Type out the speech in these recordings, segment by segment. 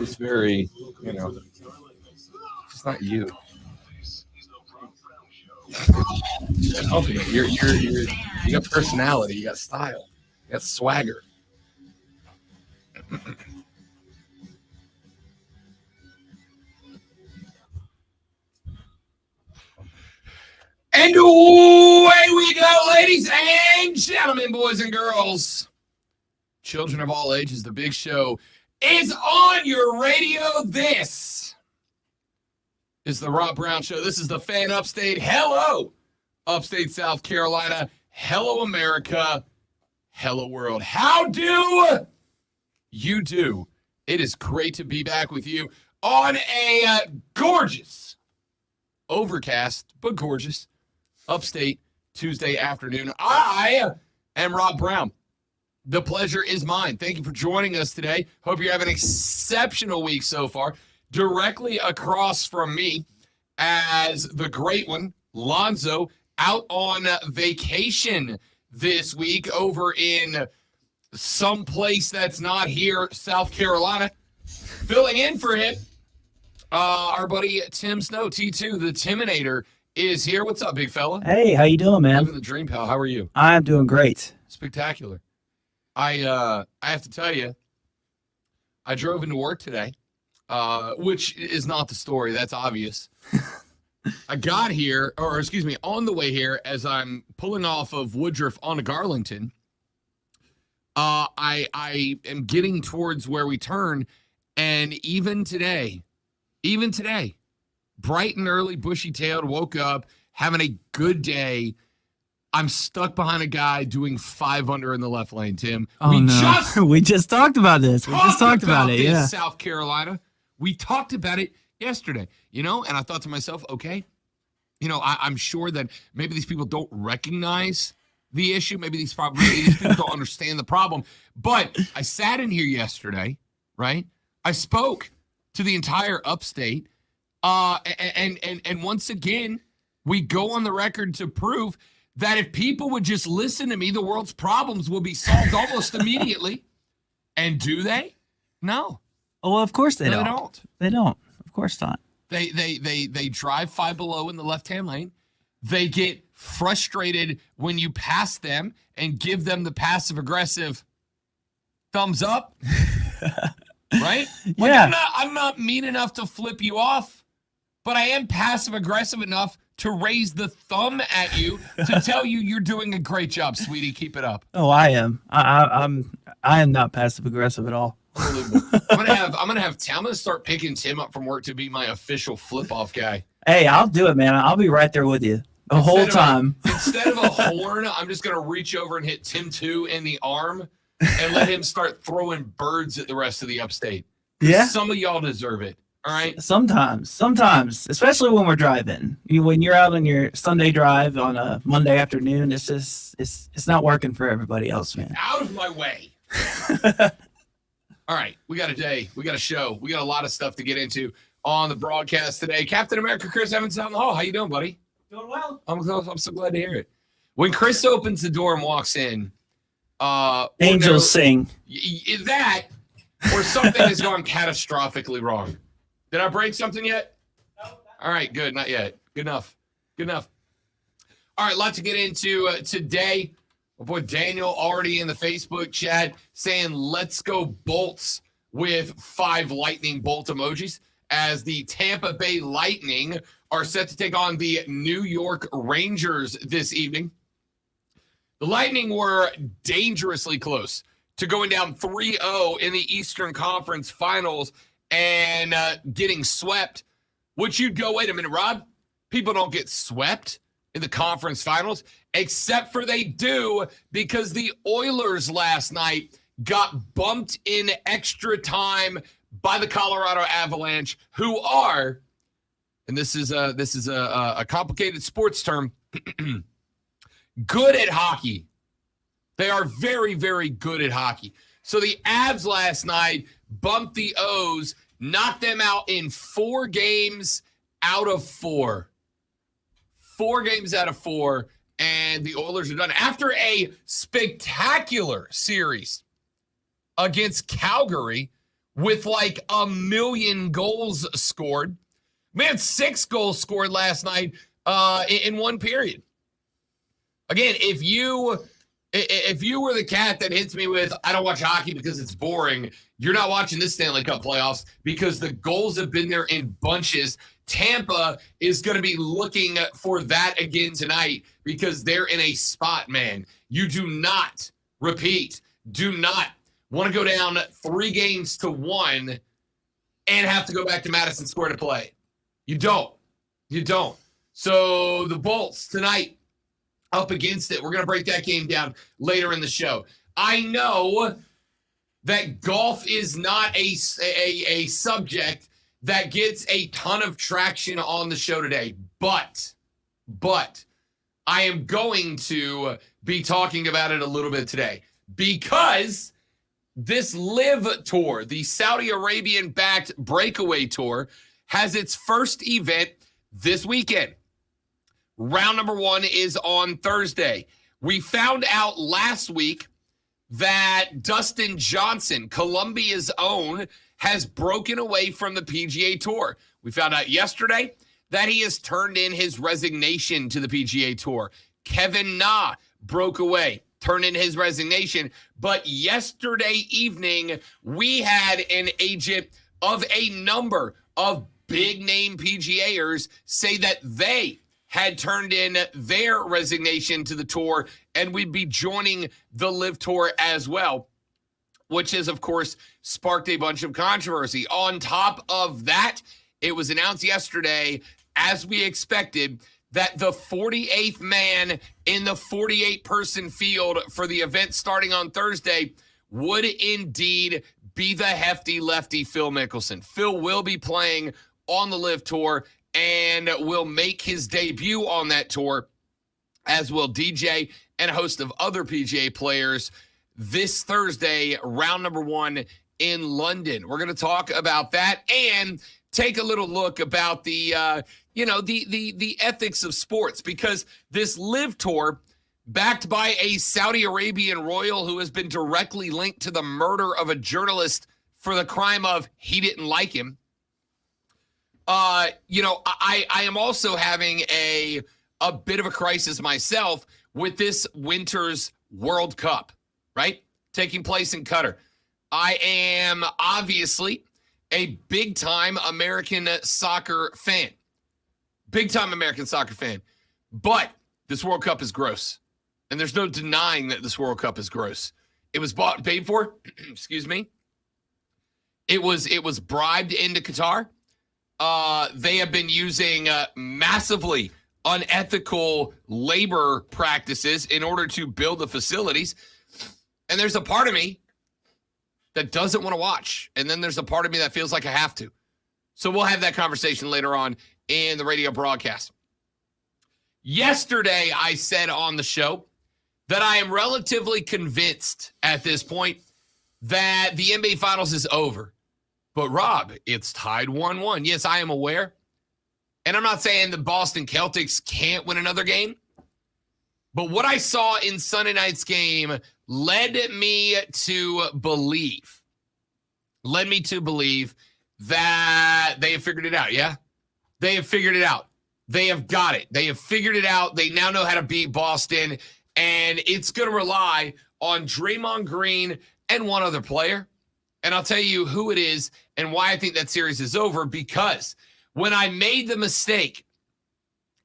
It's very, it's not you. You got personality, you got style, you got swagger. And away we go, ladies and gentlemen, boys and girls, children of all ages. The big show is on your radio. This is the Rob Brown Show. This is the Fan Upstate. Hello, Upstate South Carolina. Hello, America. Hello, world. How do you do? It is great to be back with you on a gorgeous, overcast, but gorgeous Upstate Tuesday afternoon. I am Rob Brown. The pleasure is mine. Thank you for joining us today. Hope you're having an exceptional week so far. Directly across from me, as the great one, Lonzo, out on vacation this week over in some place that's not here, South Carolina. Filling in for him, our buddy Tim Snow, T2, the Timinator, is here. What's up, big fella? Hey, how you doing, man? Living the dream, pal. How are you? I'm doing great. Spectacular. I have to tell you, I drove into work today, which is not the story. That's obvious. I got here, on the way here, as I'm pulling off of Woodruff onto Garlington. I am getting towards where we turn, and even today, bright and early, bushy-tailed, woke up, having a good day. I'm stuck behind a guy doing 5 under in the left lane, Tim. Oh, we just talked about this. We just talked about it, yeah. South Carolina. We talked about it yesterday, and I thought to myself, okay, I'm sure that maybe these people don't recognize the issue. Maybe these people don't understand the problem. But I sat in here yesterday, right? I spoke to the entire upstate. And once again, we go on the record to prove that if people would just listen to me, the world's problems will be solved almost immediately. And do they? No. Oh, well, of course they don't. They don't. They don't. Of course not. They drive 5 below in the left-hand lane. They get frustrated when you pass them and give them the passive-aggressive thumbs up. Right? Yeah. I'm not mean enough to flip you off, but I am passive-aggressive enough to raise the thumb at you to tell you you're doing a great job, sweetie. Keep it up. Oh, I am. I am not passive aggressive at all. Unbelievable. I'm gonna start picking Tim up from work to be my official flip off guy. Hey, I'll do it, man. I'll be right there with you the whole time. Instead of a horn, I'm just gonna reach over and hit Tim 2 in the arm and let him start throwing birds at the rest of the upstate. Yeah. Some of y'all deserve it. All right. Sometimes, especially when we're driving. When you're out on your Sunday drive on a Monday afternoon, it's not working for everybody else, man. Out of my way. All right, we got a day, we got a show, we got a lot of stuff to get into on the broadcast today. Captain America Chris Evans out in the hall. How you doing, buddy? Doing well. I'm so glad to hear it. When Chris opens the door and walks in, angels sing. That or something has gone catastrophically wrong. Did I break something yet? No. All right, good. Not yet. Good enough. All right, a lot to get into today. My boy Daniel already in the Facebook chat saying, let's go Bolts with 5 lightning bolt emojis as the Tampa Bay Lightning are set to take on the New York Rangers this evening. The Lightning were dangerously close to going down 3-0 in the Eastern Conference Finals and getting swept, which you'd go, wait a minute, Rob, people don't get swept in the conference finals, except for they do because the Oilers last night got bumped in extra time by the Colorado Avalanche, who are, and this is a complicated sports term, good at hockey. They are very, very good at hockey. So the Avs last night bumped the O's, knocked them out in 4 games out of 4. 4 games out of 4, and the Oilers are done. After a spectacular series against Calgary, with like 1 million goals scored. We had 6 goals scored last night in one period. Again, if you were the cat that hits me with, I don't watch hockey because it's boring, you're not watching this Stanley Cup playoffs because the goals have been there in bunches. Tampa is going to be looking for that again tonight because they're in a spot, man. You do not want to go down 3-1 and have to go back to Madison Square to play. You don't. So the Bolts tonight up against it. We're going to break that game down later in the show. I know that golf is not a subject that gets a ton of traction on the show today, but I am going to be talking about it a little bit today because this LIV Tour, the Saudi Arabian-backed breakaway tour, has its first event this weekend. Round number 1 is on Thursday. We found out last week that Dustin Johnson, Colombia's own, has broken away from the PGA Tour. We found out yesterday that he has turned in his resignation to the PGA Tour. Kevin Na broke away, turned in his resignation. But yesterday evening, we had an agent of a number of big-name PGAers say that they had turned in their resignation to the tour and we'd be joining the LIV Tour as well, which has, of course, sparked a bunch of controversy. On top of that, it was announced yesterday, as we expected, that the 48th man in the 48-person field for the event starting on Thursday would indeed be the hefty lefty Phil Mickelson. Phil will be playing on the LIV Tour and will make his debut on that tour, as will DJ and a host of other PGA players this Thursday, round number 1 in London. We're going to talk about that and take a little look about the ethics of sports, because this LIV Tour, backed by a Saudi Arabian royal who has been directly linked to the murder of a journalist for the crime of he didn't like him. I am also having a bit of a crisis myself with this winter's World Cup, right? Taking place in Qatar. I am obviously a big-time American soccer fan. Big-time American soccer fan. But this World Cup is gross. And there's no denying that this World Cup is gross. It was bought and paid for. Excuse me. It was bribed into Qatar. They have been using massively unethical labor practices in order to build the facilities. And there's a part of me that doesn't want to watch. And then there's a part of me that feels like I have to. So we'll have that conversation later on in the radio broadcast. Yesterday, I said on the show that I am relatively convinced at this point that the NBA Finals is over. But, Rob, it's tied 1-1. Yes, I am aware. And I'm not saying the Boston Celtics can't win another game. But what I saw in Sunday night's game led me to believe that they have figured it out, yeah? They have figured it out. They have got it. They have figured it out. They now know how to beat Boston. And it's going to rely on Draymond Green and one other player. And I'll tell you who it is and why I think that series is over, because when I made the mistake,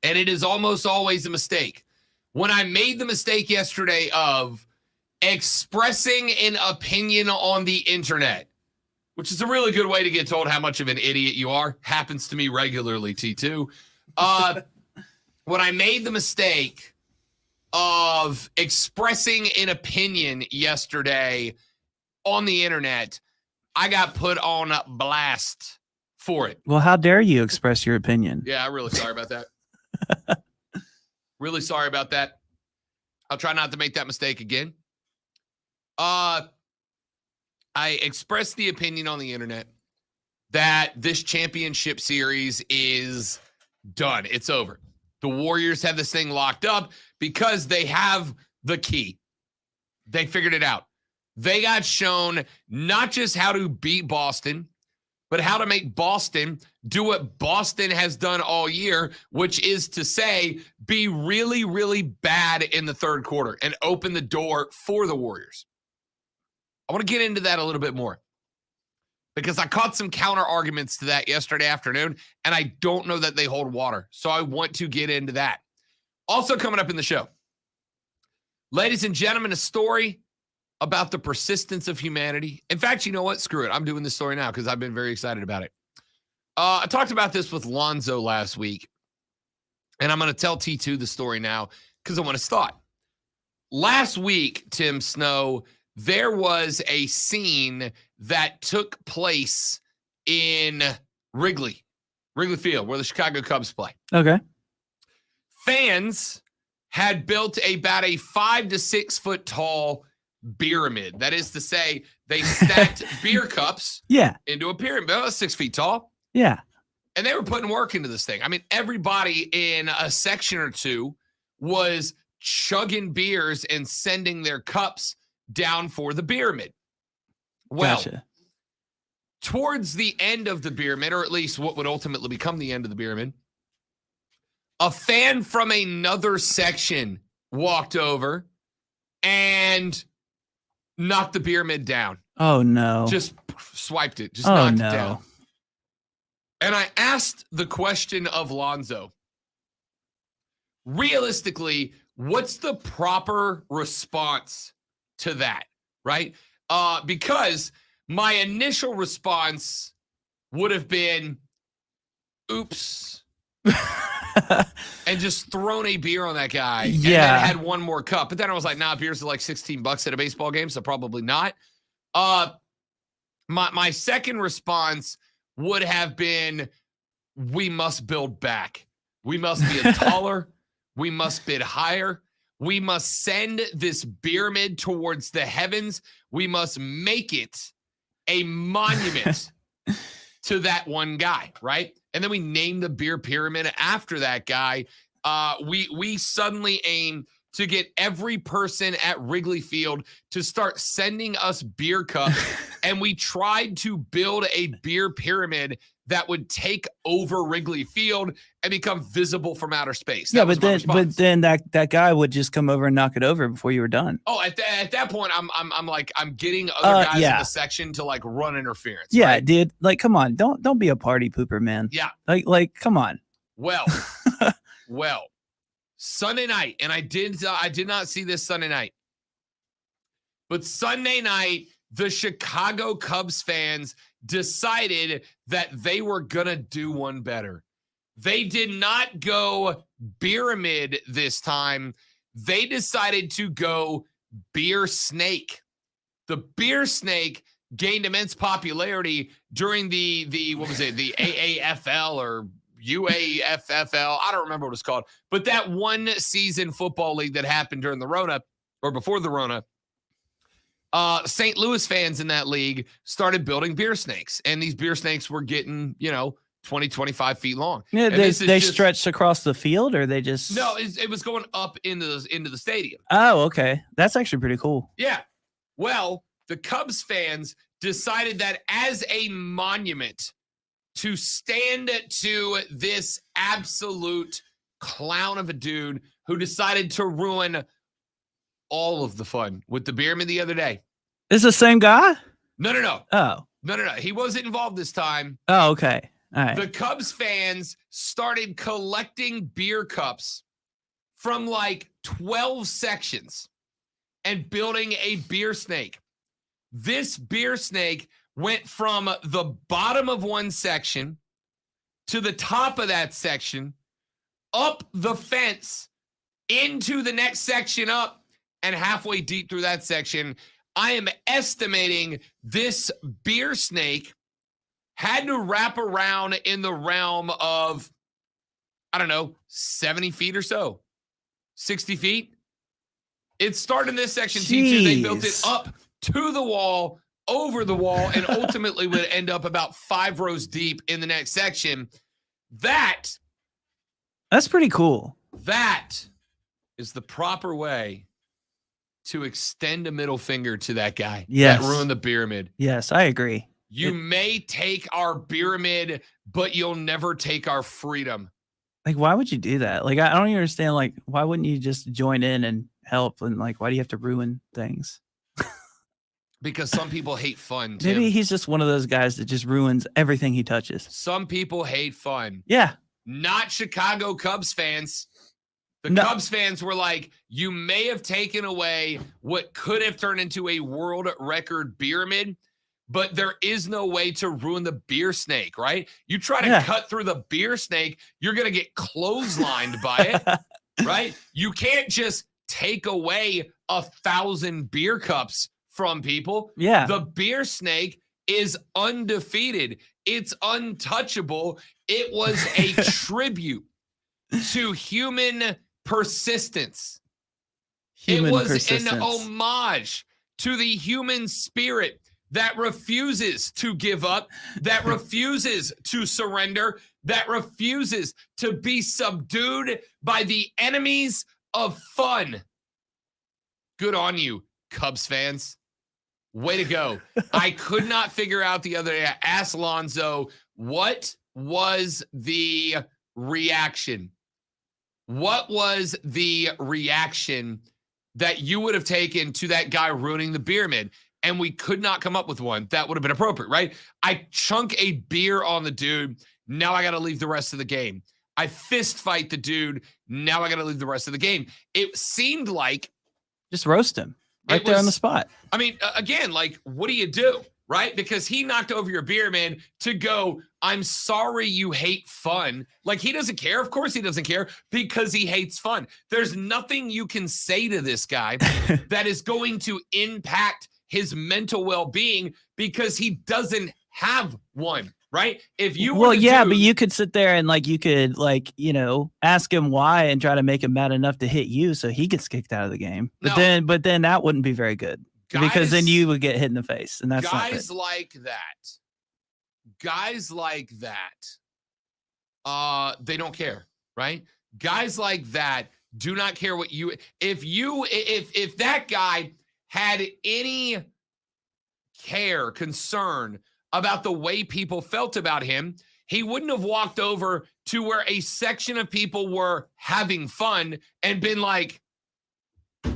and it is almost always a mistake, when I made the mistake yesterday of expressing an opinion on the internet, which is a really good way to get told how much of an idiot you are, happens to me regularly, T2. When I made the mistake of expressing an opinion yesterday on the internet, I got put on blast for it. Well, how dare you express your opinion? Yeah, I'm really sorry about that. Really sorry about that. I'll try not to make that mistake again. I expressed the opinion on the internet that this championship series is done. It's over. The Warriors have this thing locked up because they have the key. They figured it out. They got shown not just how to beat Boston, but how to make Boston do what Boston has done all year, which is to say, be really, really bad in the third quarter and open the door for the Warriors. I want to get into that a little bit more because I caught some counter arguments to that yesterday afternoon, and I don't know that they hold water. So I want to get into that. Also coming up in the show, ladies and gentlemen, a story about the persistence of humanity. In fact, you know what? Screw it. I'm doing this story now because I've been very excited about it. I talked about this with Lonzo last week, and I'm going to tell T2 the story now because I want his thought. Last week, Tim Snow, there was a scene that took place in Wrigley Field, where the Chicago Cubs play. Okay. Fans had built about a 5 to 6 foot tall pyramid. That is to say, they stacked beer cups into a pyramid. It was 6 feet tall. Yeah. And they were putting work into this thing. I mean, everybody in a section or two was chugging beers and sending their cups down for the pyramid. Well, Gotcha. Towards the end of the pyramid, or at least what would ultimately become the end of the pyramid, a fan from another section walked over and knocked the pyramid down. Oh, no. Just swiped it. Just knocked it down. No. And I asked the question of Lonzo. Realistically, what's the proper response to that, right? Because my initial response would have been, oops, and just thrown a beer on that guy. And then had one more cup. But then I was like, nah, beers are like $16 at a baseball game, so probably not. My second response would have been, we must build back. We must be taller. We must bid higher. We must send this pyramid towards the heavens. We must make it a monument to that one guy, right? And then we name the beer pyramid after that guy. We suddenly aim to get every person at Wrigley Field to start sending us beer cups. And we tried to build a beer pyramid that would take over Wrigley Field and become visible from outer space. But then that guy would just come over and knock it over before you were done. Oh, at that point, I'm getting other guys in the section to like run interference. Yeah, right? dude. Like, come on, don't be a party pooper, man. Yeah. Like, come on. Well, Sunday night, and I did not see this Sunday night, but Sunday night, the Chicago Cubs fans decided that they were gonna do one better. They did not go pyramid this time. They decided to go beer snake. The beer snake gained immense popularity during the what was it, the AAFL or UAFFL, I don't remember what it's called, but that one season football league that happened during the Rona or before the Rona. St. Louis fans in that league started building beer snakes, and these beer snakes were getting, 20, 25 feet long. Yeah, they stretched across the field, or they just... No, it was going up into the stadium. Oh, okay. That's actually pretty cool. Yeah. Well, the Cubs fans decided that as a monument to stand to this absolute clown of a dude who decided to ruin all of the fun with the pyramid the other day. Is the same guy? No. Oh. No. He wasn't involved this time. Oh, okay. All right. The Cubs fans started collecting beer cups from like 12 sections and building a beer snake. This beer snake went from the bottom of one section to the top of that section, up the fence, into the next section up, and halfway deep through that section. I am estimating this beer snake had to wrap around in the realm of, 70 feet or so, 60 feet. It started in this section, T2. They built it up to the wall, over the wall, and ultimately would end up about 5 rows deep in the next section. That's pretty cool. That is the proper way to extend a middle finger to that guy Yes. that ruined the pyramid. Yes, I agree. You may take our pyramid, but you'll never take our freedom. Like, why would you do that? Like, I don't even understand. Like, why wouldn't you just join in and help? And like, why do you have to ruin things? Because some people hate fun, Tim. Maybe he's just one of those guys that just ruins everything he touches. Some people hate fun. Yeah. Not Chicago Cubs fans. The Cubs fans were like, you may have taken away what could have turned into a world record pyramid, but there is no way to ruin the beer snake, right? You try to cut through the beer snake, you're going to get clotheslined by it, right? You can't just take away 1,000 beer cups from people. Yeah. The beer snake is undefeated. It's untouchable. It was a tribute to human persistence. It was an homage to the human spirit that refuses to give up, that refuses to surrender, that refuses to be subdued by the enemies of fun. Good on you, Cubs fans. Way to go. I could not figure out the other day. I asked Lonzo, what was the reaction? What was the reaction that you would have taken to that guy ruining the pyramid? And we could not come up with one that would have been appropriate, right? I chunk a beer on the dude. Now I got to leave the rest of the game. I fist fight the dude. Now I got to leave the rest of the game. It seemed like just roast him right there on the spot. I mean, again, like, what do you do, right? Because he knocked over your beer man to go, I'm sorry you hate fun. Like, he doesn't care. Of course he doesn't care because he hates fun. There's nothing you can say to this guy that is going to impact his mental well-being because he doesn't have one, right? If you were but you could sit there and like, you could like, ask him why and try to make him mad enough to hit you so he gets kicked out of the game. But then that wouldn't be very good because then you would get hit in the face. And that's guys like that, they don't care, right? Guys like that do not care what you, if that guy had any concern about the way people felt about him, he wouldn't have walked over to where a section of people were having fun and been like,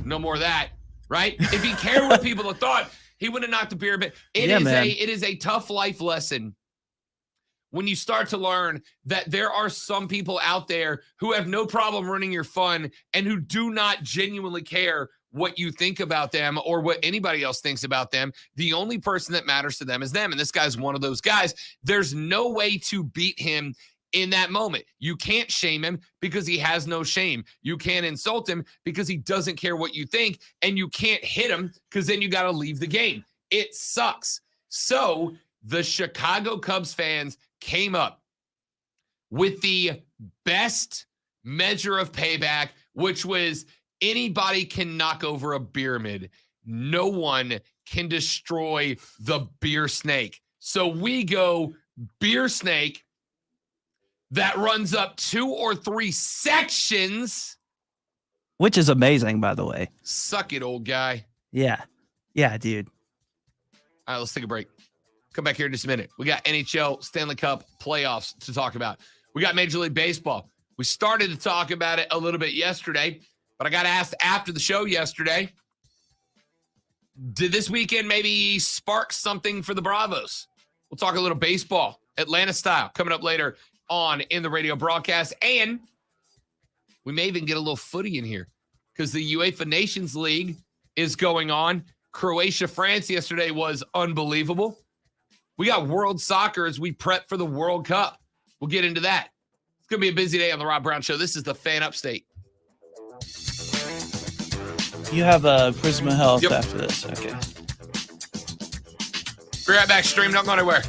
no more of that, right? If he cared what people thought, he would have knocked the beer. But it is a tough life lesson when you start to learn that there are some people out there who have no problem ruining your fun and who do not genuinely care what you think about them or what anybody else thinks about them. The only person that matters to them is them. And this guy's one of those guys. There's no way to beat him in that moment. You can't shame him because he has no shame. You can't insult him because he doesn't care what you think. And you can't hit him because then you got to leave the game. It sucks. So the Chicago Cubs fans came up with the best measure of payback, which was anybody can knock over a pyramid. No one can destroy the beer snake. So we go beer snake that runs up 2 or 3 sections. Which is amazing, by the way. Suck it, old guy. Yeah. Yeah, dude. All right, let's take a break. Come back here in just a minute. We got NHL Stanley Cup playoffs to talk about. We got Major League Baseball. We started to talk about it a little bit yesterday, but I got asked after the show yesterday, did this weekend maybe spark something for the Bravos? We'll talk a little baseball, Atlanta style, coming up later on in the radio broadcast. And we may even get a little footy in here because the UEFA Nations League is going on. Croatia, France yesterday was unbelievable. We got world soccer as we prep for the World Cup. We'll get into that. It's going to be a busy day on the Rob Brown Show. This is the Fan Upstate. You have a Prisma Health after this. Okay. Be right back, stream. Don't go anywhere.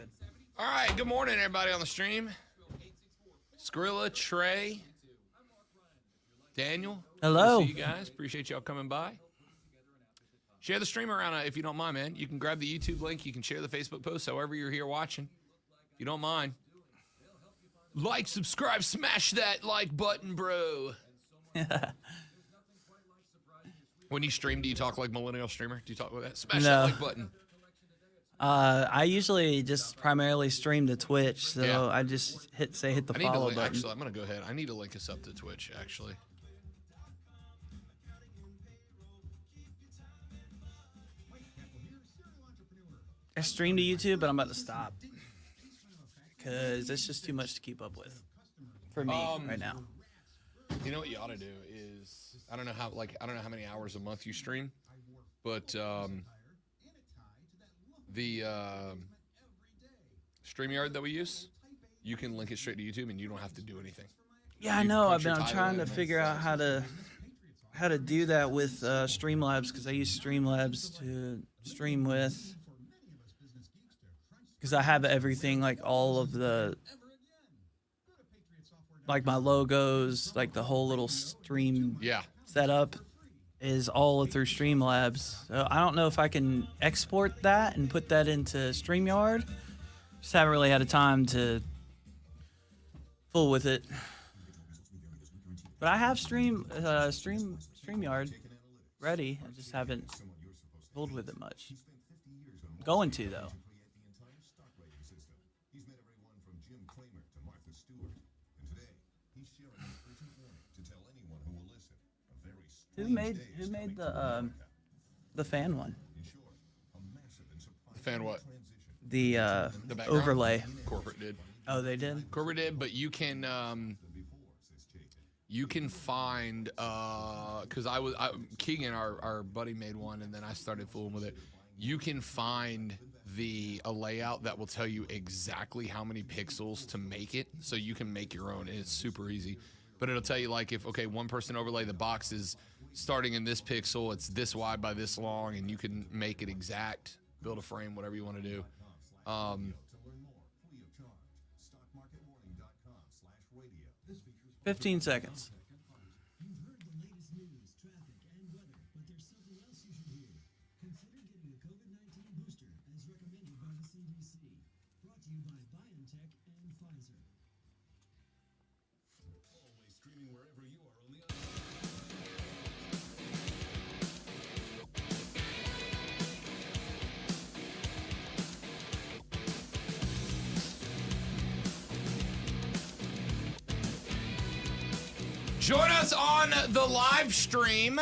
good. All right, good morning, everybody on the stream. Skrilla, Trey, Daniel. Hello. Good to see you guys. Appreciate y'all coming by. Share the stream around if you don't mind, man. You can grab the YouTube link. You can share the Facebook post, however you're here watching. If you don't mind. Like, subscribe, smash that like button, bro. When you stream, do you talk like millennial streamer? Do you talk like that? Smash that like button. I usually just primarily stream to Twitch, so Yeah. I just hit the follow button. Actually, I'm going to go ahead. I need to link us up to Twitch, actually. I stream to YouTube, but I'm about to stop because it's just too much to keep up with for me right now. You know what you ought to do is I don't know how many hours a month you stream, but the StreamYard that we use, you can link it straight to YouTube and you don't have to do anything. Yeah, I know. I'm trying to figure out how to do that with Streamlabs because I use Streamlabs to stream with. Because I have everything, like all of the, like my logos, like the whole little stream setup is all through Streamlabs. So I don't know if I can export that and put that into StreamYard. Just haven't really had a time to fool with it. But I have StreamYard ready. I just haven't fooled with it much. I'm going to though. Who made the fan one? The fan what? The overlay. Corporate did. Oh, they did? Corporate did, but you can find because Keegan, our buddy, made one, and then I started fooling with it. You can find a layout that will tell you exactly how many pixels to make it, so you can make your own. And it's super easy, but it'll tell you like if one person overlay the box is starting in this pixel, it's this wide by this long, and you can make it exact, build a frame, whatever you want to do. 15 seconds. Join us on the live stream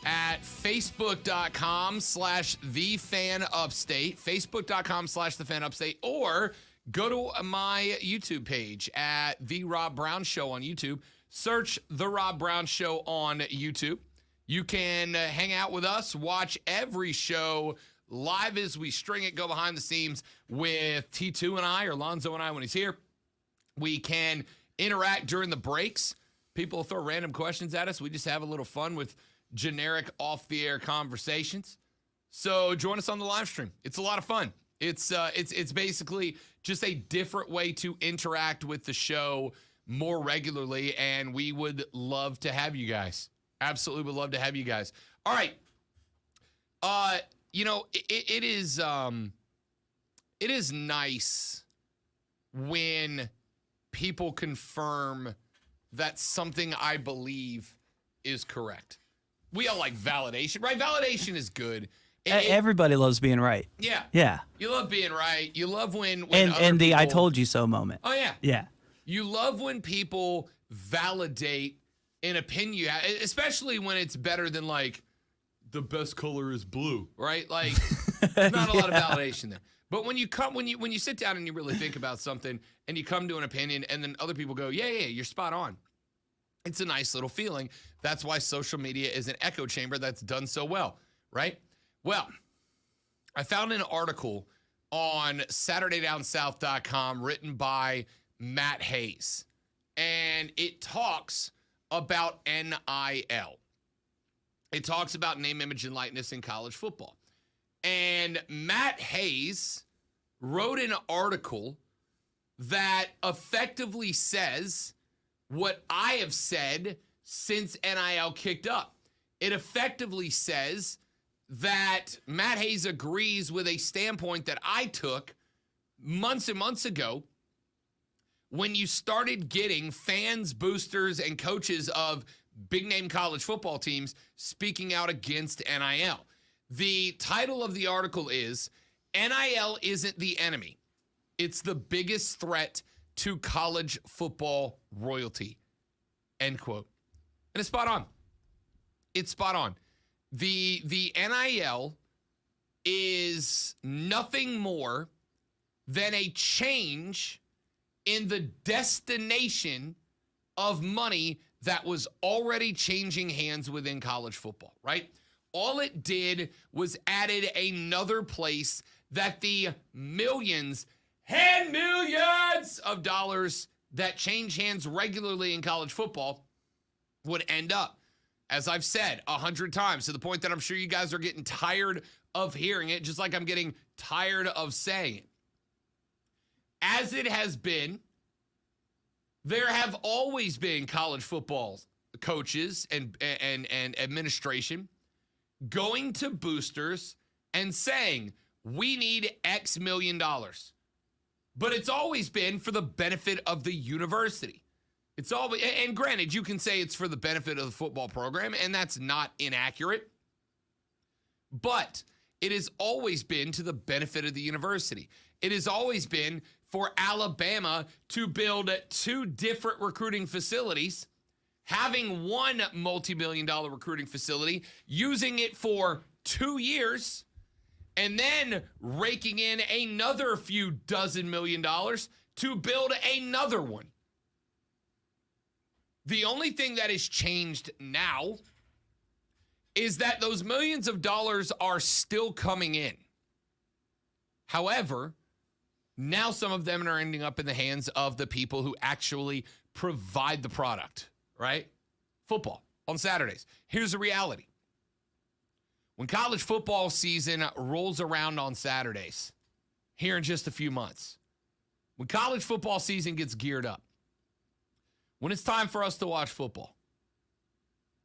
at facebook.com/thefanupstate, facebook.com/thefanupstate, or go to my YouTube page at The Rob Brown Show on YouTube. Search The Rob Brown Show on YouTube. You can hang out with us, watch every show live as we string it, go behind the scenes with T2 and I, or Lonzo and I when he's here. We can interact during the breaks. People throw random questions at us. We just have a little fun with generic off-the-air conversations. So join us on the live stream. It's a lot of fun. It's basically just a different way to interact with the show more regularly, and we would love to have you guys. Absolutely would love to have you guys. All right. It is nice when people confirm that something I believe is correct. We all like validation, right? Validation is good. Everybody loves being right. Yeah. Yeah. You love being right. You love when and the people, I told you so moment. Oh, yeah. Yeah. You love when people validate an opinion you have, especially when it's better than like the best color is blue, right? Like there's not a lot of validation there. But when you sit down and you really think about something and you come to an opinion and then other people go, yeah, you're spot on. It's a nice little feeling. That's why social media is an echo chamber that's done so well, right? Well, I found an article on SaturdayDownSouth.com written by Matt Hayes, and it talks about NIL. It talks about name, image, and likeness in college football. And Matt Hayes wrote an article that effectively says what I have said since NIL kicked up. It effectively says that Matt Hayes agrees with a standpoint that I took months and months ago when you started getting fans, boosters, and coaches of big-name college football teams speaking out against NIL. The title of the article is, NIL isn't the enemy. It's the biggest threat to college football royalty. End quote. And it's spot on. It's spot on. The NIL is nothing more than a change in the destination of money that was already changing hands within college football, right? All it did was added another place that the millions and millions of dollars that change hands regularly in college football would end up. As I've said 100 times, to the point that I'm sure you guys are getting tired of hearing it, just like I'm getting tired of saying it. As it has been, there have always been college football coaches and administration going to boosters and saying, we need X million dollars. But it's always been for the benefit of the university. It's always, and granted, you can say it's for the benefit of the football program, and that's not inaccurate. But it has always been to the benefit of the university. It has always been for Alabama to build 2 different recruiting facilities, having one multi-million-dollar recruiting facility, using it for 2 years, and then raking in another few dozen million dollars to build another one. The only thing that has changed now is that those millions of dollars are still coming in. However, now some of them are ending up in the hands of the people who actually provide the product, right? Football on Saturdays. Here's the reality. When college football season rolls around on Saturdays, here in just a few months, when college football season gets geared up, when it's time for us to watch football,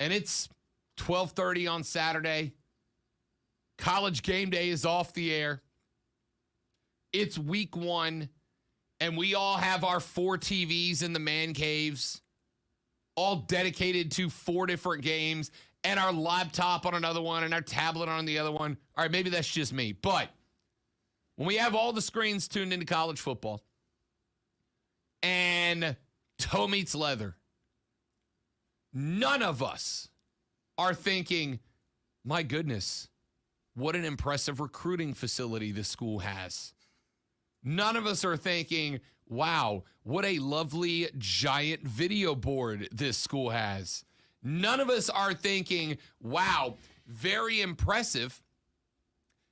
and it's 12:30 on Saturday, college game day is off the air, it's week 1, and we all have our 4 TVs in the man caves, all dedicated to 4 different games, and our laptop on another one, and our tablet on the other one. All right, maybe that's just me. But when we have all the screens tuned into college football, and toe meets leather, none of us are thinking, my goodness, what an impressive recruiting facility this school has. None of us are thinking, wow, what a lovely giant video board this school has. None of us are thinking, wow, very impressive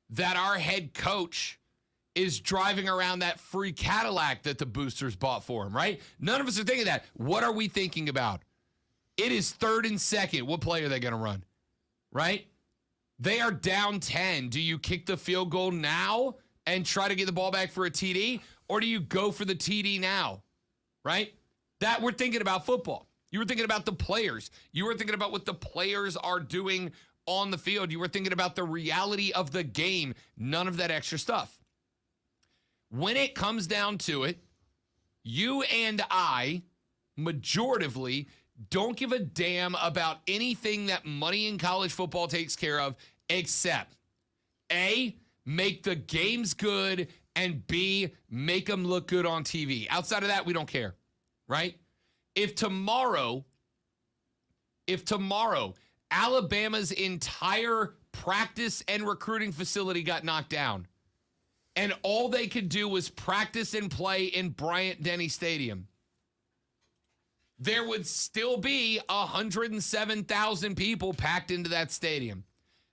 that our head coach is driving around that free Cadillac that the boosters bought for him, right? None of us are thinking that. What are we thinking about? It is 3rd and 2nd. What play are they going to run, right? They are down 10. Do you kick the field goal now and try to get the ball back for a TD, or do you go for the TD now, right? That we're thinking about football. You were thinking about the players. You were thinking about what the players are doing on the field. You were thinking about the reality of the game. None of that extra stuff. When it comes down to it, you and I, majoritively, don't give a damn about anything that money in college football takes care of except A, make the games good, and B, make them look good on TV. Outside of that, we don't care, right? If tomorrow Alabama's entire practice and recruiting facility got knocked down, and all they could do was practice and play in Bryant-Denny Stadium, there would still be 107,000 people packed into that stadium.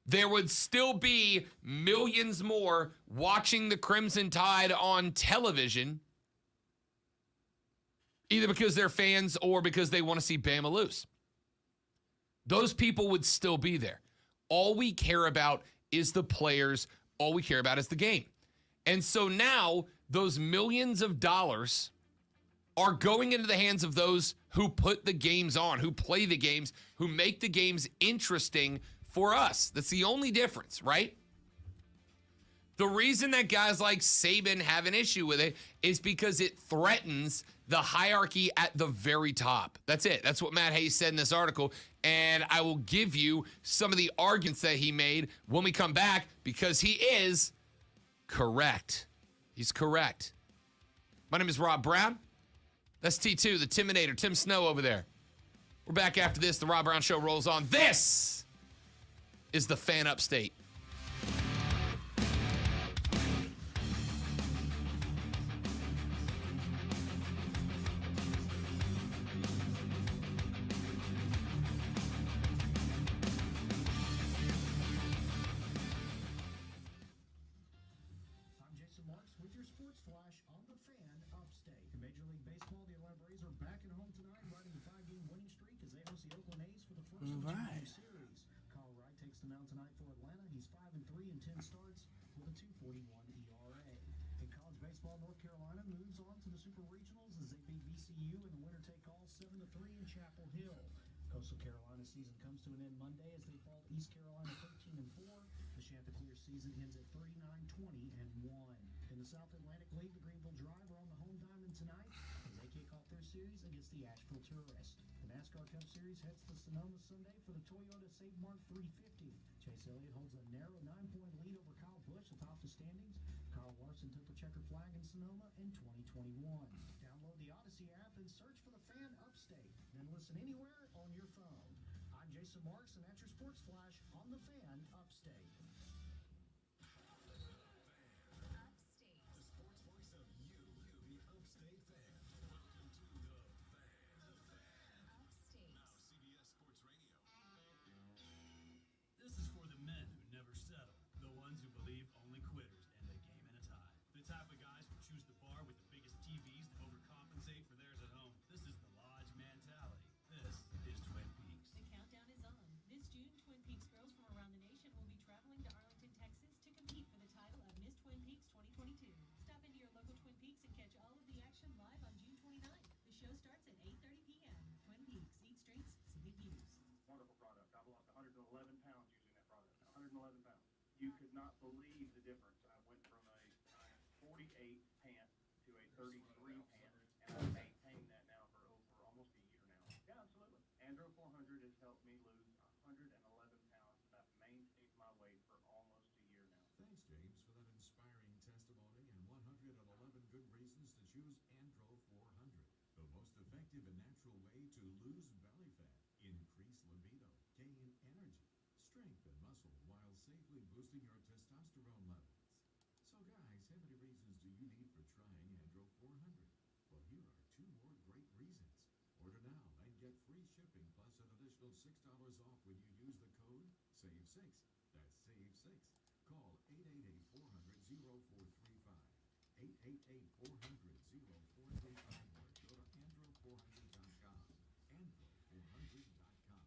There would still be millions more watching the Crimson Tide on television, either because they're fans or because they want to see Bama lose. Those people would still be there. All we care about is the players. All we care about is the game. And so now those millions of dollars are going into the hands of those who put the games on, who play the games, who make the games interesting for us. That's the only difference, right? The reason that guys like Saban have an issue with it is because it threatens the hierarchy at the very top. That's it. That's what Matt Hayes said in this article. And I will give you some of the arguments that he made when we come back, because he is correct. He's correct. My name is Rob Brown. That's T2, the Timinator, Tim Snow over there. We're back after this. The Rob Brown Show rolls on. This is the Fan Upstate. North Carolina moves on to the Super Regionals as they beat VCU in the winner-take-all 7-3 in Chapel Hill. Coastal Carolina season comes to an end Monday as they fall to East Carolina 13-4. The Chanticleer season ends at 39-20-1. In the South Atlantic League, the Greenville Drive are on the home diamond tonight as they kick off their series against the Asheville Tourist. The NASCAR Cup Series heads to Sonoma Sunday for the Toyota Save Mart 350. Chase Elliott holds a narrow 9-point lead over Kyle Busch atop the standings. Kyle Larson took the checkered flag in Sonoma in 2021. Download the Odyssey app and search for the Fan Upstate. Then listen anywhere on your phone. I'm Jason Marks, and that's your Sports Flash on the Fan Upstate. Upstate. The sports voice of you, the Upstate fan. Welcome to the Fan. Upstate. Now CBS Sports Radio. This is for the men who never settle, the ones who believe only quitters end a game in a tie. The type of guys who choose the bar with the biggest TVs to overcompensate for theirs at home. This is the Lodge mentality. This is Twin Peaks. The countdown is on. This June, Twin Peaks girls from around the nation will be traveling to Arlington, Texas to compete for the title of Miss Twin Peaks 2022. Stop into your local Twin Peaks and catch all of the action live on June 29th. The show starts at 8:30 p.m. Twin Peaks, eats drinks, scenic views. Wonderful product. I've lost 111 pounds using that product. 111 pounds. You could not believe the difference. I went from a 48 pant to a 33 pant, and I've maintained that now for almost a year now. Yeah, absolutely. Andro 400 has helped me lose 111 pounds, and I've maintained my weight for almost a year now. Thanks, James, for that inspiring testimony and 111 good reasons to choose Andro 400. The most effective and natural way to lose belly fat, increase libido, gain energy, strength and muscle, while safely boosting your testosterone levels. So guys, how many reasons do you need for trying Andro 400? Well, here are 2 more great reasons. Order now and get free shipping plus an additional $6 off when you use the code SAVE6. That's SAVE6. Call 888-400-0435. 888-400-0435 or go to andro400.com. andro400.com.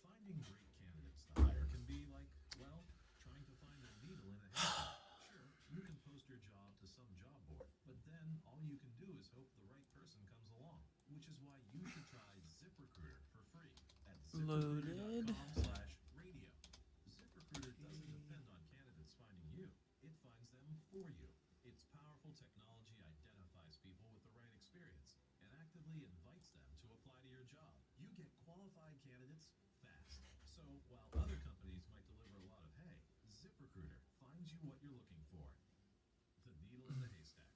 Finding great candidates to hire can be like, well, trying to find a needle in a haystack. Sure, you can post your job to some job board, but then all you can do is hope the right person comes along, which is why you should try ZipRecruiter for free at ZipRecruiter.com/radio. ZipRecruiter doesn't depend on candidates finding you. It finds them for you. Its powerful technology identifies people with the right experience and actively invites them to apply to your job. You get qualified candidates fast. So while other companies might deliver a lot of hay, ZipRecruiter finds you what you're looking for. The needle in the haystack.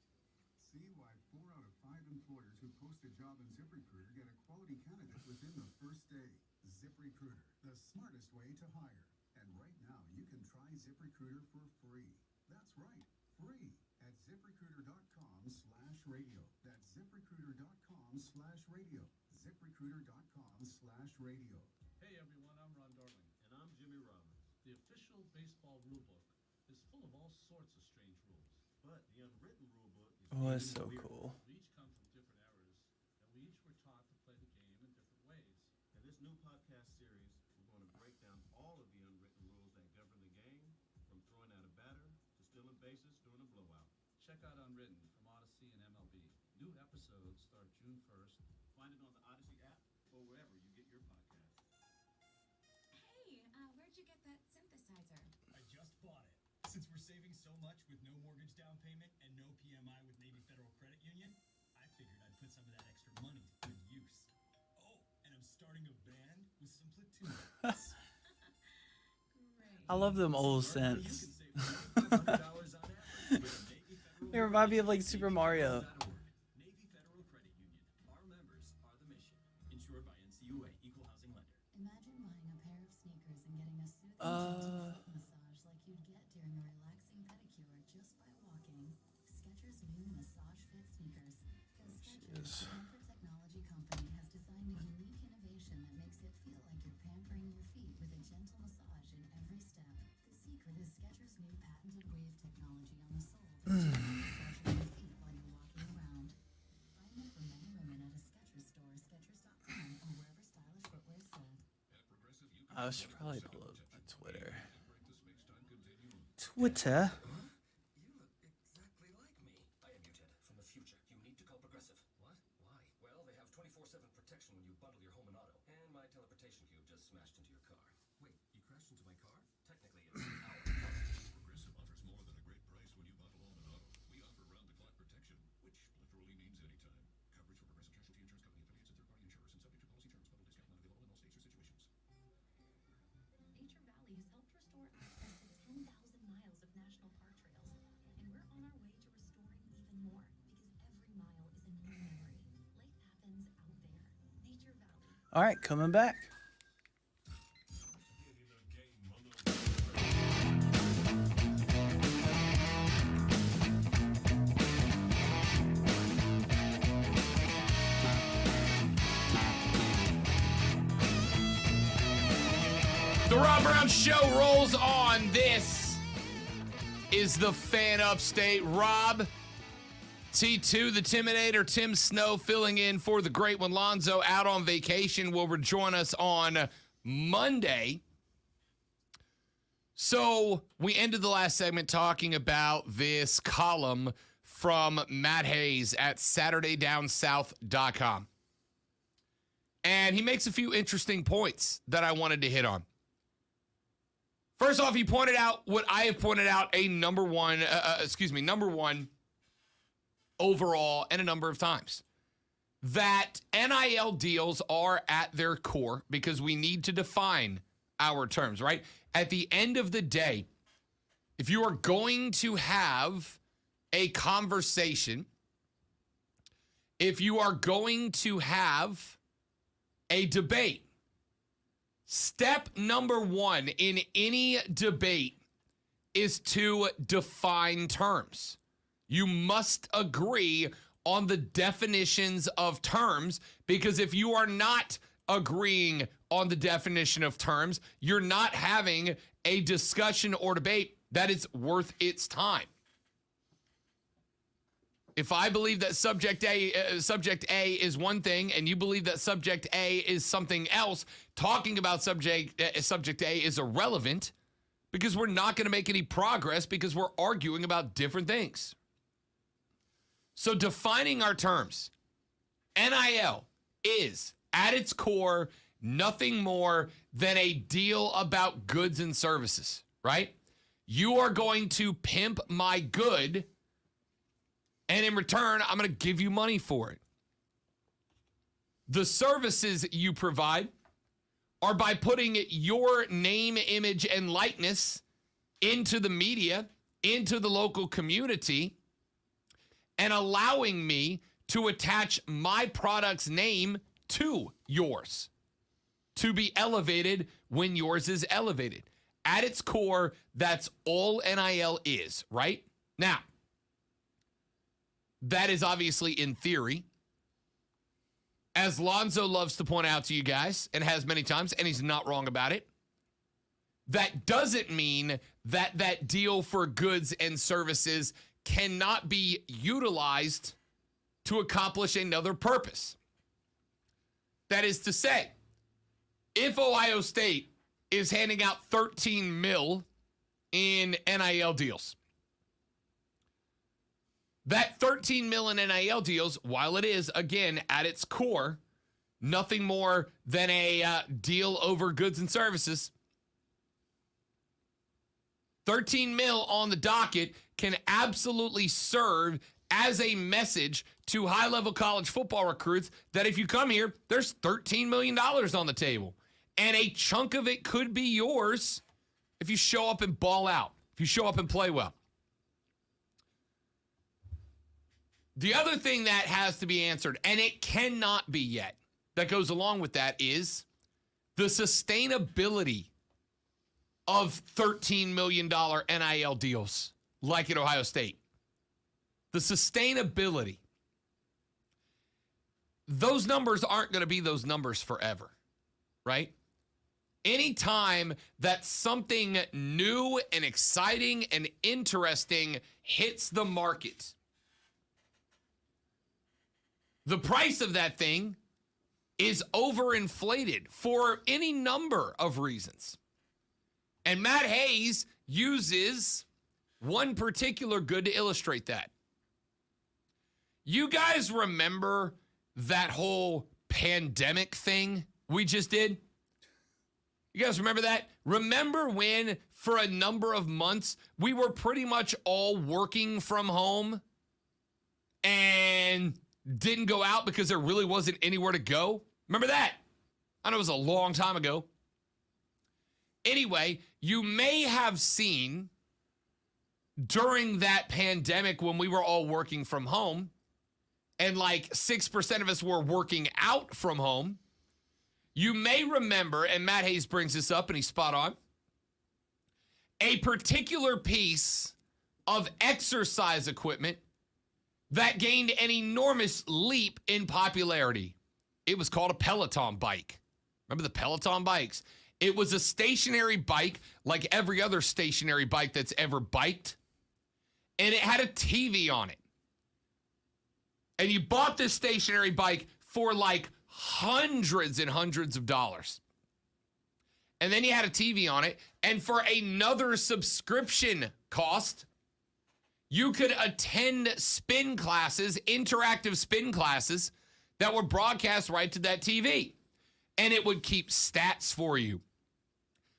See why 4 out of 5 employers who post a job in ZipRecruiter get a quality candidate within the first day. ZipRecruiter, the smartest way to hire. And right now, you can try ZipRecruiter for free. That's right, free at ZipRecruiter.com/radio. That's ZipRecruiter.com/radio. ZipRecruiter.com/radio. Hey everyone, I'm Ron Darling. And I'm Jimmy Robbins. The official baseball rulebook is full of all sorts of strange rules. But the unwritten rulebook is that's so weird. cool. We each come from different eras, and we each were taught to play the game in different ways. In this new podcast series, we're going to break down all of the unwritten rules that govern the game, from throwing out a batter to stealing bases during a blowout. Check out Unwritten from Odyssey and MLB. New episodes start June 1st. Find it on the Odyssey app or wherever you get your podcasts. Hey, where'd you get that synthesizer? I just bought it. Since we're saving so much with no mortgage down payment and no PMI with Navy Federal Credit Union, I figured I'd put some of that extra money to good use. Oh, and I'm starting a band with some platoon. Great. I love them old synths. They remind me of like Super Mario. Navy Federal Credit Union. Our members are the mission. Insured by NCUA, Equal Housing Lender. Imagine buying a pair of sneakers and getting a soothing gentle foot massage like you'd get during a relaxing pedicure just by walking. Skechers new Massage Fit sneakers. Because Skechers, the comfort technology company, has designed a unique innovation that makes it feel like you're pampering your feet with a gentle massage in every step. The secret is Skechers' new patented wave technology on the sole that gently massages your feet while you're walking around. Find them for men and women at a Skechers store, Skechers.com, or wherever stylish footwear is sold. I should probably pull up my Twitter. Twitter? You look exactly like me. I am you, Ted, from the future. You need to call Progressive. What? Why? Well, they have 24/7 protection when you bundle your home and auto. And my teleportation cube just smashed into your car. Wait, you crashed into my car? Technically, it's our car. Progressive offers more than a great price when you bundle home and auto. We offer round-the-clock protection, which literally means anytime. Coverage for Progressive Casualty Insurance Company affiliates and third-party insurers and subject to policy terms. Bundle discount not available in all states or situations. Nature Valley has helped restore access to 10,000 miles of national park trails, and we're on our way to restoring even more because every mile is a new memory. Life happens out there. Nature Valley. All right, coming back. The Rob Brown Show rolls on. This is the Fan Upstate. Rob, T2, the Timidator, Tim Snow filling in for the great one. Lonzo out on vacation will rejoin us on Monday. So we ended the last segment talking about this column from Matt Hayes at SaturdayDownSouth.com. And he makes a few interesting points that I wanted to hit on. First off, he pointed out what I have pointed out number one overall and a number of times. That NIL deals are at their core because we need to define our terms, right? At the end of the day, if you are going to have a conversation, if you are going to have a debate, step number one in any debate is to define terms. You must agree on the definitions of terms, because if you are not agreeing on the definition of terms, you're not having a discussion or debate that is worth its time. If I believe that subject A is one thing and you believe that subject A is something else, talking about subject A is irrelevant because we're not going to make any progress because we're arguing about different things. So defining our terms, NIL is at its core nothing more than a deal about goods and services, right? You are going to pimp my good, and in return, I'm going to give you money for it. The services you provide are by putting your name, image, and likeness into the media, into the local community, and allowing me to attach my product's name to yours, to be elevated when yours is elevated. At its core, that's all NIL is, right? Now, that is obviously in theory. As Lonzo loves to point out to you guys, and has many times, and he's not wrong about it, that doesn't mean that that deal for goods and services cannot be utilized to accomplish another purpose. That is to say, if Ohio State is handing out $13 million in NIL deals, That 13 million NIL deals, while it is, again, at its core, nothing more than a deal over goods and services, 13 mil on the docket can absolutely serve as a message to high-level college football recruits that if you come here, there's $13 million on the table. And a chunk of it could be yours if you show up and ball out, if you show up and play well. The other thing that has to be answered, and it cannot be yet, that goes along with that is the sustainability of $13 million NIL deals like at Ohio State. The sustainability. Those numbers aren't going to be those numbers forever, right? Anytime that something new and exciting and interesting hits the market, the price of that thing is overinflated for any number of reasons. And Matt Hayes uses one particular good to illustrate that. You guys remember that whole pandemic thing we just did? You guys remember that? Remember when, for a number of months, we were pretty much all working from home and didn't go out because there really wasn't anywhere to go? Remember that? I know it was a long time ago. Anyway, you may have seen during that pandemic when we were all working from home and like 6% of us were working out from home, you may remember, and Matt Hayes brings this up and he's spot on, a particular piece of exercise equipment that gained an enormous leap in popularity. It was called a Peloton Bike. Remember the Peloton bikes? It was a stationary bike like every other stationary bike that's ever biked. And it had a TV on it. And you bought this stationary bike for like hundreds and hundreds of dollars. And then you had a TV on it. And for another subscription cost, you could attend spin classes, interactive spin classes that were broadcast right to that TV. And it would keep stats for you.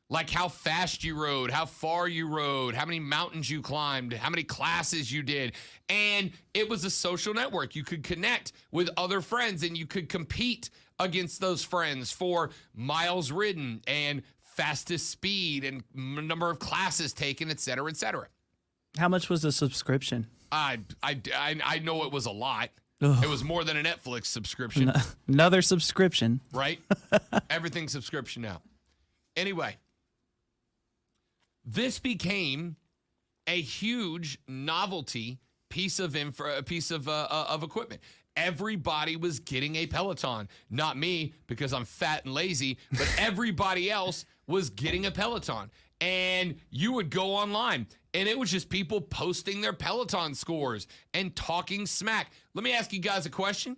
Like how fast you rode, how far you rode, how many mountains you climbed, how many classes you did. And it was a social network. You could connect with other friends and you could compete against those friends for miles ridden and fastest speed and number of classes taken, et cetera, et cetera. How much was the subscription? I know it was a lot. Ugh. It was more than a Netflix subscription. Another subscription. Right? Everything's subscription now. Anyway, this became a huge novelty piece of equipment. Everybody was getting a Peloton. Not me, because I'm fat and lazy, but everybody else was getting a Peloton. And you would go online, and it was just people posting their Peloton scores and talking smack. Let me ask you guys a question.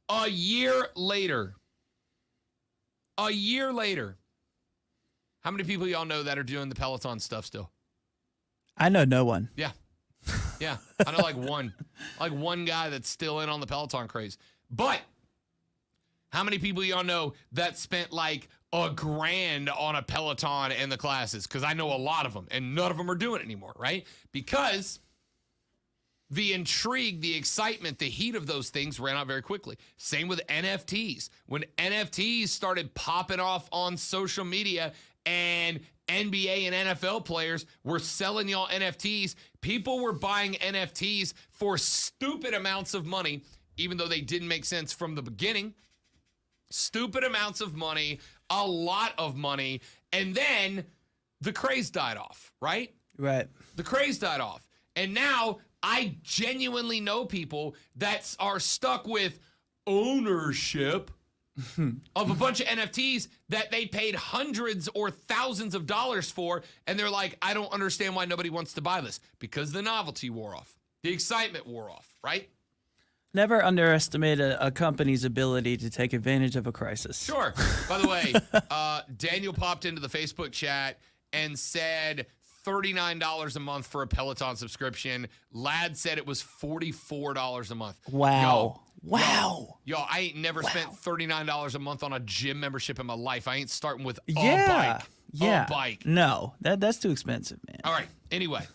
A year later, how many people y'all know that are doing the Peloton stuff still? I know no one. Yeah. I know like one guy that's still in on the Peloton craze. But how many people y'all know that spent like $1,000 on a Peloton and the classes? Because I know a lot of them, and none of them are doing it anymore, right? Because the intrigue, the excitement, the heat of those things ran out very quickly. Same with NFTs. When NFTs started popping off on social media and NBA and NFL players were selling y'all NFTs, people were buying NFTs for stupid amounts of money, even though they didn't make sense from the beginning. Stupid amounts of money, a lot of money, and then the craze died off, right? Right. The craze died off. And now I genuinely know people that are stuck with ownership of a bunch of NFTs that they paid hundreds or thousands of dollars for, and they're like, I don't understand why nobody wants to buy this. Because the novelty wore off. The excitement wore off, right? Never underestimate a company's ability to take advantage of a crisis. Sure. By the way, Daniel popped into the Facebook chat and said $39 a month for a Peloton subscription. Lad said it was $44 a month. Wow. Yo, I ain't never spent $39 a month on a gym membership in my life. I ain't starting with a Yeah. bike. No, that's too expensive, man. All right. Anyway,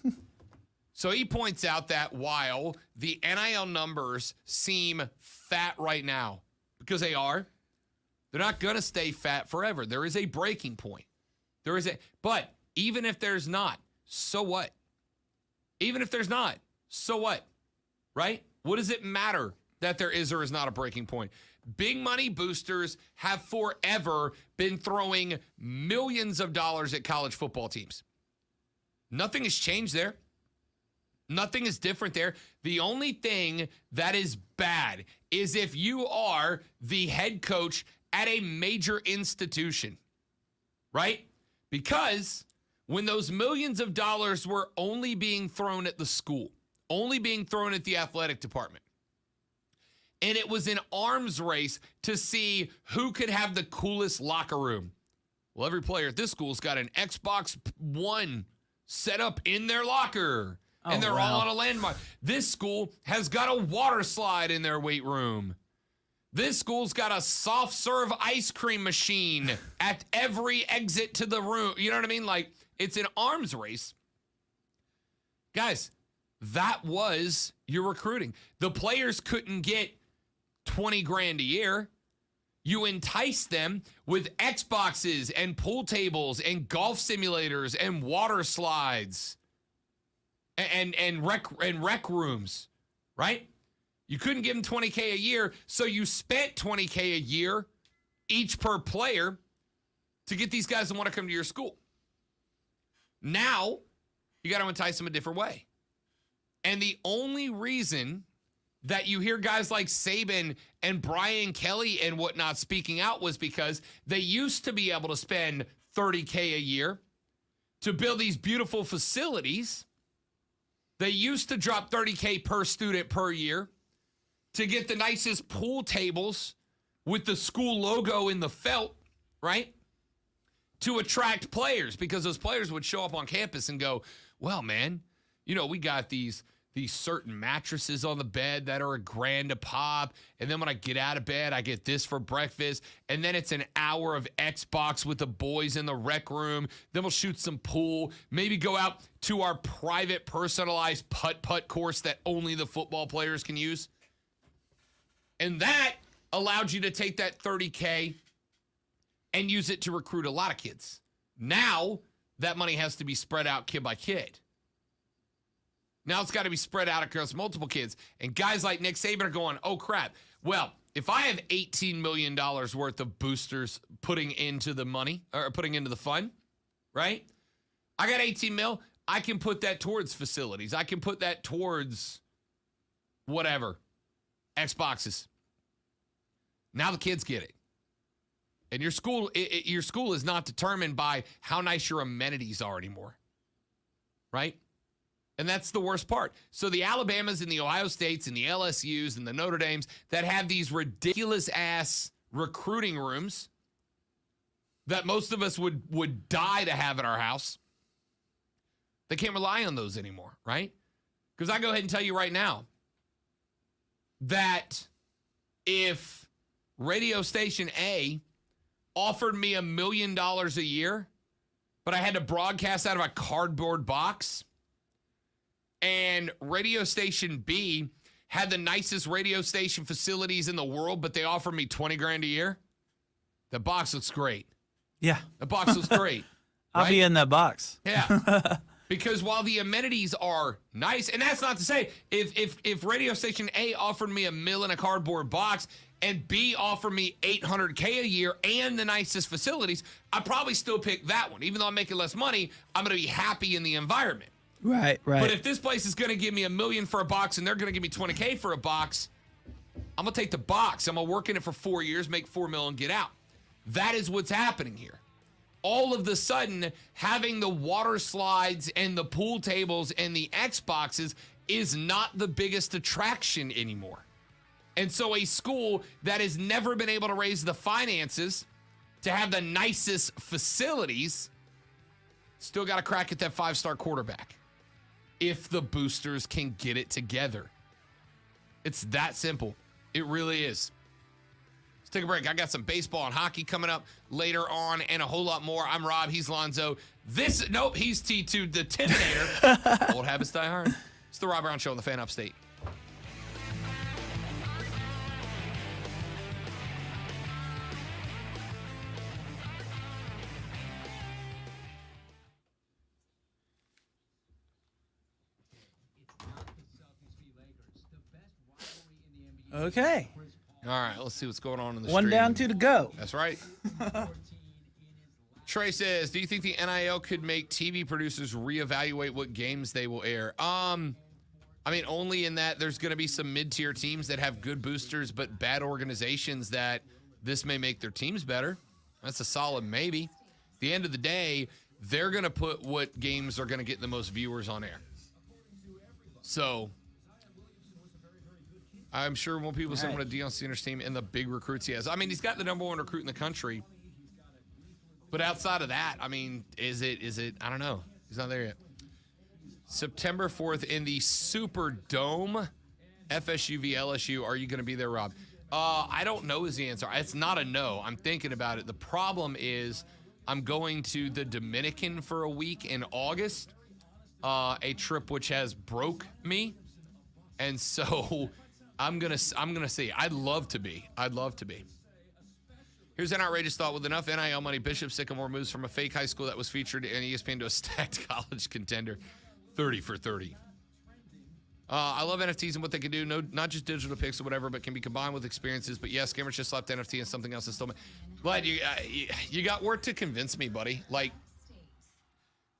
so he points out that while the NIL numbers seem fat right now, because they are, they're not going to stay fat forever. There is a breaking point. But even if there's not, so what? Even if there's not, so what? Right? What does it matter that there is or is not a breaking point? Big money boosters have forever been throwing millions of dollars at college football teams. Nothing has changed there. Nothing is different there. The only thing that is bad is if you are the head coach at a major institution, right? Because when those millions of dollars were only being thrown at the school, only being thrown at the athletic department, and it was an arms race to see who could have the coolest locker room. Well, every player at this school's got an Xbox One set up in their locker, and they're all on a landmark. This school has got a water slide in their weight room. This school's got a soft serve ice cream machine at every exit to the room. You know what I mean? Like, it's an arms race. Guys, that was your recruiting. The players couldn't get 20 grand a year. You enticed them with Xboxes and pool tables and golf simulators and water slides and rec rooms, right? You couldn't give them $20K a year, so you spent $20K a year each per player to get these guys to want to come to your school. Now, you got to entice them a different way. And the only reason that you hear guys like Saban and Brian Kelly and whatnot speaking out was because they used to be able to spend $30K a year to build these beautiful facilities. They used to drop $30K per student per year to get the nicest pool tables with the school logo in the felt, right? To attract players, because those players would show up on campus and go, well, man, you know, we got these certain mattresses on the bed that are $1,000 a pop. And then when I get out of bed, I get this for breakfast. And then it's an hour of Xbox with the boys in the rec room. Then we'll shoot some pool, maybe go out to our private personalized putt-putt course that only the football players can use. And that allowed you to take that $30K and use it to recruit a lot of kids. Now, that money has to be spread out kid by kid. Now it's got to be spread out across multiple kids. And guys like Nick Saban are going, oh, crap. Well, if I have $18 million worth of boosters putting into the money, or putting into the fund, right? I got 18 mil. I can put that towards facilities. I can put that towards whatever. Xboxes. Now the kids get it. And your school is not determined by how nice your amenities are anymore. Right? And that's the worst part. So the Alabamas and the Ohio States and the LSUs and the Notre Dames that have these ridiculous ass recruiting rooms that most of us would die to have at our house, they can't rely on those anymore, right? Because I go ahead and tell you right now that if radio station A offered me $1 million a year, but I had to broadcast out of a cardboard box, and radio station B had the nicest radio station facilities in the world, but they offered me 20 grand a year, the box looks great. Yeah. The box looks great. I'll right? be in that box. Yeah. Because while the amenities are nice, and that's not to say if radio station A offered me $1 million in a cardboard box and B offered me $800K a year and the nicest facilities, I'd probably still pick that one. Even though I'm making less money, I'm going to be happy in the environment. Right. But if this place is going to give me $1 million for a box and they're going to give me $20K for a box, I'm going to take the box. I'm going to work in it for 4 years, make $4 million, and get out. That is what's happening here. All of the sudden, having the water slides and the pool tables and the Xboxes is not the biggest attraction anymore. And so a school that has never been able to raise the finances to have the nicest facilities Still got a crack at that 5-star quarterback if the boosters can get it together. It's that simple. It really is. Let's take a break. I got some baseball and hockey coming up later on and a whole lot more. I'm Rob. He's Lonzo. He's T2, the Terminator. Old habits die hard. It's the Rob Brown Show on the Fan Upstate. Okay. All right, let's see what's going on in the One stream. down, 2 to go. That's right. Trey says, do you think the NIL could make TV producers reevaluate what games they will air? I mean, only in that there's going to be some mid-tier teams that have good boosters but bad organizations that this may make their teams better. That's a solid maybe. At the end of the day, they're going to put what games are going to get the most viewers on air. So I'm sure more people say what a Deion Sanders team and the big recruits he has. I mean, he's got the number 1 recruit in the country. But outside of that, I mean, is it? I don't know. He's not there yet. September 4th in the Superdome, FSU v. LSU. Are you going to be there, Rob? I don't know is the answer. It's not a no. I'm thinking about it. The problem is I'm going to the Dominican for a week in August, a trip which has broke me. And so I'm gonna see. I'd love to be. Here's an outrageous thought. With enough NIL money, Bishop Sycamore moves from a fake high school that was featured in ESPN to a stacked college contender. 30 for 30. I love NFTs and what they can do. No, not just digital pics or whatever, but can be combined with experiences. But yes, gamers just slapped NFT and something else is still. But you got work to convince me, buddy. Like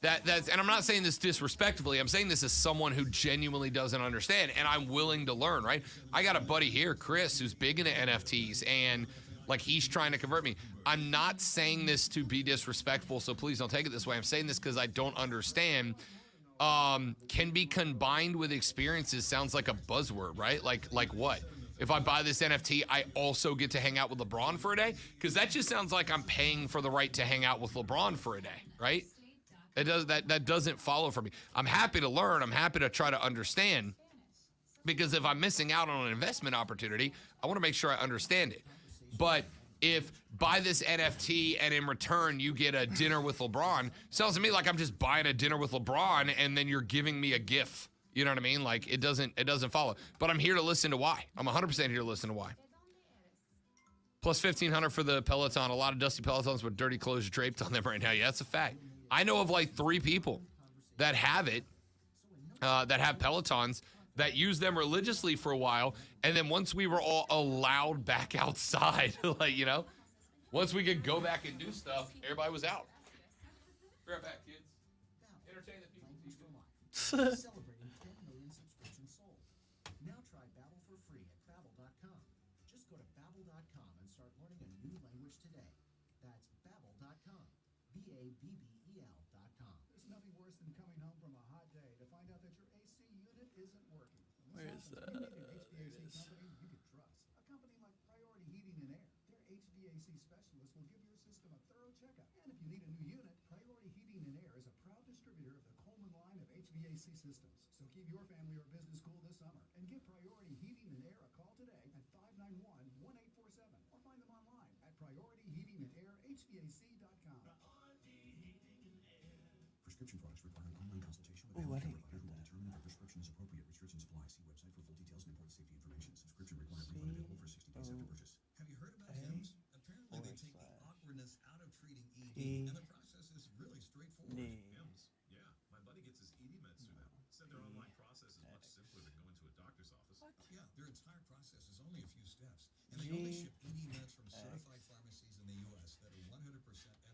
that's, and I'm not saying this disrespectfully. I'm saying this as someone who genuinely doesn't understand, and I'm willing to learn. Right? I got a buddy here, Chris, who's big into NFTs, and like he's trying to convert me. I'm not saying this to be disrespectful, so please don't take it this way. I'm saying this because I don't understand. Can be combined with experiences sounds like a buzzword, right? Like what? If I buy this NFT, I also get to hang out with LeBron for a day? Because that just sounds like I'm paying for the right to hang out with LeBron for a day, right? That doesn't follow for me. I'm happy to learn. I'm happy to try to understand. Because if I'm missing out on an investment opportunity, I want to make sure I understand it. But if buy this NFT and in return you get a dinner with LeBron, sounds to me like I'm just buying a dinner with LeBron and then you're giving me a gift. You know what I mean? Like it doesn't follow. But I'm here to listen to why. I'm 100% here to listen to why. Plus 1,500 for the Peloton. A lot of dusty Pelotons with dirty clothes draped on them right now. Yeah, that's a fact. I know of like 3 people that have it, that have Pelotons, that used them religiously for a while, and then once we were all allowed back outside, like, you know, once we could go back and do stuff, everybody was out. Be right back, kids. Entertain the people. Celebrating 10 million subscriptions sold. Now try Babbel for free at Babbel.com. Just go to Babbel.com and start learning a new language today. That's Babbel.com. Babbel.com. There's nothing worse than coming home from a hot day to find out that your AC unit isn't working. Where is that? You need an HVAC company you can trust. A company like Priority Heating and Air. Their HVAC specialist will give your system a thorough checkup. And if you need a new unit, Priority Heating and Air is a proud distributor of the Coleman line of HVAC systems. So keep your family or business cool this summer and give Priority Heating and Air a call today at 591-1847 or find them online at PriorityHeatingandAirHVAC.com. Prescription products require an online consultation with a healthcare provider who will determine if a prescription is appropriate. Restrictions apply. See website for full details and important safety information. Subscription required. Refund available for 60 days after purchase. Have you heard about HIMS? Apparently they take the awkwardness out of treating ED, and the process is really straightforward. HIMS? Yeah, my buddy gets his ED meds through them. Said their online process is much simpler than going to a doctor's office. Yeah, their entire process is only a few steps, and they only ship ED meds from certified pharmacies in the U.S. that are 100%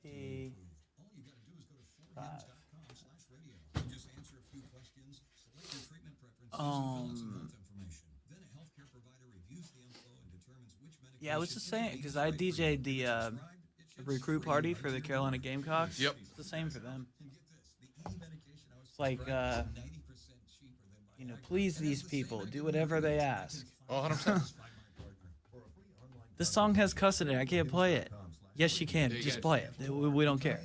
FDA approved. All you got to do is go to 4hims.com/radio and just answer a few questions, select your treatment preferences, and fill out some health information. Then a healthcare provider reviews the info and determines which medication. Yeah, I was just saying because I DJ'd the recruit party for the Carolina Gamecocks. Yep. It's the same for them. And get this, the ED medication I was It's like, prescribed is 90% cheaper than you know, Viagra. please And these that's the same people, do idea whatever with they the ask. Oh, 100%. Find my partner. This song has cuss in it. I can't play it. Yes, you can. Yeah, you Just can. play it. We don't care.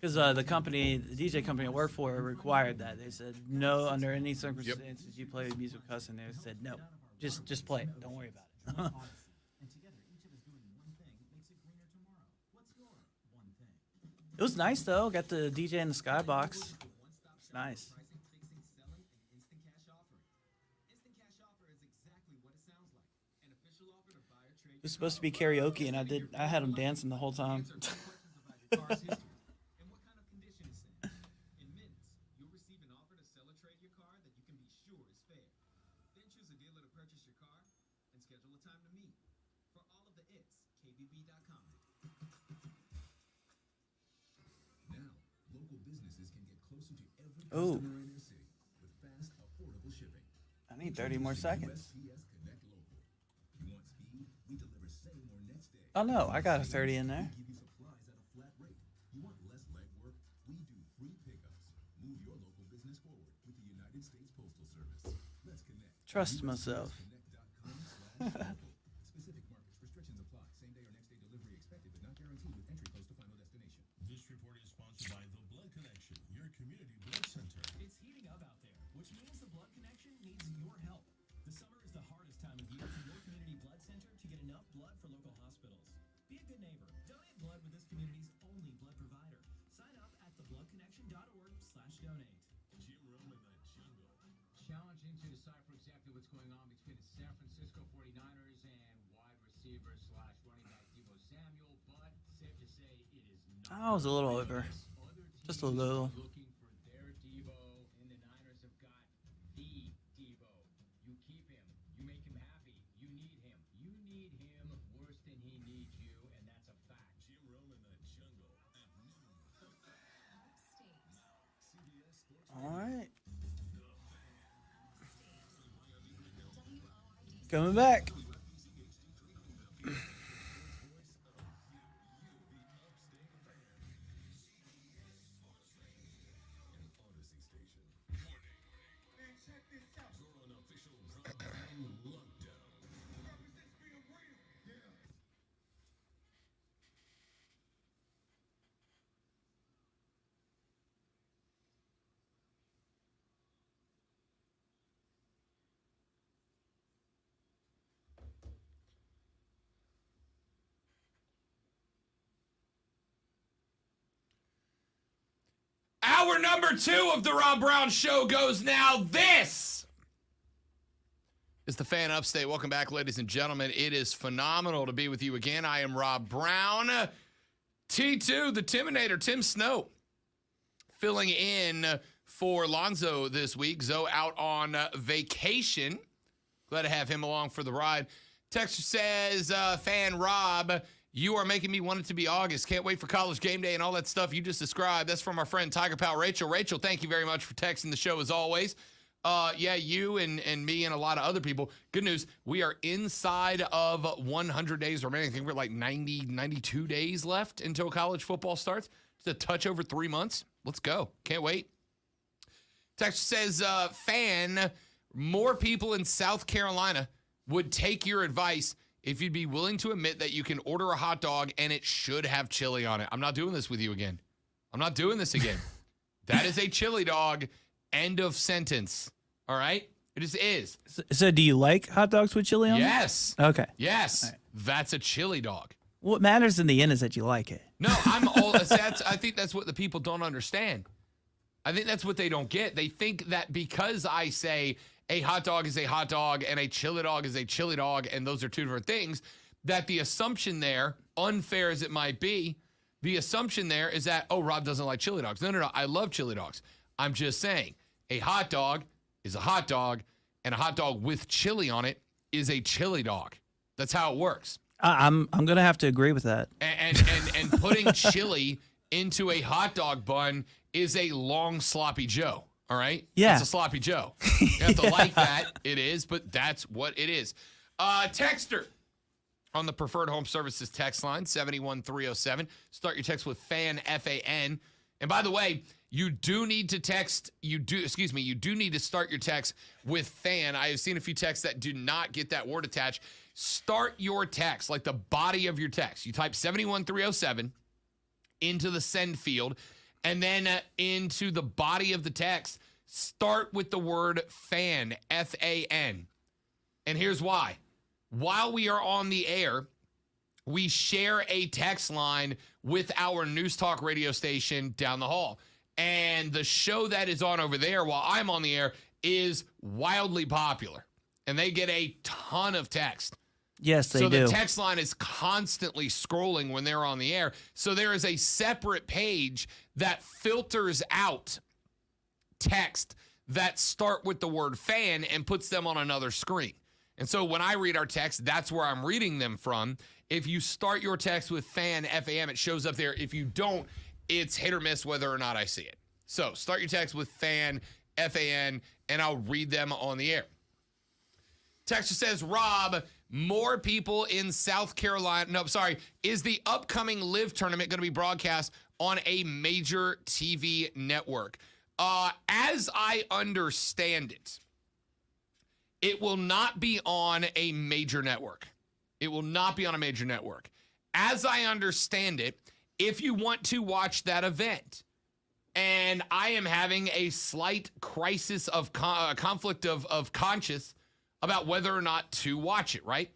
Because the DJ company I work for required that. They said no under any circumstances you play music cussing. They said no, just play it. Don't worry about it. And together, each of us doing one thing makes it greener tomorrow. What's your one thing? It was nice though. Got the DJ in the skybox. It's nice. Pricing, fixing, selling, and instant cash offer. Instant cash offer is exactly what it sounds like. An official offer to buy or trade. It was supposed to be karaoke, and I had them dancing the whole time. Answer 10 questions about your car's history and what kind of condition it's in. In minutes, you'll receive an offer to sell or trade your car that you can be sure is fair. Then choose a dealer to purchase your car and schedule a time to meet. For all of the its, kbb.com. Now, local businesses can get closer to every Oh. customer in their city with fast, affordable shipping. I need 30 more seconds. USPS Connect Local. You want speed? We deliver same or next day. Oh no, I got a 30 in there. We give you supplies at a flat rate. You want less legwork? We do free pickups. Move your local business forward with the United States Postal Service. Let's connect. Trust myself. USPSConnect.com/local. Specific markets, restrictions apply. Same day or next day delivery expected, but not guaranteed with entry close to final destination. This report is sponsored by The Blood Connection, your community blood center. It's heating up out there, which means the Blood Connection needs your help. The summer is the hardest time of year for your community blood center to get enough blood for local hospitals. Be a good neighbor. Donate blood with this community's only blood provider. Sign up at thebloodconnection.org/donate. Jim Rome in the jungle. Challenging to decipher exactly what's going on between the San Francisco 49ers and wide receiver / running back Deebo Samuel, but safe to say it is not. I was a little over. Other Just a teams little. looking for their Deebo, and the Niners have got the Deebo. You keep him, you make him happy, you need him. You need him worse than he needs you, and that's a fact. Jim Rome in the jungle at noon. CBS Sports. All right. Coming back. Odyssey Station. Man, check this out. You're on official Rob Brown lockdown. Represents being real. Yeah. Hour number 2 of the Rob Brown Show goes now. This is the Fan Upstate. Welcome back, ladies and gentlemen. It is phenomenal to be with you again. I am Rob Brown. T2, the Timinator, Tim Snow, filling in for Lonzo this week. Zoe out on vacation. Glad to have him along for the ride. Texter says, Fan Rob, you are making me want it to be August. Can't wait for college game day and all that stuff you just described. That's from our friend Tiger Pal Rachel. Rachel, thank you very much for texting the show as always. Yeah, you and me and a lot of other people. Good news, we are inside of 100 days remaining. I think we're like 90, 92 days left until college football starts. Just a touch over 3 months. Let's go. Can't wait. Text says, Fan, more people in South Carolina would take your advice if you'd be willing to admit that you can order a hot dog and it should have chili on it. I'm not doing this with you again. I'm not doing this again. That is a chili dog. End of sentence. All right? It just is. So do you like hot dogs with chili on Yes. them? Okay. Yes. All right. That's a chili dog. What matters in the end is that you like it. No, I think that's what the people don't understand. I think that's what they don't get. They think that because I say a hot dog is a hot dog and a chili dog is a chili dog, and those are two different things, that the assumption there, unfair as it might be, the assumption there is that, oh, Rob doesn't like chili dogs. No. I love chili dogs. I'm just saying a hot dog is a hot dog, and a hot dog with chili on it is a chili dog. That's how it works. I'm gonna have to agree with that. And putting chili into a hot dog bun is a long sloppy Joe. All right? Yeah. It's a sloppy Joe. You have to like that. It is, but that's what it is. Texter on the Preferred Home Services text line, 71307. Start your text with FAN, F-A-N. And by the way, you do need to start your text with FAN. I have seen a few texts that do not get that word attached. Start your text, like the body of your text. You type 71307 into the send field, And then into the body of the text, start with the word fan, F-A-N. And here's why. While we are on the air, we share a text line with our News Talk radio station down the hall. And the show that is on over there while I'm on the air is wildly popular. And they get a ton of text. Yes, they do. So the text line is constantly scrolling when they're on the air. So there is a separate page that filters out text that start with the word fan and puts them on another screen. And so when I read our text, that's where I'm reading them from. If you start your text with fan, F-A-M, it shows up there. If you don't, it's hit or miss whether or not I see it. So start your text with fan, F-A-N, and I'll read them on the air. Texter says, Rob, more people in South Carolina. No, sorry. Is the upcoming Live tournament going to be broadcast on a major TV network? As I understand it, it will not be on a major network. It will not be on a major network. As I understand it, if you want to watch that event, and I am having a slight crisis of conflict of conscience about whether or not to watch it, right?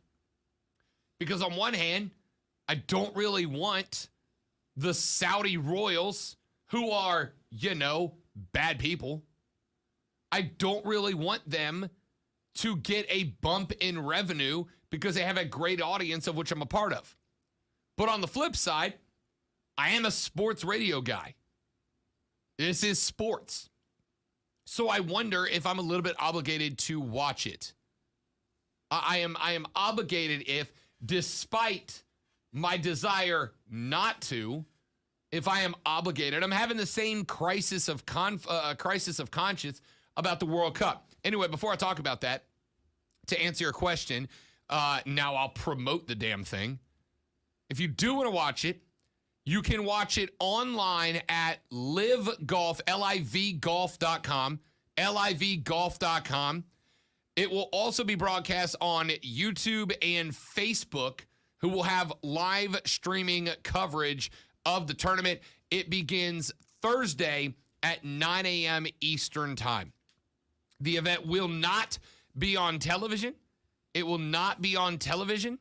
Because on one hand, I don't really want the Saudi royals, who are, bad people. I don't really want them to get a bump in revenue because they have a great audience of which I'm a part of. But on the flip side, I am a sports radio guy. This is sports. So I wonder if I'm a little bit obligated to watch it. I am obligated if, despite my desire not to, if I am obligated. I'm having the same crisis of conscience about the World Cup. Anyway, before I talk about that, to answer your question, now I'll promote the damn thing. If you do want to watch it, you can watch it online at livegolf, livegolf.com, livegolf.com. It will also be broadcast on YouTube and Facebook, who will have live streaming coverage of the tournament. It begins Thursday at 9 a.m. Eastern Time. The event will not be on television. It will not be on television.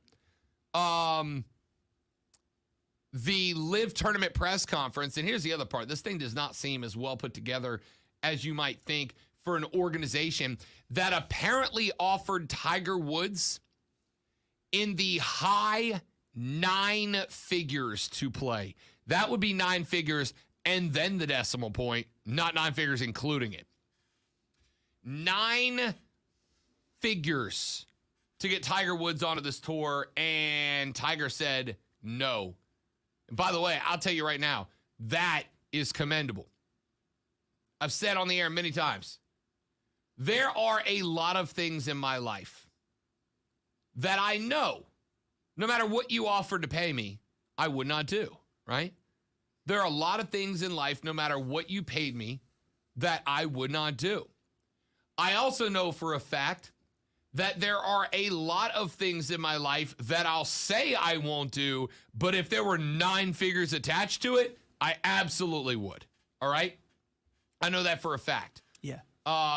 The Live Tournament press conference, and here's the other part. This thing does not seem as well put together as you might think for an organization that apparently offered Tiger Woods in the high 9 figures to play. That would be 9 figures and then the decimal point, not 9 figures including it. 9 figures to get Tiger Woods onto this tour, and Tiger said no. And by the way, I'll tell you right now, that is commendable. I've said on the air many times, there are a lot of things in my life that I know, no matter what you offered to pay me, I would not do, right? There are a lot of things in life, no matter what you paid me, that I would not do. I also know for a fact that there are a lot of things in my life that I'll say I won't do, but if there were 9 figures attached to it, I absolutely would. All right? I know that for a fact. Yeah.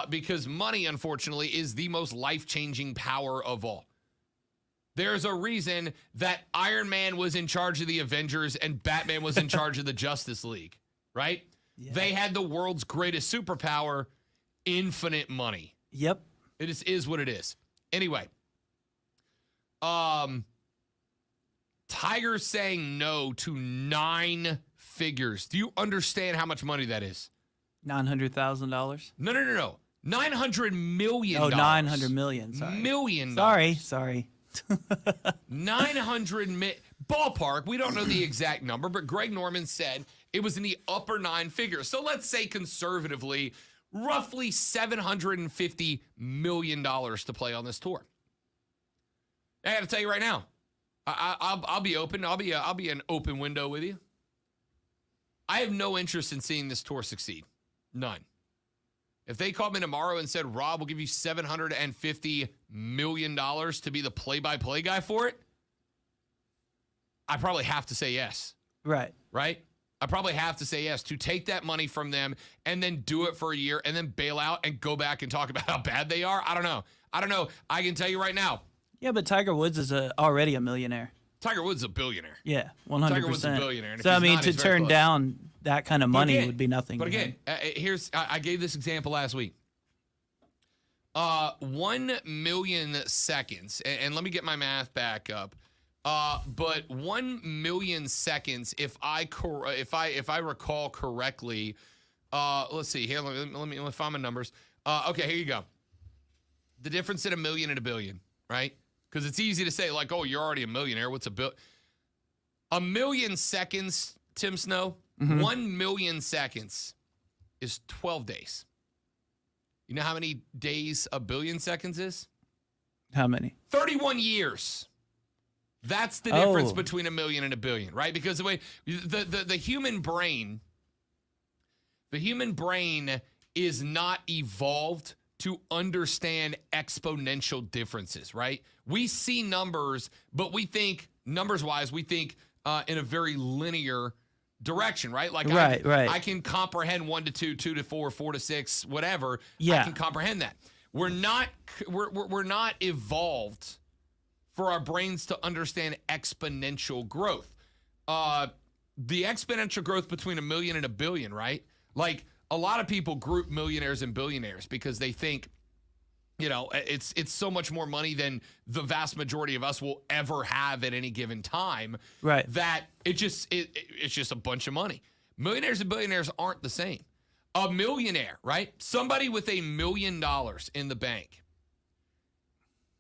Because money, unfortunately, is the most life-changing power of all. There's a reason that Iron Man was in charge of the Avengers and Batman was in charge of the Justice League, right? Yeah. They had the world's greatest superpower, infinite money. Yep. It is what it is. Anyway, Tiger saying no to 9 figures. Do you understand how much money that is? $900,000? No. $900 million. Oh, 900 million. Sorry. Million. Sorry. 900 ballpark. We don't know the exact number, but Greg Norman said it was in the upper 9 figures. So let's say conservatively, roughly $750 million to play on this tour. I got to tell you right now, I'll be open. I'll be an open window with you. I have no interest in seeing this tour succeed. None. If they called me tomorrow and said, Rob, we'll give you $750 million to be the play-by-play guy for it, I probably have to say yes. Right. Right? I probably have to say yes, to take that money from them and then do it for a year and then bail out and go back and talk about how bad they are. I don't know. I can tell you right now. Yeah, but Tiger Woods is already a millionaire. Tiger Woods is a billionaire. Yeah, 100%. Tiger Woods is a billionaire. And So, I mean, to turn down that kind of money would be nothing. But again, I gave this example last week. 1 million seconds, and let me get my math back up. But 1 million seconds, if I recall correctly, let's see here. Let me find my numbers. Okay, here you go. The difference in a million and a billion, right? Because it's easy to say like, oh, you're already a millionaire. What's a bill? A million seconds, Tim Snow. 1 million seconds is 12 days. You know how many days a billion seconds is? How many? 31 years. That's the difference between a million and a billion, right? Because the way the human brain is not evolved to understand exponential differences, right? We see numbers, but we think numbers-wise, in a very linear direction, right? Like right. I can comprehend 1 to 2, 2 to 4, 4 to 6, whatever. Yeah. I can comprehend that. We're not evolved for our brains to understand exponential growth. The exponential growth between a million and a billion, right? Like a lot of people group millionaires and billionaires because they think, you know, it's so much more money than the vast majority of us will ever have at any given time. Right. That it's just a bunch of money. Millionaires and billionaires aren't the same. A millionaire, right? Somebody with $1 million in the bank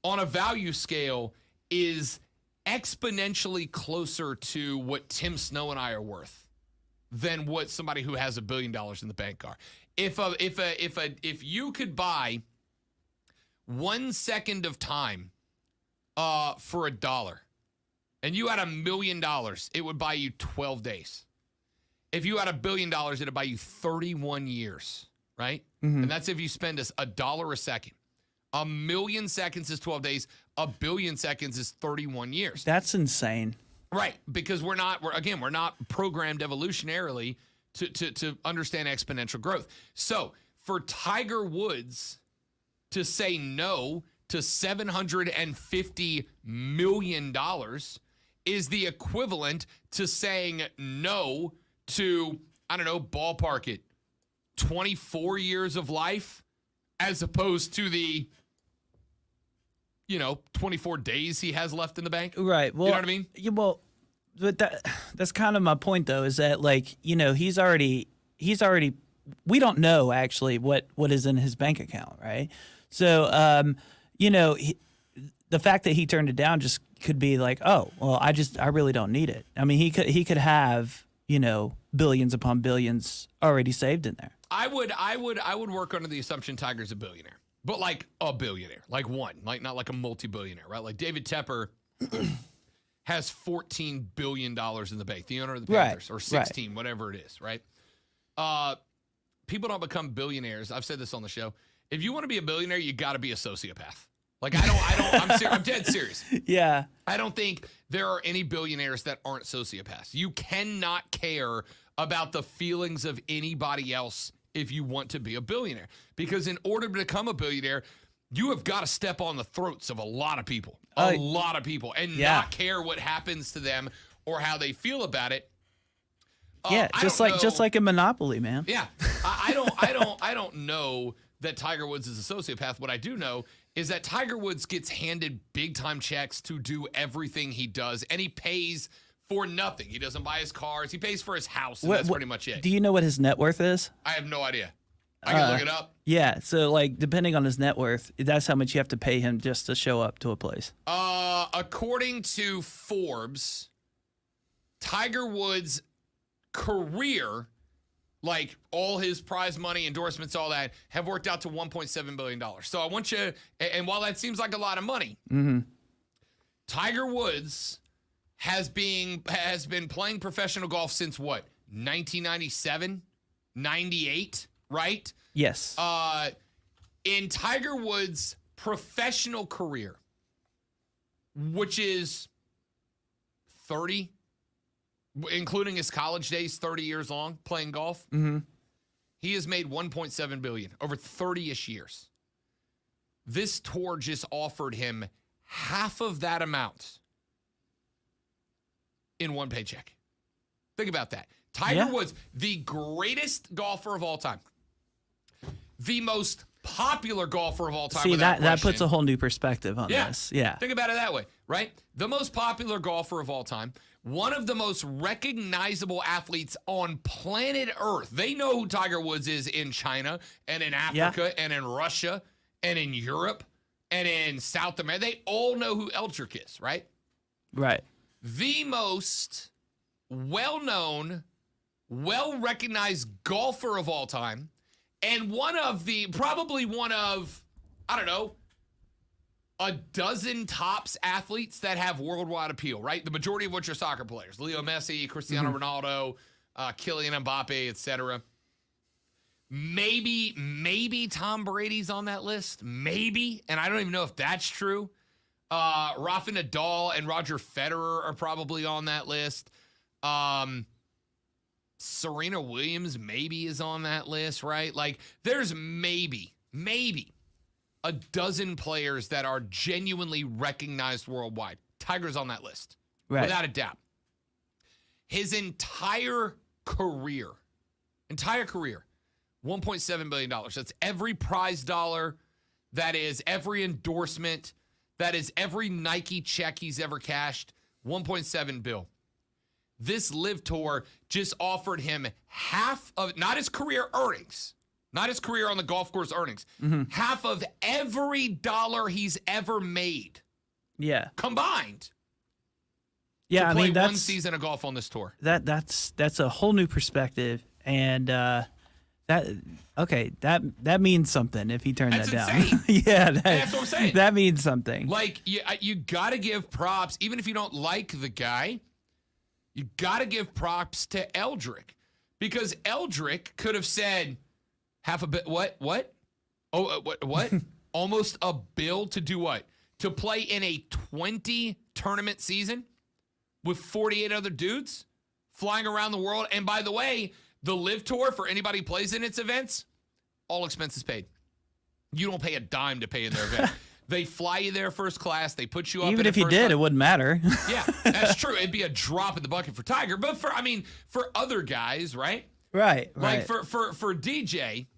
on a value scale is exponentially closer to what Tim Snow and I are worth than what somebody who has $1 billion in the bank are. If you could buy 1 second of time for $1 and you had $1 million, it would buy you 12 days. If you had $1 billion, it'd buy you 31 years, right? And that's if you spend $1 a second. 1 million seconds is 12 days. 1 billion seconds is 31 years. That's insane. Right, because we're not programmed evolutionarily to understand exponential growth. So for Tiger Woods to say no to $750 million is the equivalent to saying no to, I don't know, ballpark it, 24 years of life as opposed to the 24 days he has left in the bank. Right. Well, you know what I mean? Yeah, well, but that's kind of my point, though, is that, like, he's already we don't know actually what is in his bank account, right? So, the fact that he turned it down just could be like, oh, well, I really don't need it. I mean, he could have, billions upon billions already saved in there. I would work under the assumption Tiger's a billionaire. But like a billionaire, like one, like not like a multi-billionaire, right? Like David Tepper has $14 billion in the bank, the owner of the Panthers, or 16, whatever it is, right? People don't become billionaires. I've said this on the show. If you want to be a billionaire, you got to be a sociopath. Like I'm dead serious. Yeah. I don't think there are any billionaires that aren't sociopaths. You cannot care about the feelings of anybody else if you want to be a billionaire. Because in order to become a billionaire, you have got to step on the throats of a lot of people. A lot of people. And not care what happens to them or how they feel about it. Yeah, just like a Monopoly, man. Yeah. I don't know that Tiger Woods is a sociopath. What I do know is that Tiger Woods gets handed big time checks to do everything he does, and he pays for nothing. He doesn't buy his cars. He pays for his house, and that's pretty much it. Do you know what his net worth is? I have no idea. I can look it up. Yeah, so like depending on his net worth, that's how much you have to pay him just to show up to a place. According to Forbes, Tiger Woods' career, like all his prize money, endorsements, all that, have worked out to $1.7 billion. So I want you, and while that seems like a lot of money, Tiger Woods has been playing professional golf since what? 1997, 98, right? Yes. In Tiger Woods' professional career, which is 30, including his college days, 30 years long playing golf. Mm-hmm. He has made $1.7 billion over 30-ish years. This tour just offered him half of that amount in one paycheck. Think about that. Tiger was the greatest golfer of all time. The most popular golfer of all time. See, that puts a whole new perspective on this. Yeah. Think about it that way, right? The most popular golfer of all time. One of the most recognizable athletes on planet Earth. They know who Tiger Woods is in China and in Africa and in Russia and in Europe and in South America. They all know who Eldrick is, right? Right. The most well-known, well-recognized golfer of all time, and probably one of, I don't know, a dozen tops athletes that have worldwide appeal, right? The majority of which are soccer players. Leo Messi, Cristiano Ronaldo, Kylian Mbappe, etc. Maybe Tom Brady's on that list. Maybe. And I don't even know if that's true. Rafa Nadal and Roger Federer are probably on that list. Serena Williams maybe is on that list, right? Like, there's maybe a dozen players that are genuinely recognized worldwide. Tiger's on that list, without a doubt. His entire career, $1.7 billion. That's every prize dollar. That is every endorsement. That is every Nike check he's ever cashed. $1.7 billion. This Live Tour just offered him half of, not his career earnings, not his career on the golf course earnings, half of every dollar he's ever made. Yeah. Combined. Yeah, to play that's one season of golf on this tour. That's a whole new perspective, and that means something if he turned That's that down. insane. Yeah, That's what I'm saying. That means something. Like, you got to give props, even if you don't like the guy, you got to give props to Eldrick, because Eldrick could have said half a bit. What? Oh, what? Almost a bill to do what? To play in a 20 tournament season with 48 other dudes flying around the world. And by the way, the Live Tour, for anybody who plays in its events, all expenses paid. You don't pay a dime to pay in their event. They fly you there first class. They put you up. Even if you did, it wouldn't matter. Yeah, that's true. It'd be a drop in the bucket for Tiger. But for other guys, right? Right. Like for DJ,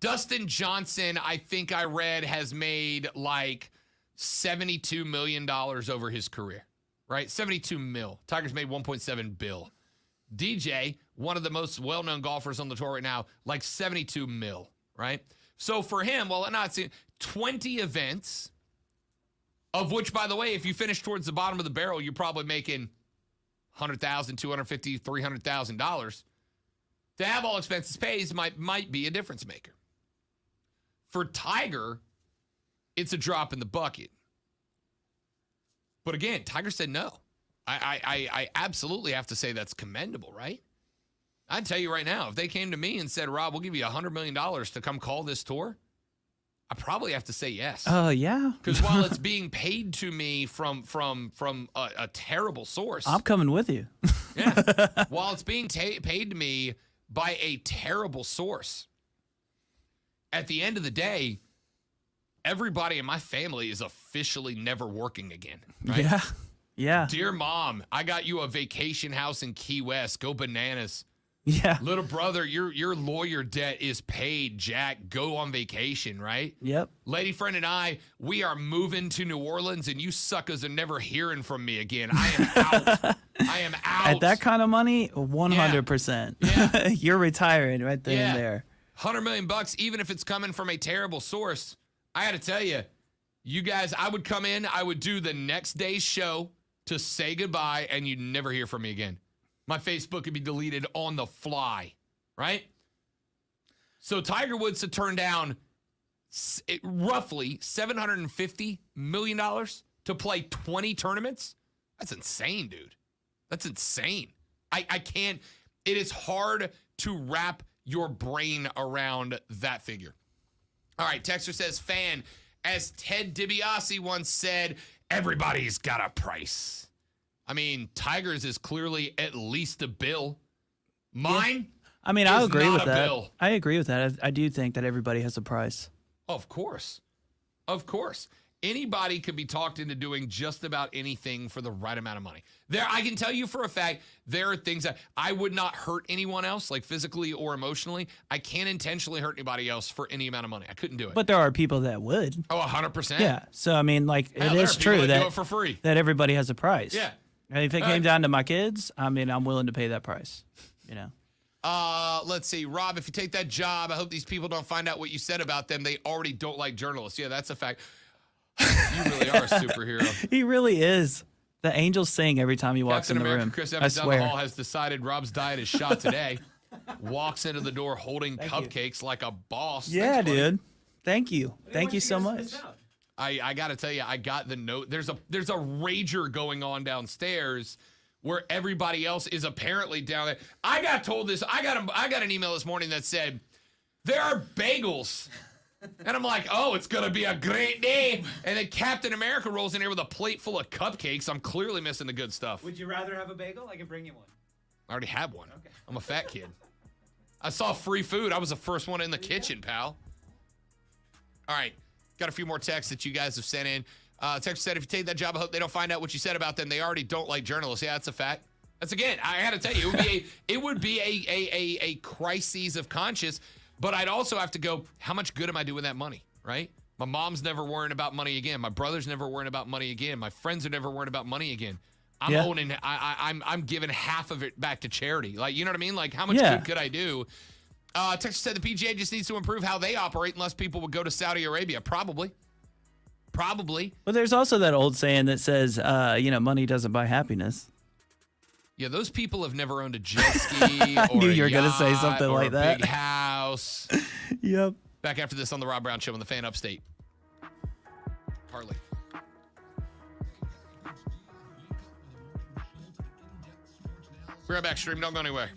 Dustin Johnson, I think I read, has made like $72 million over his career, right? 72 mil. Tiger's made 1.7 bill. DJ, one of the most well-known golfers on the tour right now, like 72 mil, right? So for him, well, not seeing 20 events, of which, by the way, if you finish towards the bottom of the barrel, you're probably making $100,000, $250,000, $300,000. To have all expenses paid might be a difference maker. For Tiger, it's a drop in the bucket. But again, Tiger said no. I absolutely have to say that's commendable, right? I'd tell you right now, if they came to me and said, Rob, we'll give you $100 million to come call this tour, I probably have to say yes. Oh, yeah. Because while it's being paid to me from a terrible source. I'm coming with you. Yeah. While it's being paid to me by a terrible source, at the end of the day, everybody in my family is officially never working again. Right? Yeah. Yeah. Dear mom, I got you a vacation house in Key West. Go bananas. Yeah. Little brother, your lawyer debt is paid. Jack, go on vacation, right? Yep. Lady friend and I, we are moving to New Orleans, and you suckers are never hearing from me again. I am out. I am out. At that kind of money, 100%. Yeah. You're retiring right then and there. $100 million, even if it's coming from a terrible source. I got to tell you, you guys, I would come in, I would do the next day's show to say goodbye, and you'd never hear from me again. My Facebook would be deleted on the fly, right? So Tiger Woods to turn down roughly $750 million to play 20 tournaments. That's insane, dude. That's insane. I can't. It is hard to wrap your brain around that figure. All right, Texter says, fan, as Ted DiBiase once said, everybody's got a price. I mean, Tigers is clearly at least a bill. Mine. I mean, I is agree not with a that. bill. I agree with that. I do think that everybody has a price. Of course. Of course. Anybody could be talked into doing just about anything for the right amount of money. I can tell you for a fact, there are things that I would not hurt anyone else, like physically or emotionally. I can't intentionally hurt anybody else for any amount of money. I couldn't do it. But there are people that would. Oh, 100%. Yeah. So, I mean, like, Hell, it there is are people true that do it for free. that everybody has a price. Yeah. And if it came down to my kids, I mean, I'm willing to pay that price, you know. Let's see. Rob, if you take that job, I hope these people don't find out what you said about them. They already don't like journalists. Yeah, that's a fact. You really are a superhero. He really is. The angels sing every time he walks Captain in the America room. Chris I Evans down swear. the hall has decided Rob's diet is shot today. Walks into the door holding cupcakes like a boss. Yeah, Thanks, buddy. dude. Thank you. Thank you so much. I got to tell you, I got the note. There's a rager going on downstairs where everybody else is apparently down there. I got told this. I got an email this morning that said there are bagels. And I'm like, oh, it's going to be a great day. And then Captain America rolls in here with a plate full of cupcakes. I'm clearly missing the good stuff. Would you rather have a bagel? I can bring you one. I already had one. Okay. I'm a fat kid. I saw free food. I was the first one in the kitchen, pal. All right. Got a few more texts that you guys have sent in. Text said, if you take that job, I hope they don't find out what you said about them. They already don't like journalists. Yeah, that's a fact. That's, again, I had to tell you, it would be a crisis of conscience. But I'd also have to go, how much good am I doing with that money, right? My mom's never worrying about money again. My brother's never worrying about money again. My friends are never worrying about money again. I'm giving half of it back to charity. Like, you know what I mean? Like, how much good could I do? Texas said the PGA just needs to improve how they operate unless people would go to Saudi Arabia. Probably. But there's also that old saying that says, money doesn't buy happiness. Yeah, those people have never owned a jet ski or knew you were going to say something like that. Big house. Yep. Back after this on the Rob Brown Show on the Fan Upstate. Harley. We're right back, stream. Don't go anywhere.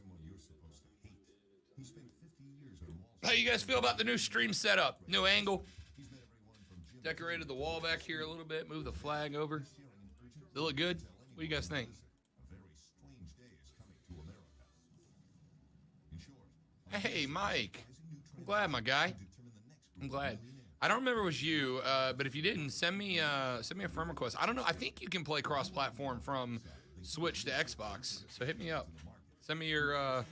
someone you're supposed to hate. He spent 50 years on Wall How you guys feel about the new stream setup? New angle. Decorated the wall back here a little bit. Move the flag over. Does it look good? What do you guys think? A very strange day is coming to America. In short, Hey, Mike. I'm glad, my guy. I'm glad. I don't remember it was you, but if you didn't, send me a friend request. I don't know. I think you can play cross-platform from Switch to Xbox. So hit me up. Send me your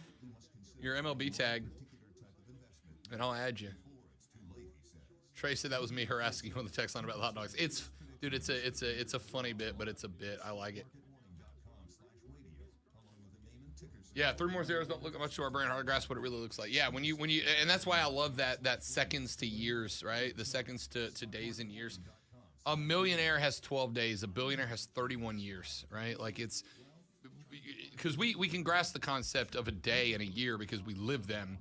MLB tag, and I'll add you. Trey said that was me harassing you on the text line about the hot dogs. Dude, it's a funny bit, but it's a bit. I like it. Yeah, 3 more zeros don't look much to our brain. Hard to grasp what it really looks like. Yeah, when you, and that's why I love that seconds to years, right? The seconds to days and years. A millionaire has 12 days. A billionaire has 31 years, right? Like it's, because we can grasp the concept of a day and a year because we live them.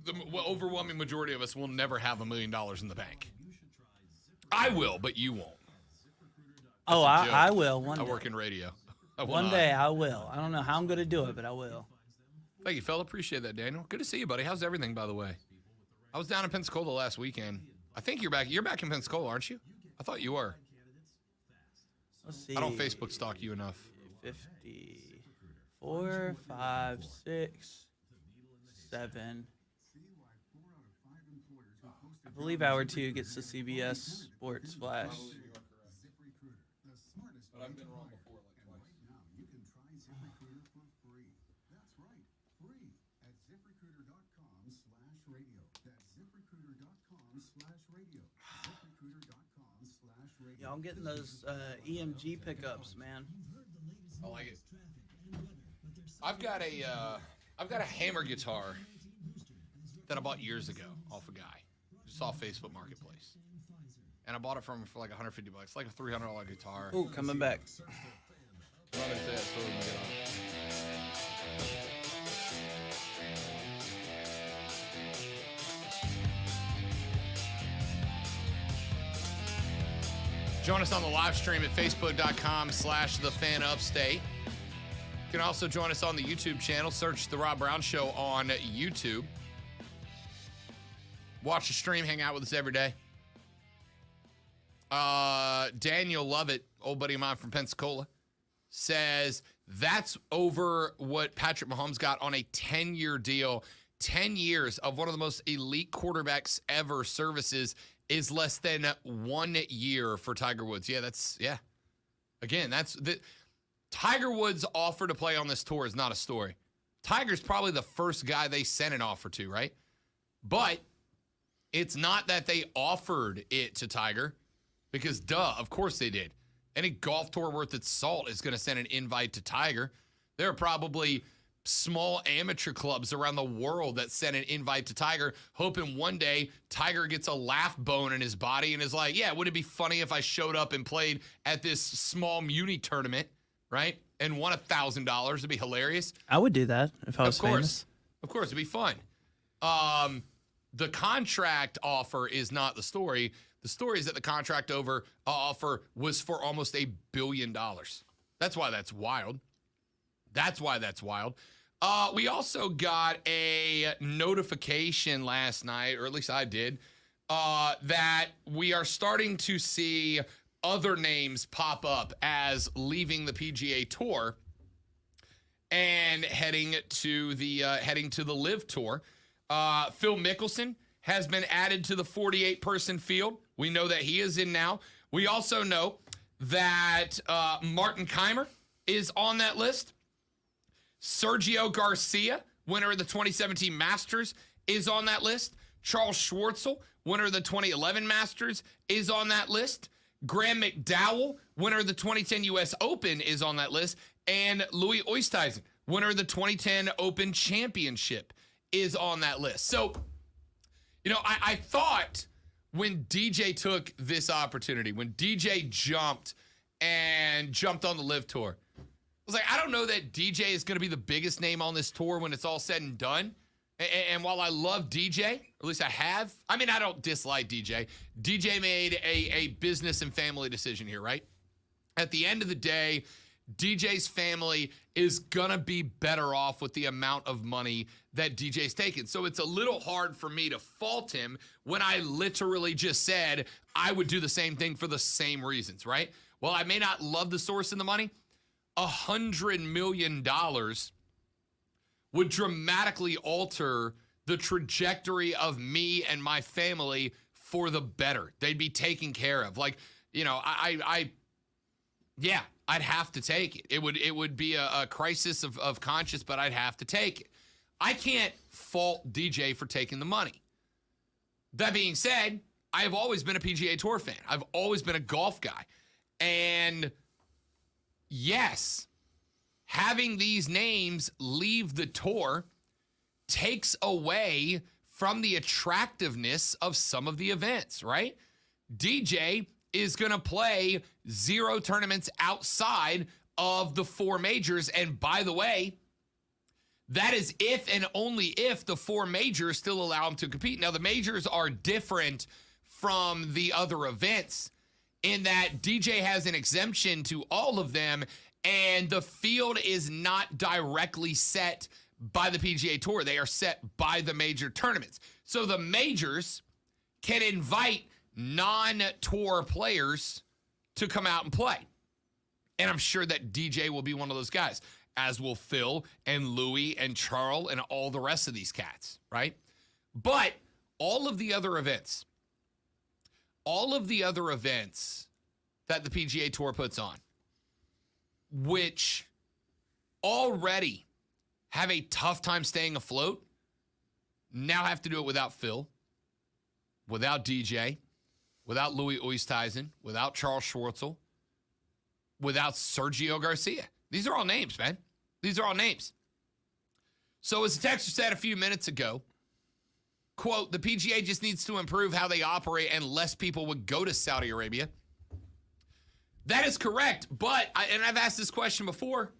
The overwhelming majority of us will never have $1 million in the bank. I will, but you won't. Oh, I will. I work in radio. One day I will. I don't know how I'm going to do it, but I will. Thank you, fella. Appreciate that, Daniel. Good to see you, buddy. How's everything, by the way? I was down in Pensacola last weekend. I think you're back. You're back in Pensacola, aren't you? I thought you were. Let's see. I don't Facebook stalk you enough. 54, 5, 6, 7. I believe hour 2 gets the CBS Sports Flash. But I've been wrong before, like twice. Now you can try ZipRecruiter for free. That's right, free at ZipRecruiter.com/radio. That's ZipRecruiter.com/radio. ZipRecruiter.com/radio. Yeah, I'm getting those EMG pickups, man. I like it. I've got a hammer guitar that I bought years ago off a guy. Just off Facebook Marketplace. And I bought it from him for like $150. It's like a $300 guitar. Ooh, coming back. Run into that so we can get on. Join us on the live stream at facebook.com/thefanupstate. You can also join us on the YouTube channel. Search The Rob Brown Show on YouTube. Watch the stream. Hang out with us every day. Daniel Lovett, old buddy of mine from Pensacola, says that's over what Patrick Mahomes got on a 10-year deal. 10 years of one of the most elite quarterbacks ever services is less than 1 year for Tiger Woods. Yeah. Again, Tiger Woods' offer to play on this tour is not a story. Tiger's probably the first guy they sent an offer to, right? But it's not that they offered it to Tiger. Because, of course they did. Any golf tour worth its salt is going to send an invite to Tiger. There are probably small amateur clubs around the world that send an invite to Tiger, hoping one day Tiger gets a laugh bone in his body and is like, yeah, would it be funny if I showed up and played at this small muni tournament, right? And won $1,000? It'd be hilarious. I would do that if I was famous. Of course, it'd be fun. The contract offer is not the story. The story is that the contract offer was for almost $1 billion. That's why that's wild. We also got a notification last night, or at least I did, that we are starting to see other names pop up as leaving the PGA Tour and heading to the Live Tour. Phil Mickelson has been added to the 48-person field. We know that he is in now. We also know that Martin Keimer is on that list. Sergio Garcia, winner of the 2017 Masters, is on that list. Charles Schwartzel, winner of the 2011 Masters, is on that list. Graham McDowell, winner of the 2010 U.S. Open, is on that list. And Louis Oosthuizen, winner of the 2010 Open Championship, is on that list. So, I thought when DJ took this opportunity, when DJ jumped on the Live Tour, I was like, I don't know that DJ is going to be the biggest name on this tour when it's all said and done. And while I love DJ, or at least I don't dislike DJ. DJ made a business and family decision here, right? At the end of the day, DJ's family is going to be better off with the amount of money that DJ's taken. So it's a little hard for me to fault him when I literally just said I would do the same thing for the same reasons, right? Well, I may not love the source and the money. $100 million would dramatically alter the trajectory of me and my family for the better. They'd be taken care of. Like, you know, I'd have to take it. It would be a crisis of conscience, but I'd have to take it. I can't fault DJ for taking the money. That being said, I have always been a PGA Tour fan. I've always been a golf guy. And yes, having these names leave the tour takes away from the attractiveness of some of the events, right? DJ is going to play 0 tournaments outside of the 4 majors. And by the way, that is if and only if the 4 majors still allow him to compete. Now, the majors are different from the other events in that DJ has an exemption to all of them, and the field is not directly set by the PGA Tour. They are set by the major tournaments. So the majors can invite non-tour players to come out and play. And I'm sure that DJ will be one of those guys, as will Phil and Louie and Charles and all the rest of these cats, right? But all of the other events that the PGA Tour puts on, which already have a tough time staying afloat, now have to do it without Phil, without DJ, without Louis Oosthuizen, without Charles Schwartzel, without Sergio Garcia. These are all names, man. These are all names. So as the texter said a few minutes ago, quote, the PGA just needs to improve how they operate and less people would go to Saudi Arabia. That is correct, but, I've asked this question before,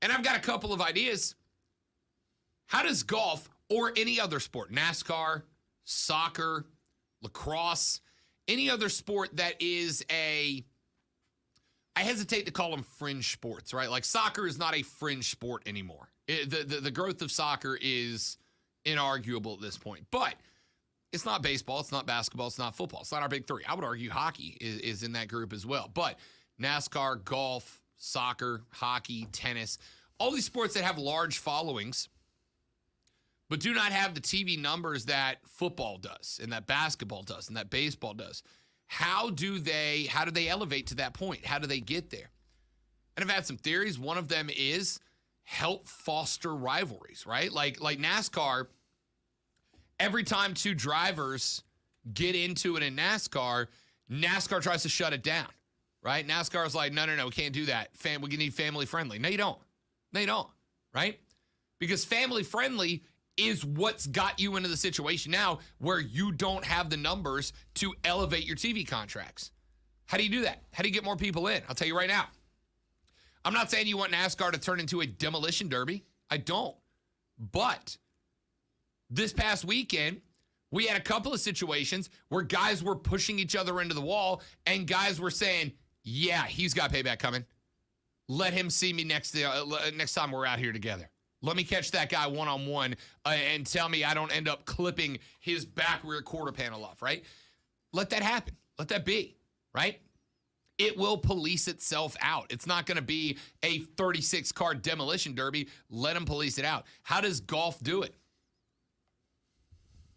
and I've got a couple of ideas. How does golf or any other sport, NASCAR, soccer, lacrosse, any other sport that is I hesitate to call them fringe sports, right? Like soccer is not a fringe sport anymore. The growth of soccer is inarguable at this point, but it's not baseball, it's not basketball, it's not football. It's not our big 3. I would argue hockey is in that group as well. But NASCAR, golf, soccer, hockey, tennis, all these sports that have large followings, but do not have the TV numbers that football does and that basketball does and that baseball does. How do they elevate to that point? How do they get there? And I've had some theories. One of them is help foster rivalries, right? Like NASCAR, every time 2 drivers get into it in NASCAR tries to shut it down, right? NASCAR is like, no, we can't do that. We need family friendly. No, you don't, right? Because family friendly is what's got you into the situation now where you don't have the numbers to elevate your TV contracts. How do you do that? How do you get more people in? I'll tell you right now. I'm not saying you want NASCAR to turn into a demolition derby. I don't. But this past weekend, we had a couple of situations where guys were pushing each other into the wall and guys were saying, yeah, he's got payback coming. Let him see me next time we're out here together. Let me catch that guy one-on-one and tell me I don't end up clipping his back rear quarter panel off, right? Let that happen. Let that be, right? It will police itself out. It's not going to be a 36-car demolition derby. Let them police it out. How does golf do it?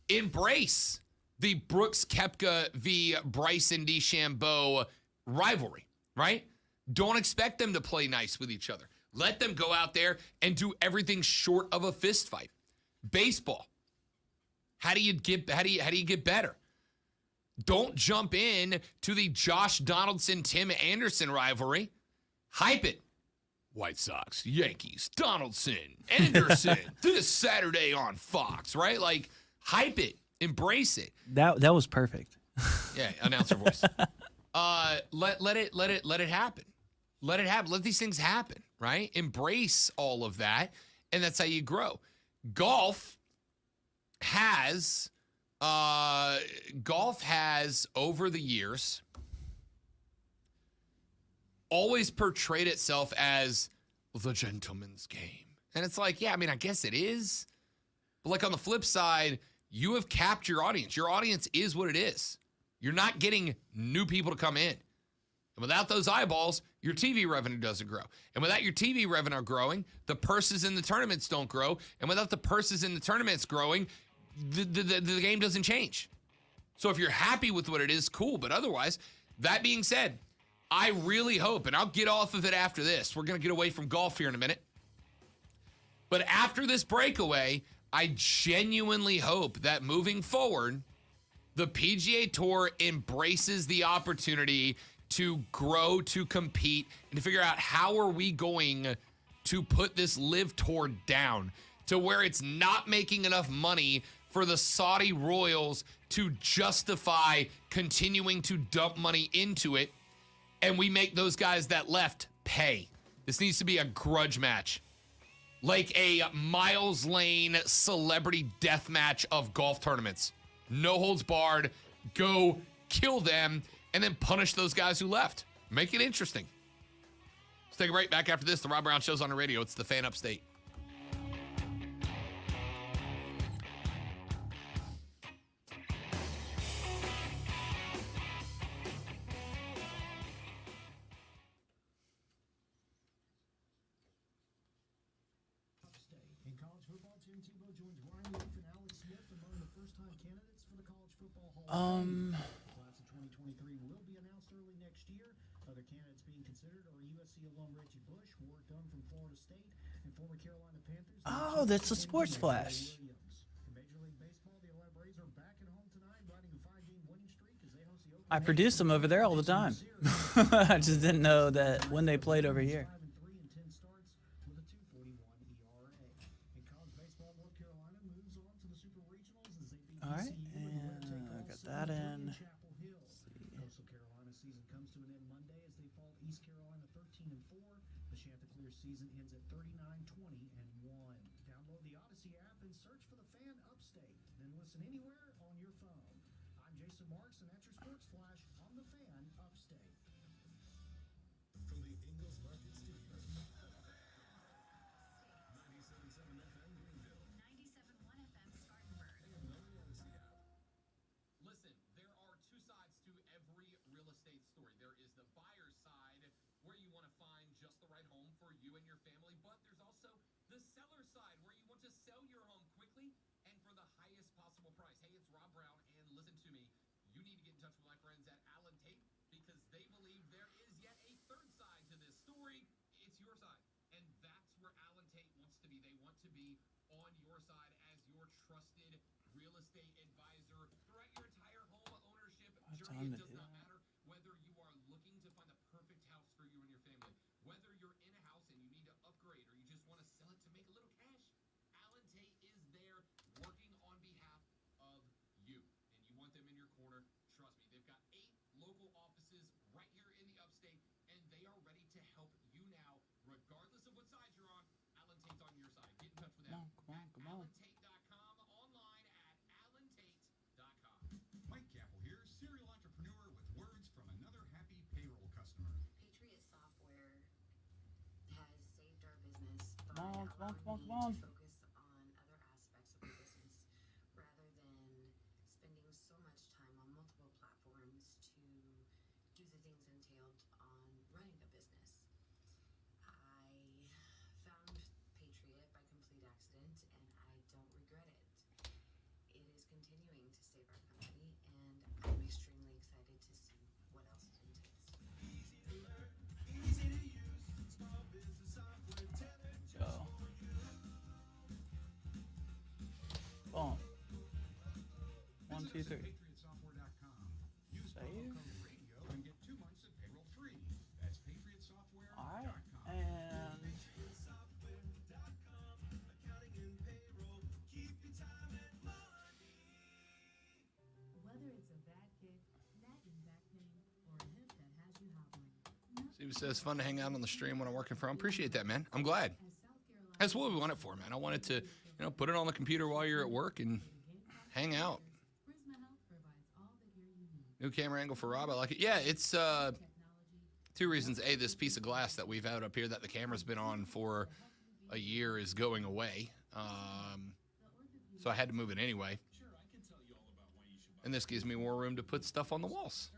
Embrace the Brooks Koepka v. Bryson DeChambeau rivalry, right? Don't expect them to play nice with each other. Let them go out there and do everything short of a fist fight. Baseball. How do you get better? Don't jump in to the Josh Donaldson, Tim Anderson rivalry. Hype it. White Sox, Yankees, Donaldson, Anderson, this Saturday on Fox, right? Like, hype it. Embrace it. That was perfect. Yeah, announcer voice. Let it happen. Let it happen. Let these things happen, right? Embrace all of that, and that's how you grow. Golf has over the years always portrayed itself as the gentleman's game. And it's like, yeah, I mean, I guess it is. But like on the flip side, you have capped your audience. Your audience is what it is. You're not getting new people to come in. And without those eyeballs, your TV revenue doesn't grow. And without your TV revenue growing, the purses in the tournaments don't grow. And without the purses in the tournaments growing, the game doesn't change. So if you're happy with what it is, cool. But otherwise, that being said, I really hope, and I'll get off of it after this. We're going to get away from golf here in a minute. But after this breakaway, I genuinely hope that moving forward, the PGA Tour embraces the opportunity to grow, to compete, and to figure out how are we going to put this LIV Tour down to where it's not making enough money for the Saudi royals to justify continuing to dump money into it, and we make those guys that left pay. This needs to be a grudge match. Like a Miles Lane celebrity death match of golf tournaments. No holds barred. Go kill them and then punish those guys who left. Make it interesting. Let's take a break. Back after this. The Rob Brown Show's on the radio. It's the Fan Upstate. In college football, Tim Tebow joins Ryan Leaf and Alex Smith among the first-time candidates for the College Football Hall of Fame. The class of 2023 will be announced early next year. Other candidates being considered are USC alum Reggie Bush, Warwick Dunn from Florida State, and former Carolina Panthers. Oh, that's a sports flash. In Major League Baseball, the Atlanta Braves are back at home tonight, riding a 5-game winning streak as they host the Oakland I produce them over there all the time. I just didn't know that when they played over here. All right, and I got that in. Coastal Carolina season comes to an end Monday as they fall East Carolina 13-4. The Chanticleer season ends at 39-20-1. Download the Odyssey app and search for the Fan Upstate. Then listen anywhere on your phone. I'm Jason Marks, and that's your Sports Flash on the Fan Upstate. From the Ingalls Market Studio. 97.7 FM Greenville. 97.1 FM Spartanburg. And on the Odyssey app. Listen, there are two sides to every real estate story. There is the buyer's side where you want to find just the right home for you and your family, but there's also the seller's side where you want to sell your home quickly and for the highest possible price. Hey, it's Rob Brown, and listen to me. You need to get in touch with my friends at Allen Tate because they believe there is yet a third side to this story. It's your side, and that's where Allen Tate wants to be. They want to be on your side as your trusted real estate advisor throughout your entire home ownership journey. It does not matter whether you are looking to find the perfect house for you and your family, whether you're in a house and you need to upgrade or you just want to sell it to make a little cash. Allen Tate is there working on behalf of you, and you want them in your corner. Trust me, they've got 8 local offices right here in the upstate, and they are ready to help you now, regardless of what side you're on. Allen Tate's on your side. Get in touch with them at AllenTate.com, online at AllenTate.com. Mike Capel here, serial entrepreneur with words from another happy payroll customer. Patriot Software has saved our business by Come on, allowing come on, me come on. to focus on other aspects of the business rather than spending so much time on multiple platforms to do the things entailed on running a business. I found Patriot by complete accident, and I don't regret it. It is continuing to save our company, and I'm extremely excited to see what else it entails. Go. Boom. 1, 2, 3. PatriotSoftware.com. Use Save. promo code radio and get 2 months of payroll free. That's PatriotSoftware.com. All right, and Whether it's a bad kick, nagging back pain, or a hip that has you hobbling. Steve says it's fun to hang out on the stream when I'm working from. Appreciate that, man. I'm glad. That's what we want it for, man. I wanted to, put it on the computer while you're at work and hang out. Prisma Health provides all the gear you need. New camera angle for Rob. I like it. Yeah, it's Two reasons. A, this piece of glass that we've had up here that the camera's been on for a year is going away. So I had to move it anyway. And this gives me more room to put stuff on the walls.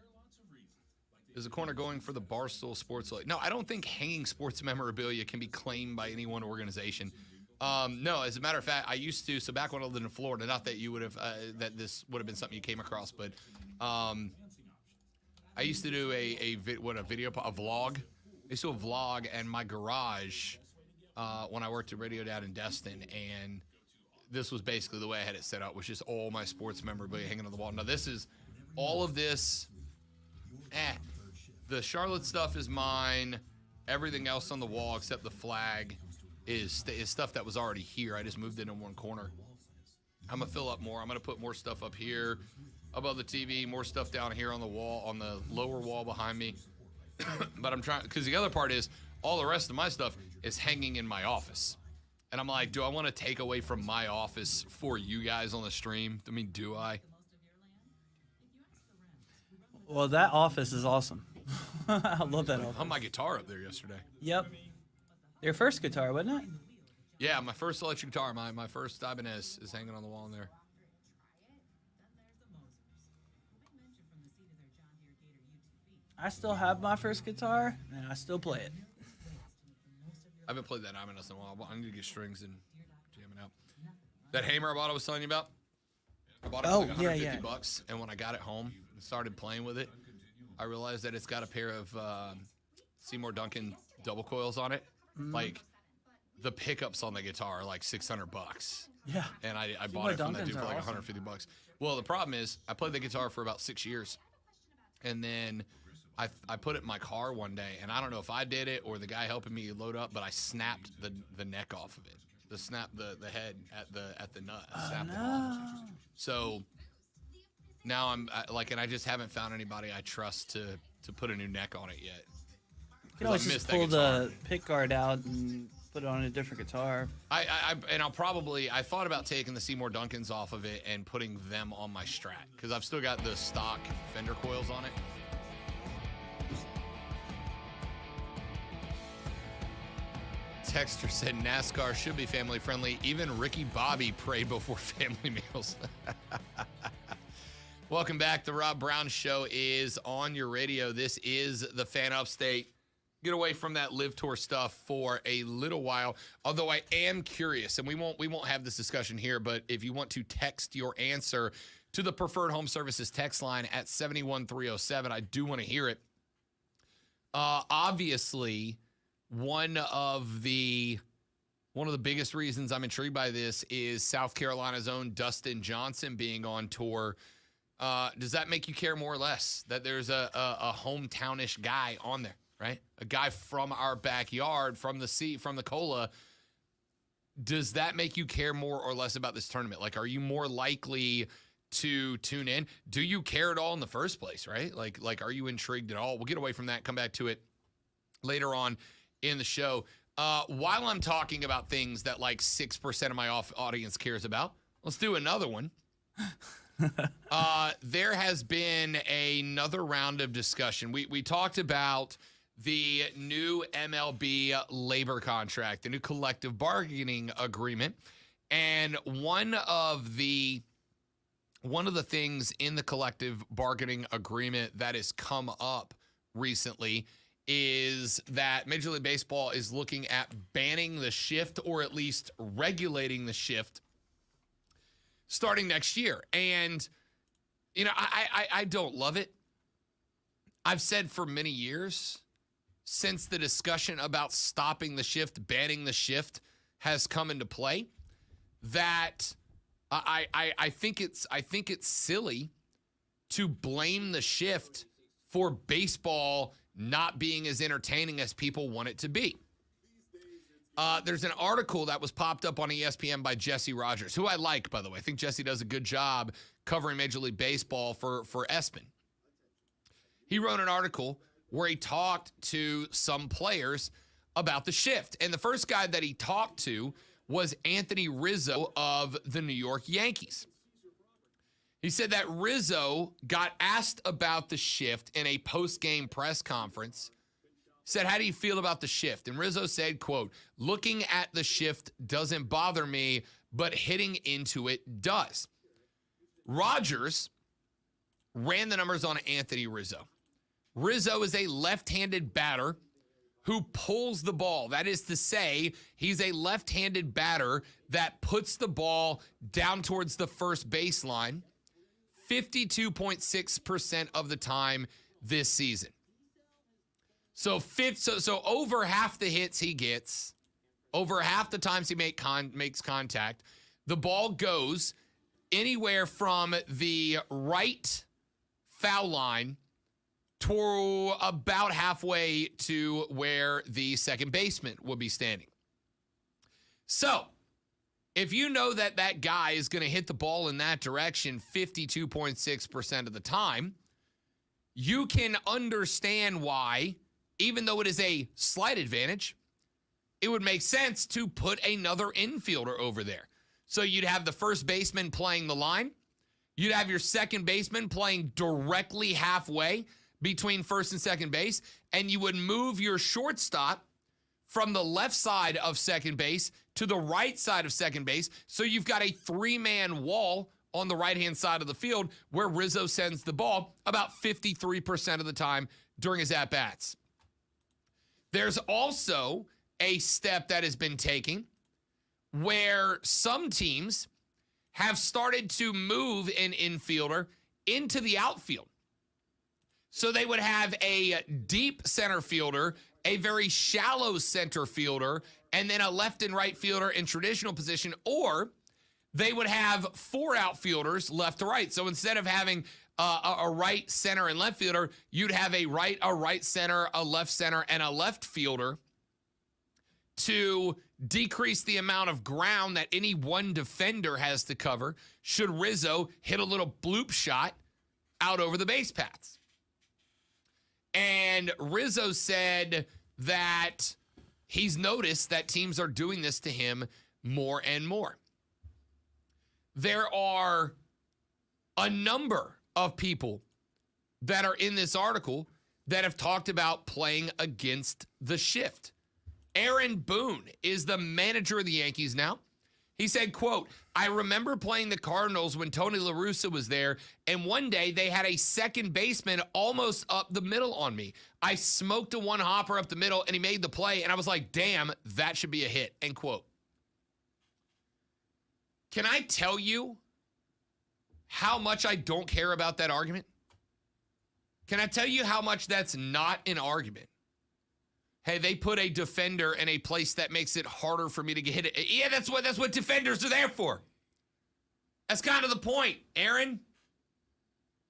Is the corner going for the Barstool Sports Light? No, I don't think hanging sports memorabilia can be claimed by any one organization. No, as a matter of fact, I used to. So back when I lived in Florida, not that you would have, that this would have been something you came across, but I used to do a vlog. I used to do a vlog in my garage when I worked at Radio down in Destin, and this was basically the way I had it set up, was just all my sports memorabilia hanging on the wall. Now this is all of this. The Charlotte stuff is mine. Everything else on the wall except the flag is stuff that was already here. I just moved it in one corner. I'm going to fill up more. I'm going to put more stuff up here above the TV, more stuff down here on the wall, on the lower wall behind me. But I'm trying, because the other part is all the rest of my stuff is hanging in my office. And I'm like, do I want to take away from my office for you guys on the stream? I mean, do I? Well, that office is awesome. I love that office. I had my guitar up there yesterday. Yep. Your first guitar, wasn't it? Yeah, my first electric guitar, my first Ibanez is hanging on the wall in there. I still have my first guitar, and I still play it. I haven't played that Ibanez in a while. I need to get strings and jam it out. That hammer I bought, I was telling you about. I bought it for like $150, and when I got it home and started playing with it, I realized that it's got a pair of Seymour Duncan double coils on it. Like, the pickups on the guitar are like $600. Yeah. And I bought it from that dude for like $150. Well, the problem is I played the guitar for about 6 years, and then I put it in my car one day, and I don't know if I did it or the guy helping me load up, but I snapped the neck off of it. The head at the nut. I snapped it off. So now I'm like, and I just haven't found anybody I trust to put a new neck on it yet. You can always just pull the pick guard out and put it on a different guitar. I thought about taking the Seymour Duncans off of it and putting them on my Strat, because I've still got the stock fender coils on it. Texter said NASCAR should be family friendly. Even Ricky Bobby prayed before family meals. Welcome back. The Rob Brown Show is on your radio. This is the Fan Upstate. Get away from that Live Tour stuff for a little while. Although I am curious, and we won't have this discussion here, but if you want to text your answer to the Preferred Home Services text line at 71307, I do want to hear it. Obviously, one of the biggest reasons I'm intrigued by this is South Carolina's own Dustin Johnson being on tour. Does that make you care more or less that there's a hometownish guy on there, right? A guy from our backyard, from the Cola. Does that make you care more or less about this tournament? Like, are you more likely to tune in? Do you care at all in the first place, right? Like, are you intrigued at all? We'll get away from that, come back to it later on in the show. While I'm talking about things that like 6% of my audience cares about, let's do another one. There has been another round of discussion. We talked about the new MLB labor contract, the new collective bargaining agreement, and one of the things in the collective bargaining agreement that has come up recently is that Major League Baseball is looking at banning the shift, or at least regulating the shift, starting next year. And, you know, I don't love it. I've said for many years, since the discussion about stopping the shift, banning the shift has come into play, that I think it's silly to blame the shift for baseball not being as entertaining as people want it to be. There's an article that was popped up on ESPN by Jesse Rogers, who I like, by the way. I think Jesse does a good job covering Major League Baseball for ESPN. He wrote an article where he talked to some players about the shift. And the first guy that he talked to was Anthony Rizzo of the New York Yankees. He said that Rizzo got asked about the shift in a post-game press conference said, how do you feel about the shift? And Rizzo said, quote, looking at the shift doesn't bother me, but hitting into it does. Rogers ran the numbers on Anthony Rizzo. Rizzo is a left-handed batter who pulls the ball. That is to say, he's a left-handed batter that puts the ball down towards the first baseline 52.6% of the time this season. So over half the hits he gets, over half the times he makes contact, the ball goes anywhere from the right foul line to about halfway to where the second baseman would be standing. So, if you know that that guy is going to hit the ball in that direction 52.6% of the time, you can understand why, even though it is a slight advantage, it would make sense to put another infielder over there. So you'd have the first baseman playing the line. You'd have your second baseman playing directly halfway between first and second base, and you would move your shortstop from the left side of second base to the right side of second base. So you've got a three-man wall on the right-hand side of the field where Rizzo sends the ball about 53% of the time during his at-bats. There's also a step that has been taken where some teams have started to move an infielder into the outfield. So they would have a deep center fielder, a very shallow center fielder, and then a left and right fielder in traditional position, or they would have four outfielders left to right. So instead of having a right, center, and left fielder, you'd have a right center, a left center, and a left fielder to decrease the amount of ground that any one defender has to cover should Rizzo hit a little bloop shot out over the base paths. And Rizzo said that he's noticed that teams are doing this to him more and more. There are a number of people that are in this article that have talked about playing against the shift. Aaron Boone is the manager of the Yankees now. He said, quote, I remember playing the Cardinals when Tony La Russa was there, and one day they had a second baseman almost up the middle on me. I smoked a one-hopper up the middle, and he made the play, and I was like, damn, that should be a hit, end quote. Can I tell you how much I don't care about that argument? Can I tell you how much that's not an argument? Hey, they put a defender in a place that makes it harder for me to get hit. Yeah, that's what defenders are there for. That's kind of the point, Aaron.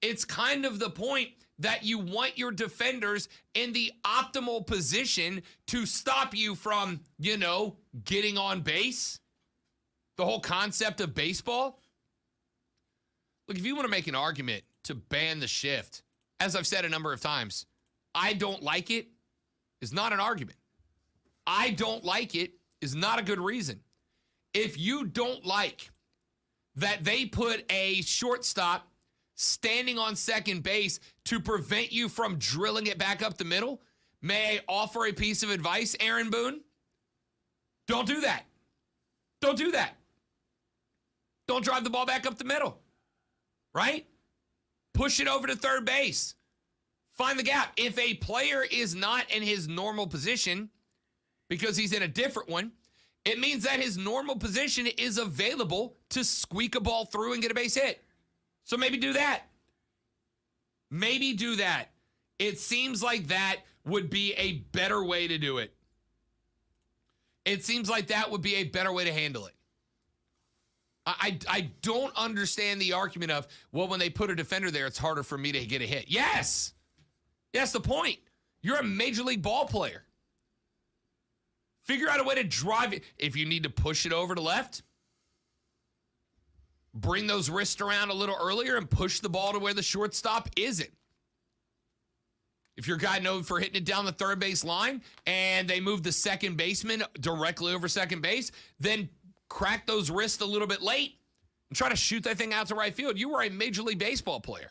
It's kind of the point that you want your defenders in the optimal position to stop you from, getting on base. The whole concept of baseball. Look, if you want to make an argument to ban the shift, as I've said a number of times, I don't like it. Is not an argument. I don't like it is not a good reason. If you don't like that they put a shortstop standing on second base to prevent you from drilling it back up the middle, may I offer a piece of advice, Aaron Boone? Don't do that. Don't do that. Don't drive the ball back up the middle, right? Push it over to third base. Find the gap. If a player is not in his normal position because he's in a different one, it means that his normal position is available to squeak a ball through and get a base hit. So maybe do that. Maybe do that. It seems like that would be a better way to do it. It seems like that would be a better way to handle it. I don't understand the argument of, well, when they put a defender there, it's harder for me to get a hit. Yes. That's the point. You're a major league ball player. Figure out a way to drive it. If you need to push it over to left, bring those wrists around a little earlier and push the ball to where the shortstop isn't. If your guy known for hitting it down the third base line and they move the second baseman directly over second base, then crack those wrists a little bit late and try to shoot that thing out to right field. You were a Major League Baseball player.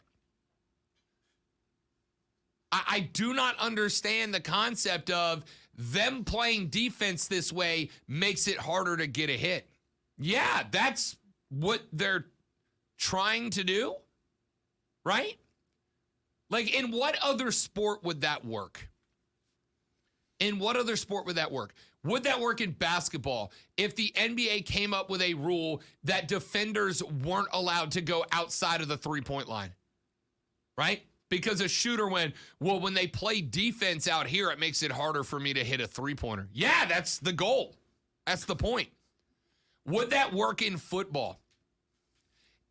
I do not understand the concept of them playing defense this way makes it harder to get a hit. Yeah, that's what they're trying to do, right? Like, in what other sport would that work? In what other sport would that work? Would that work in basketball if the NBA came up with a rule that defenders weren't allowed to go outside of the three-point line? Right? Because a shooter went, well, when they play defense out here, it makes it harder for me to hit a three-pointer. Yeah, that's the goal. That's the point. Would that work in football?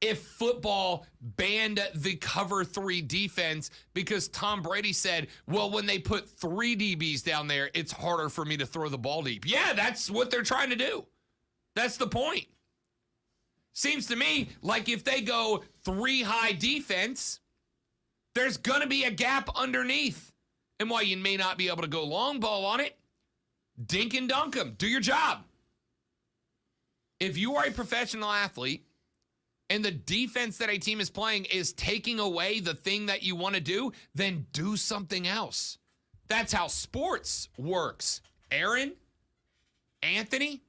If football banned the cover 3 defense because Tom Brady said, well, when they put 3 DBs down there, it's harder for me to throw the ball deep. Yeah, that's what they're trying to do. That's the point. Seems to me like if they go 3 high defense, there's going to be a gap underneath. And while you may not be able to go long ball on it, dink and dunk them. Do your job. If you are a professional athlete, and the defense that a team is playing is taking away the thing that you want to do, then do something else. That's how sports works. Aaron, Anthony,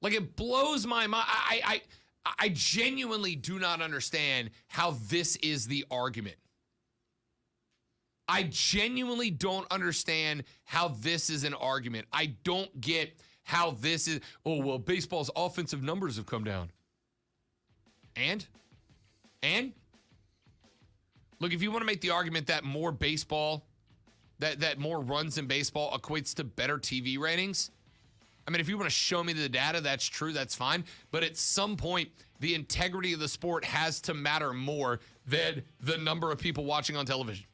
like, it blows my mind. I genuinely do not understand how this is the argument. I genuinely don't understand how this is an argument. I don't get how this is, oh, well, baseball's offensive numbers have come down. And look, if you want to make the argument that more baseball, that more runs in baseball equates to better TV ratings, I mean, if you want to show me the data, that's true, that's fine. But at some point, the integrity of the sport has to matter more than the number of people watching on television,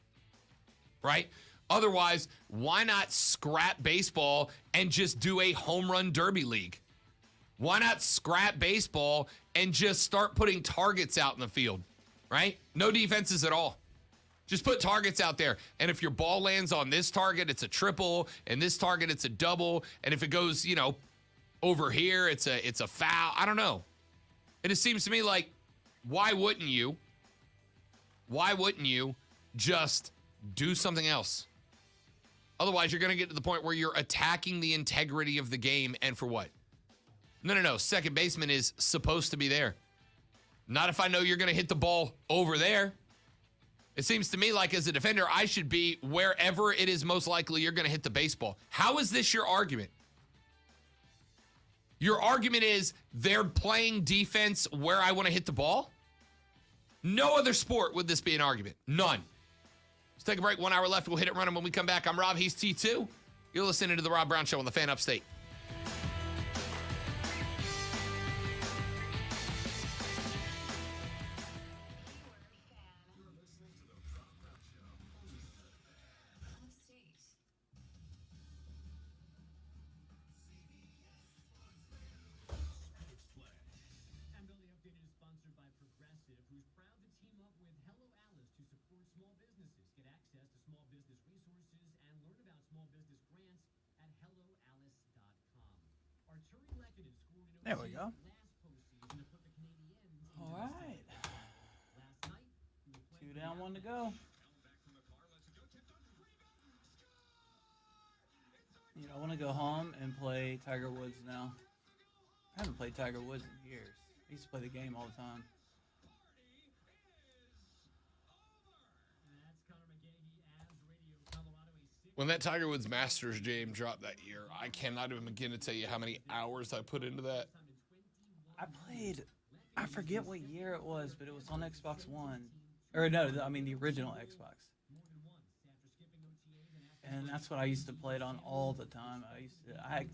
right? Otherwise, why not scrap baseball and just do a home run derby league? Why not scrap baseball and just start putting targets out in the field, right? No defenses at all. Just put targets out there. And if your ball lands on this target, it's a triple, and this target, it's a double. And if it goes, over here, it's a foul. I don't know. It just seems to me like, why wouldn't you just do something else? Otherwise, you're going to get to the point where you're attacking the integrity of the game, and for what? No. Second baseman is supposed to be there. Not if I know you're going to hit the ball over there. It seems to me like as a defender, I should be wherever it is most likely you're going to hit the baseball. How is this your argument? Your argument is they're playing defense where I want to hit the ball? No other sport would this be an argument. None. Let's take a break. 1 hour left. We'll hit it running when we come back. I'm Rob. He's T2. You're listening to The Rob Brown Show on the Fan Upstate. There we go. All right. 2 down, 1 to go. I want to go home and play Tiger Woods now. I haven't played Tiger Woods in years. I used to play the game all the time. When that Tiger Woods Masters game dropped that year, I cannot even begin to tell you how many hours I put into that. I forget what year it was, but it was on Xbox One. Or no, the original Xbox. And that's what I used to play it on all the time. I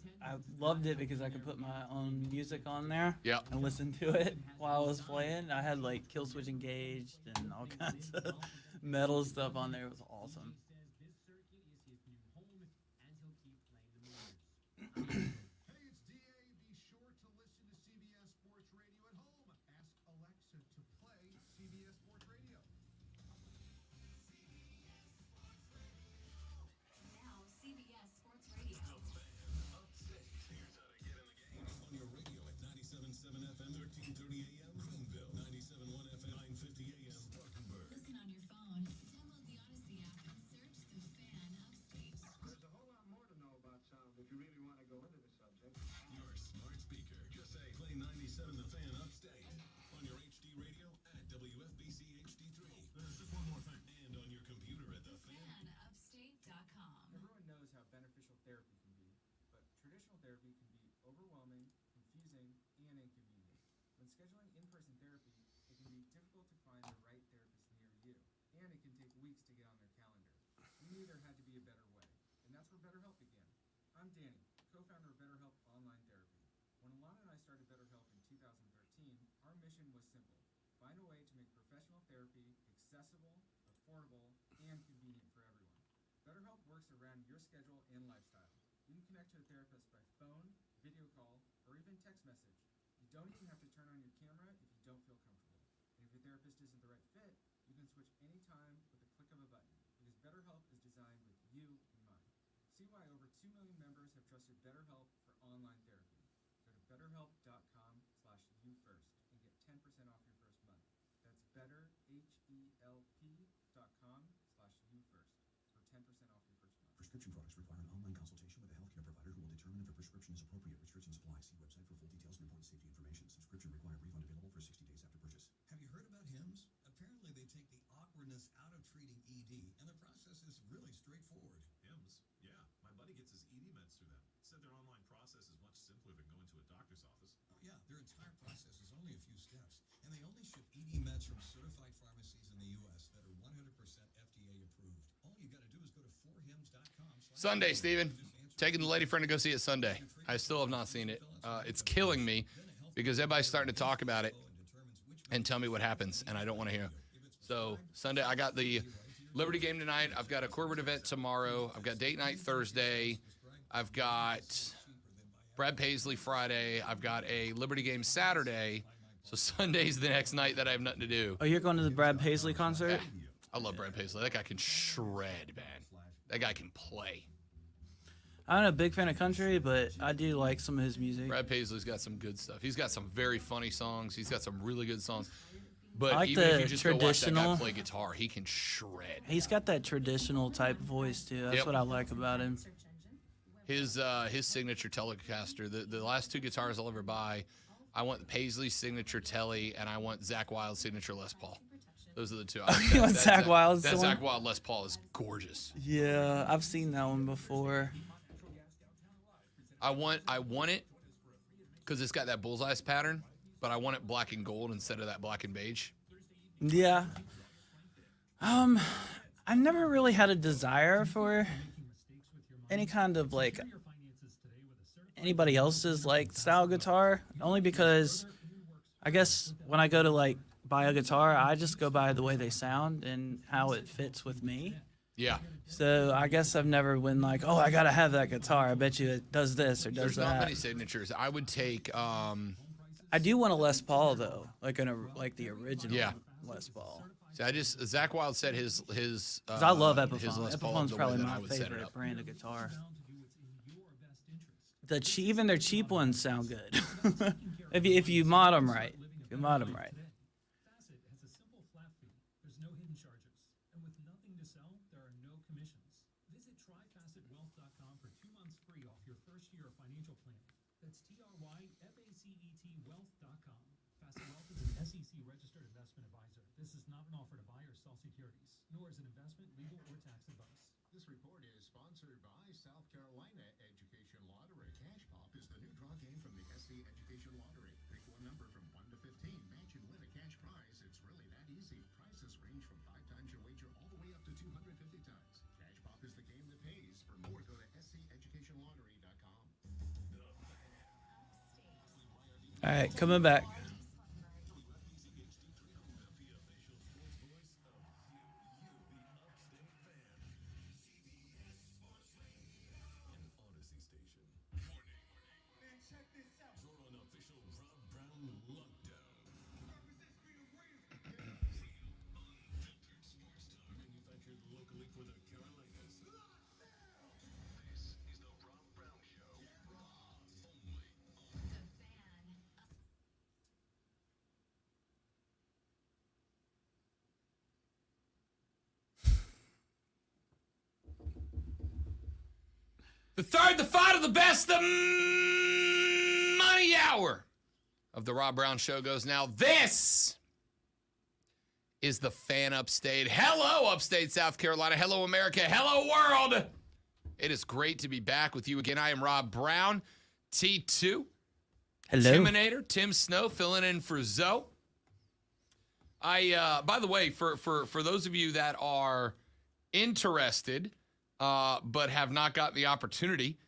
loved it because I could put my own music on there and listen to it while I was playing. I had like Kill Switch engaged and all kinds of metal stuff on there. It was awesome. Hey, it's DA. Be sure to listen to CBS Sports Radio at home. Ask Alexa to play CBS Sports Radio. Now, CBS Sports Radio. Here's how to get in the game. On your radio at 97.7 FM, 1330 AM, Greenville, 97.1 FM, 950 AM, Spartanburg. Listen on your phone. Download the Odyssey app 97 The Fan Upstate. On your HD radio at WFBC HD3. There's just one more thing. And on your computer at TheFanUpstate.com. Everyone knows how beneficial therapy can be, but traditional therapy can be overwhelming, confusing, and inconvenient. When scheduling in-person therapy, it can be difficult to find the right therapist near you, and it can take weeks to get on their calendar. We knew there had to be a better way, and that's where BetterHelp began. I'm Danny, co-founder of BetterHelp Online Therapy. When Alana and I started BetterHelp in 2013, our mission was simple: find a way to make professional therapy accessible, affordable, and convenient for everyone. BetterHelp works around your schedule and lifestyle. You can connect to a therapist by phone, video call, or even text message. You don't even have to turn on your camera if you don't feel comfortable. And if your therapist isn't the right fit, you can switch anytime with a click of a button, because BetterHelp is designed with you in mind. See why over 2 million members have trusted BetterHelp for online therapy. Go to betterhelp.com/youfirst and get 10% off your first month. That's betterhelp.com/youfirst for 10% off your first month. Prescription products require an online consultation with a healthcare provider who will determine if a prescription is appropriate. Restrictions apply. See website for full details and important safety information. Subscription required. Refund available for 60 days after purchase. Have you heard about HIMS? Apparently they take the awkwardness out of treating ED, and the process is really straightforward. HIMS? Yeah, my buddy gets his ED meds through them. Said their online process is much simpler than going to a doctor's office. Oh yeah, their entire process is only a few steps, and they only ship ED meds from certified pharmacies in the U.S. that are 100% FDA approved. All you got to do is go to 4hims.com. Sunday, Steven. Taking the lady friend to go see it Sunday. I still have not seen it. It's killing me because everybody's starting to talk about it and tell me what happens, and I don't want to hear. So Sunday, I got the Liberty game tonight. I've got a corporate event tomorrow. I've got date night Thursday. I've got Brad Paisley Friday. I've got a Liberty game Saturday. So Sunday's the next night that I have nothing to do. Oh, you're going to the Brad Paisley concert? Yeah. I love Brad Paisley. That guy can shred, man. That guy can play. I'm not a big fan of country, but I do like some of his music. Brad Paisley's got some good stuff. He's got some very funny songs. He's got some really good songs. But I like even the if you just go watch that guy traditional- play guitar, he can shred. He's got that traditional type voice too. That's Yep. what I like about him. His signature Telecaster, the last two guitars I'll ever buy, I want Paisley's signature Tele, and I want Zach Wild's signature Les Paul. Those are the two. You want Zach Wild's That one? Zach Wild Les Paul is gorgeous. Yeah, I've seen that one before. I want it because it's got that bullseye pattern, but I want it black and gold instead of that black and beige. Yeah. I never really had a desire for any kind of like anybody else's like style guitar, only because I guess when I go to like buy a guitar, I just go by the way they sound and how it fits with me. Yeah. So I guess I've never been like, oh, I gotta have that guitar. I bet you it does this or does There's that. not many signatures. I would take. I do want a Les Paul though, like the original Les Paul. See, Zach Wild said his 'Cause I love Epiphone. his Les Paul Epiphone's the way probably that my I would set it favorite up. brand of guitar. Even their cheap ones sound good. if you mod them right. If you mod them right. Facet has a simple flat fee. There's no hidden charges. And with nothing to sell, there are no commissions. Visit tryfacetwealth.com for 2 months free off your first year of financial planning. That's tryfacetwealth.com. Facet Wealth is an SEC registered investment advisor. This is not an offer to buy or sell securities, nor is an investment, legal, or tax advice. This report is sponsored by South Carolina Education Lottery. Cash Pop is the new draw game from the SC Education Lottery. Pick one number from 1 to 15. Match and win a cash prize. It's really that easy. Prices range from 5 times your wager all the way up to 250 times. Cash Pop is the game that pays. For more, go to sceducationlottery.com. All right, coming back. The third, the fight of the best, the money hour. of the Rob Brown Show goes now. This is the Fan Upstate. Hello, Upstate South Carolina. Hello, America. Hello, world. It is great to be back with you again. I am Rob Brown, T2. Hello. Timinator, Tim Snow, filling in for Zoe. By the way, for those of you that are interested, but have not got the opportunity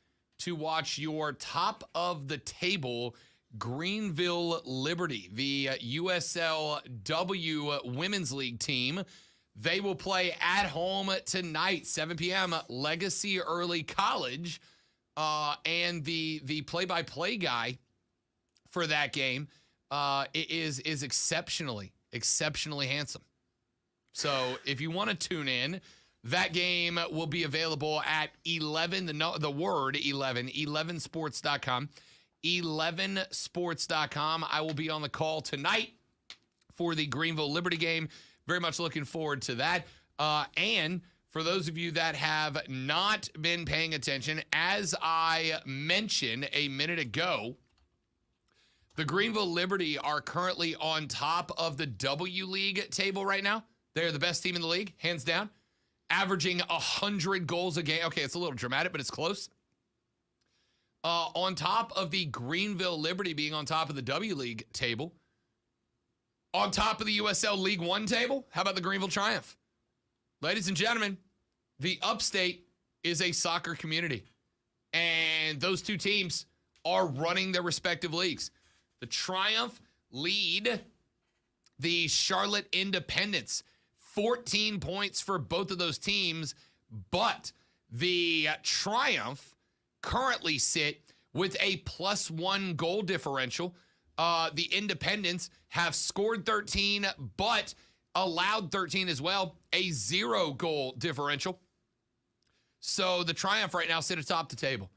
to watch your top of the table Greenville Liberty, the USLW Women's League team. They will play at home tonight, 7 p.m., Legacy Early College. And the play-by-play guy for that game is exceptionally handsome. So if you want to tune in, that game will be available at 11, the word 11, 11sports.com. 11sports.com. I will be on the call tonight for the Greenville Liberty game. Very much looking forward to that. And for those of you that have not been paying attention, as I mentioned a minute ago, the Greenville Liberty are currently on top of the W League table right now. They're the best team in the league, hands down, averaging 100 goals a game. Okay, it's a little dramatic, but it's close. On top of the Greenville Liberty being on top of the W League table, on top of the USL League One table, how about the Greenville Triumph? Ladies and gentlemen, the Upstate is a soccer community, and those two teams are running their respective leagues. The Triumph lead the Charlotte Independents, 14 points for both of those teams, but the Triumph currently sit with a +1 goal differential. The Independents have scored 13, but allowed 13 as well, a 0 goal differential. So the Triumph right now sit atop the table.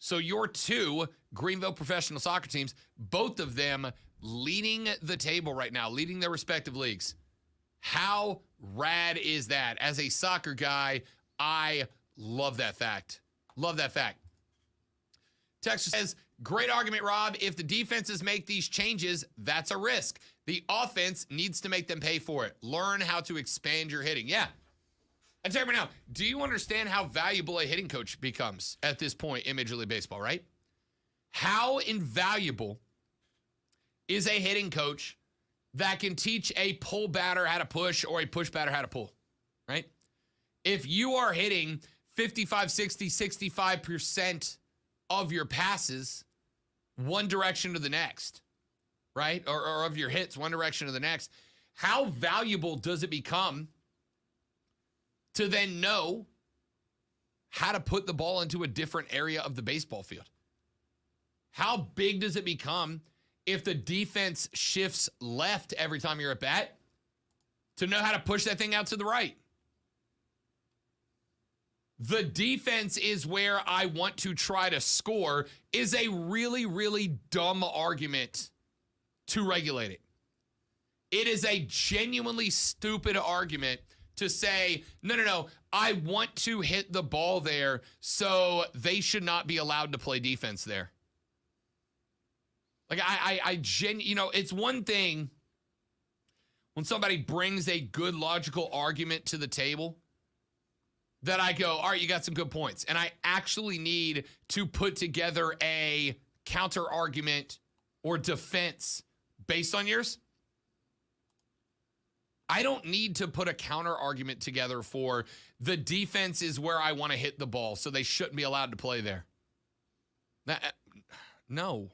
So your two Greenville professional soccer teams, both of them leading the table right now, leading their respective leagues. How rad is that? As a soccer guy, I love that fact. Love that fact. Texas says, great argument, Rob. If the defenses make these changes, that's a risk. The offense needs to make them pay for it. Learn how to expand your hitting. Yeah. I tell you right now, do you understand how valuable a hitting coach becomes at this point in Major League Baseball, right? How invaluable is a hitting coach that can teach a pull batter how to push or a push batter how to pull, right? If you are hitting 55, 60, 65% of your passes one direction to the next, right? Or of your hits one direction to the next, how valuable does it become to then know how to put the ball into a different area of the baseball field? How big does it become if the defense shifts left every time you're at bat to know how to push that thing out to the right? The defense is where I want to try to score is a really, really dumb argument to regulate it. It is a genuinely stupid argument to say, no, I want to hit the ball there, so they should not be allowed to play defense there. Like, it's one thing when somebody brings a good logical argument to the table that I go, all right, you got some good points. And I actually need to put together a counter argument or defense based on yours. I don't need to put a counter argument together for the defense is where I want to hit the ball, so they shouldn't be allowed to play there. No.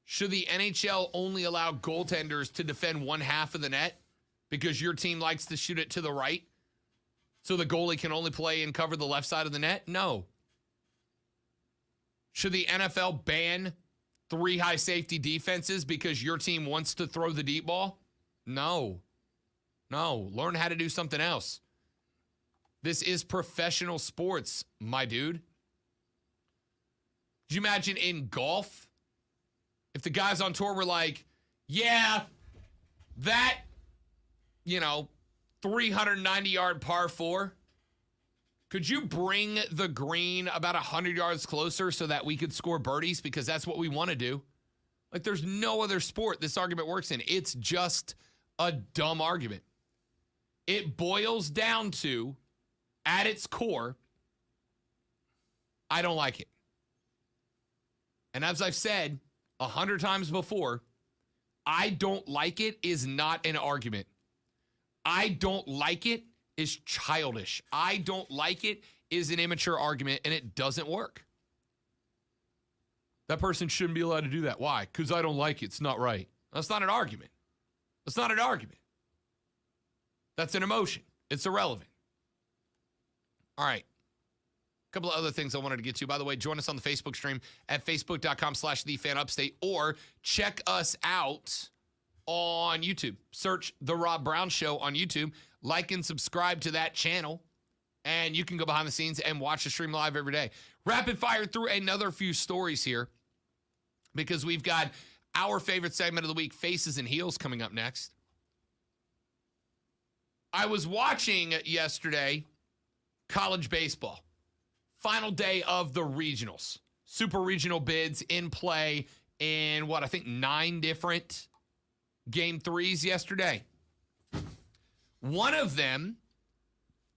Should the NHL only allow goaltenders to defend one half of the net because your team likes to shoot it to the right, so the goalie can only play and cover the left side of the net? No. Should the NFL ban 3 high safety defenses because your team wants to throw the deep ball? No. Learn how to do something else. This is professional sports, my dude. Could you imagine in golf if the guys on tour were like, yeah, that 390-yard par 4 Could you bring the green about 100 yards closer so that we could score birdies? Because that's what we want to do. Like, there's no other sport this argument works in. It's just a dumb argument. It boils down to, at its core, I don't like it. And as I've said 100 times before, I don't like it is not an argument. I don't like it is childish. I don't like it is an immature argument, and it doesn't work. That person shouldn't be allowed to do that. Why? Because I don't like it. It's not right. That's not an argument. That's not an argument. That's an emotion. It's irrelevant. All right. A couple of other things I wanted to get to. By the way, join us on the Facebook stream at facebook.com/thefanupstate or check us out on YouTube. Search The Rob Brown Show on YouTube. Like and subscribe to that channel, and you can go behind the scenes and watch the stream live every day. Rapid fire through another few stories here because we've got our favorite segment of the week, Faces and Heels, coming up next. I was watching yesterday college baseball. Final day of the regionals. Super regional bids in play in, I think 9 different game 3s yesterday. One of them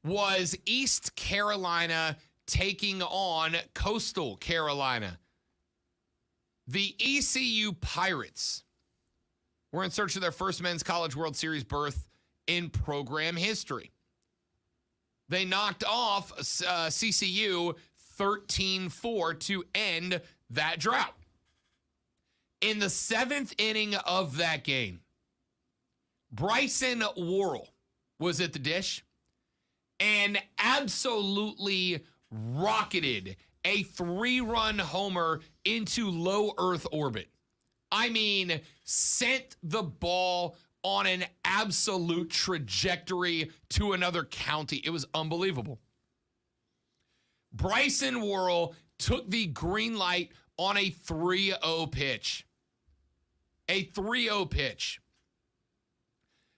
was East Carolina taking on Coastal Carolina. The ECU Pirates were in search of their first men's College World Series berth in program history. They knocked off CCU 13-4 to end that drought. In the 7th inning of that game, Bryson Worrell was at the dish and absolutely rocketed a 3-run homer into low Earth orbit. I mean, sent the ball on an absolute trajectory to another county. It was unbelievable. Bryson Worrell took the green light on a 3-0 pitch. A 3-0 pitch.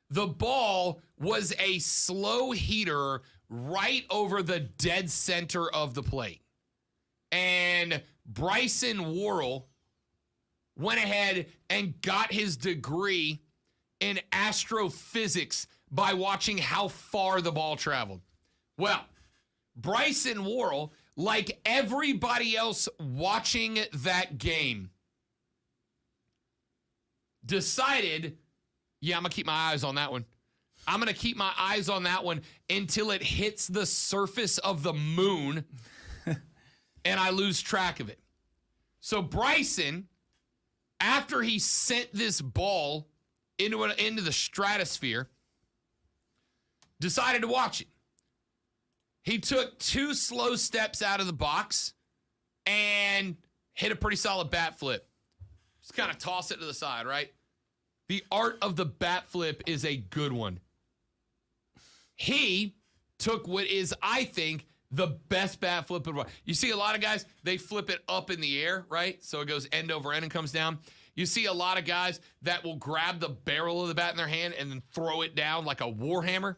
The ball was a slow heater right over the dead center of the plate. And Bryson Worrell went ahead and got his degree in astrophysics by watching how far the ball traveled. Well, Bryson Worrell, like everybody else watching that game, decided, I'm going to keep my eyes on that one. I'm going to keep my eyes on that one until it hits the surface of the moon and I lose track of it. So Bryson, after he sent this ball into the stratosphere, decided to watch it. He took 2 slow steps out of the box and hit a pretty solid bat flip. Just kind of toss it to the side, right? The art of the bat flip is a good one. He took what is, I think, the best bat flip of all. You see a lot of guys, they flip it up in the air, right? So it goes end over end and comes down. You see a lot of guys that will grab the barrel of the bat in their hand and then throw it down like a war hammer.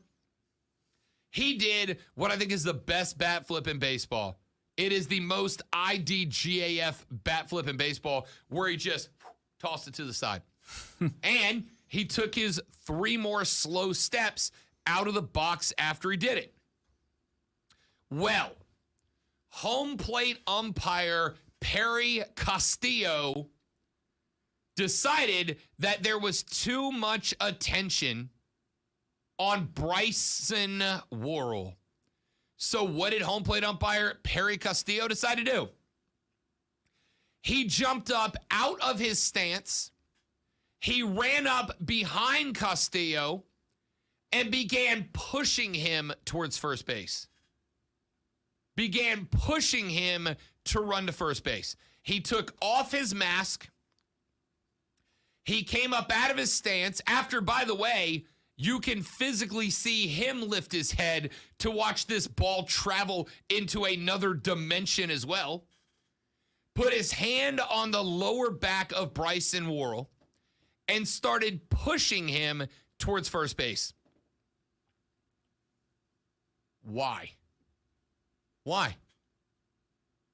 He did what I think is the best bat flip in baseball. It is the most IDGAF bat flip in baseball, where he just tossed it to the side. And he took his 3 more slow steps out of the box after he did it. Well, home plate umpire Perry Castillo decided that there was too much attention on Bryson Worrell. So what did home plate umpire Perry Castillo decide to do? He jumped up out of his stance. He ran up behind Castillo and began pushing him towards first base. Began pushing him to run to first base. He took off his mask. He came up out of his stance after, by the way, you can physically see him lift his head to watch this ball travel into another dimension as well. Put his hand on the lower back of Bryson Worrell and started pushing him towards first base. Why? Why?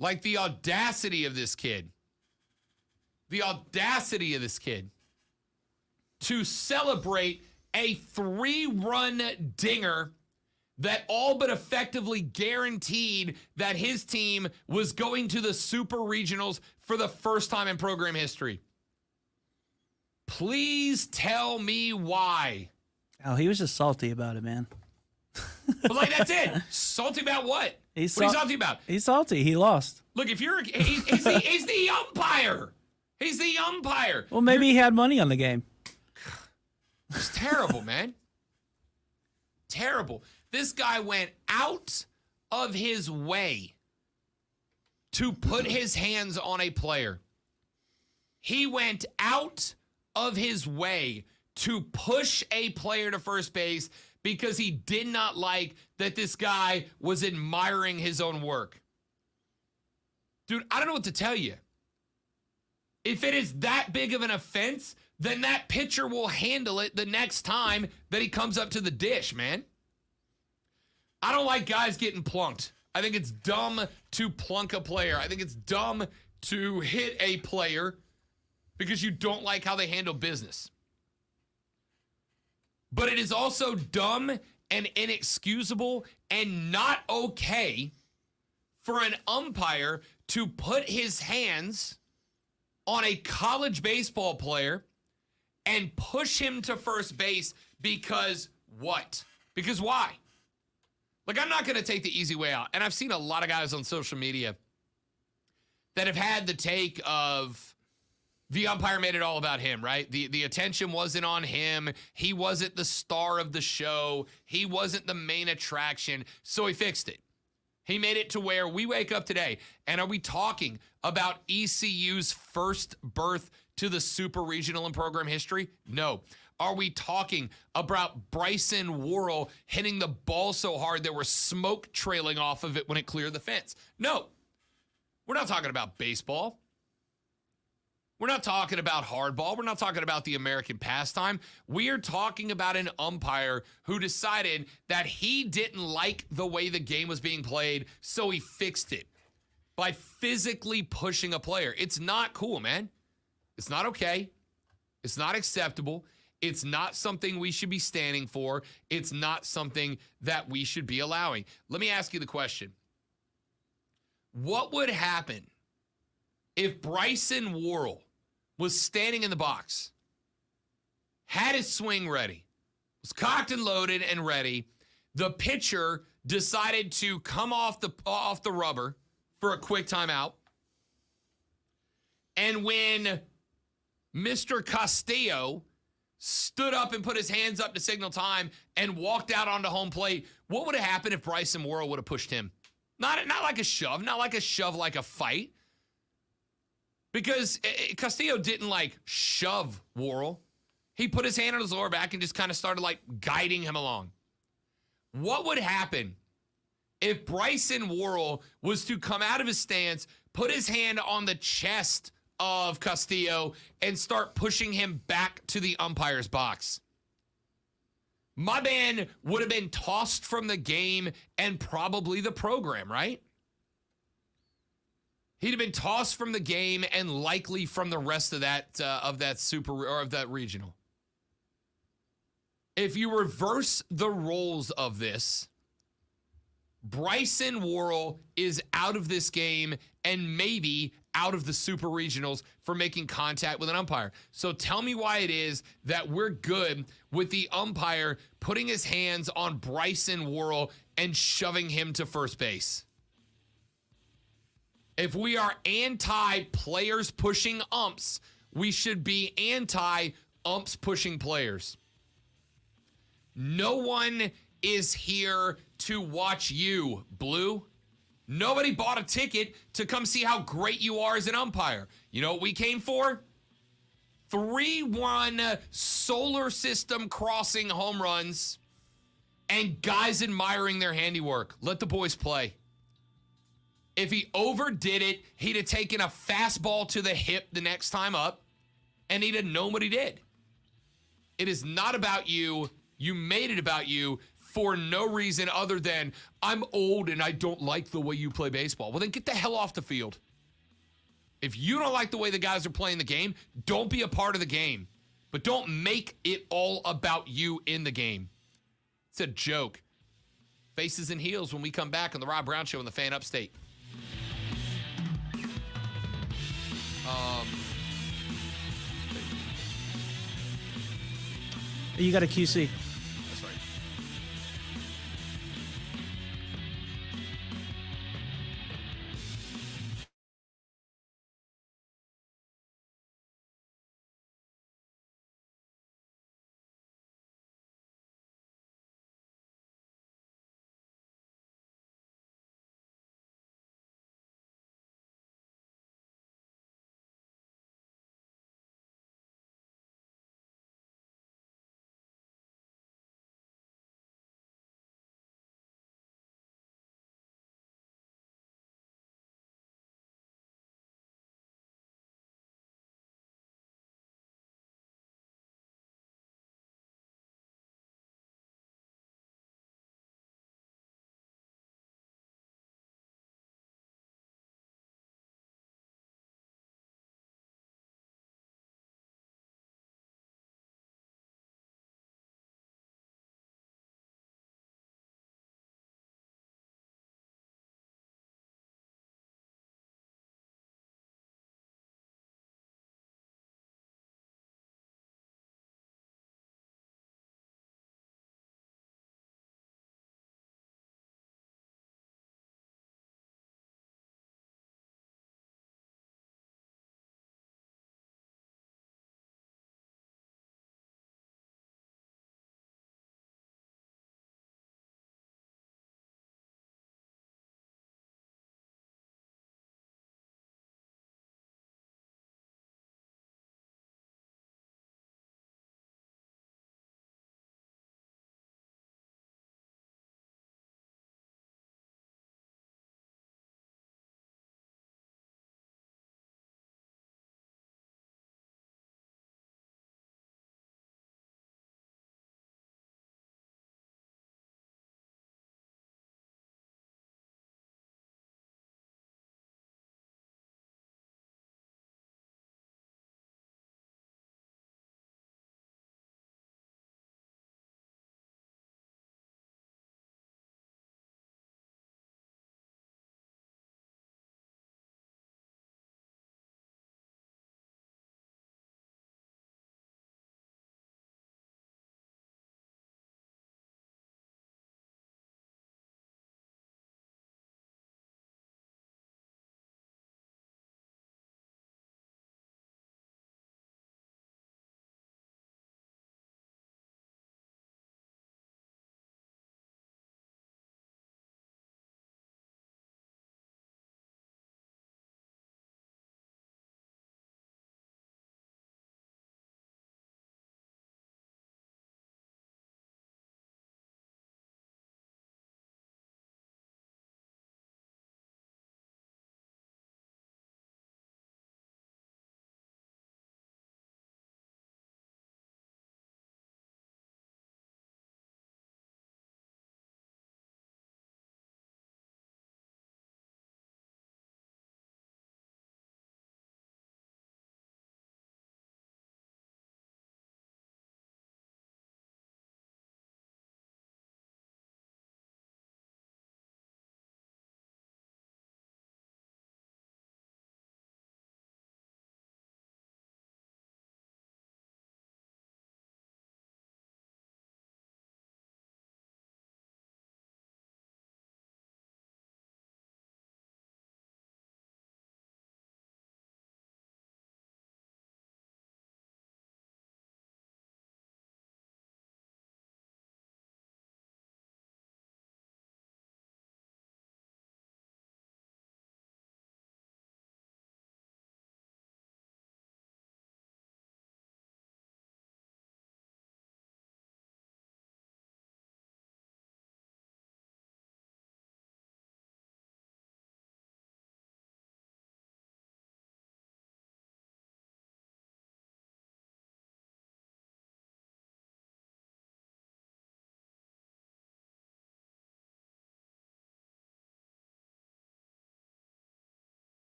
Like the audacity of this kid. The audacity of this kid to celebrate a 3-run dinger that all but effectively guaranteed that his team was going to the Super Regionals for the first time in program history. Please tell me why. Oh, he was just salty about it, man. But like, that's it. Salty about what? What are you salty about? He's salty. He lost. Look, if you're, he's the umpire. He's the umpire. Well, maybe he had money on the game. It's terrible, man. Terrible. This guy went out of his way to put his hands on a player. He went out of his way to push a player to first base because he did not like that this guy was admiring his own work. Dude, I don't know what to tell you. If it is that big of an offense, then that pitcher will handle it the next time that he comes up to the dish, man. I don't like guys getting plunked. I think it's dumb to plunk a player. I think it's dumb to hit a player because you don't like how they handle business. But it is also dumb and inexcusable and not okay for an umpire to put his hands on a college baseball player and push him to first base because what? Because why? Like, I'm not going to take the easy way out. And I've seen a lot of guys on social media that have had the take of the umpire made it all about him, right? The attention wasn't on him. He wasn't the star of the show. He wasn't the main attraction. So he fixed it. He made it to where we wake up today. And are we talking about ECU's first berth to the Super Regional in program history? No. Are we talking about Bryson Worrell hitting the ball so hard there was smoke trailing off of it when it cleared the fence? No. We're not talking about baseball. We're not talking about hardball. We're not talking about the American pastime. We are talking about an umpire who decided that he didn't like the way the game was being played, so he fixed it by physically pushing a player. It's not cool, man. It's not okay. It's not acceptable. It's not something we should be standing for. It's not something that we should be allowing. Let me ask you the question. What would happen if Bryson Worrell was standing in the box, had his swing ready, was cocked and loaded and ready, the pitcher decided to come off the rubber for a quick timeout, and when Mr. Castillo stood up and put his hands up to signal time and walked out onto home plate, what would have happened if Bryson Worrell would have pushed him? Not like a shove, like a fight. Because Castillo didn't shove Worrell. He put his hand on his lower back and just kind of started guiding him along. What would happen if Bryson Worrell was to come out of his stance, put his hand on the chest of Castillo, and start pushing him back to the umpire's box? My man would have been tossed from the game and probably the program, right? He'd have been tossed from the game and likely from the rest of that super or of that regional. If you reverse the roles of this, Bryson Worrell is out of this game and maybe out of the super regionals for making contact with an umpire. So tell me why it is that we're good with the umpire putting his hands on Bryson Worrell and shoving him to first base. If we are anti-players pushing umps, we should be anti-umps pushing players. No one is here to watch you, Blue. Nobody bought a ticket to come see how great you are as an umpire. You know what we came for? 3-1 solar system crossing home runs and guys admiring their handiwork. Let the boys play. If he overdid it, he'd have taken a fastball to the hip the next time up, and he'd have known what he did. It is not about you. You made it about you for no reason other than I'm old and I don't like the way you play baseball. Well, then get the hell off the field. If you don't like the way the guys are playing the game, don't be a part of the game. But don't make it all about you in the game. It's a joke. Faces and heels when we come back on the Rob Brown Show on the Fan Upstate. You got a QC.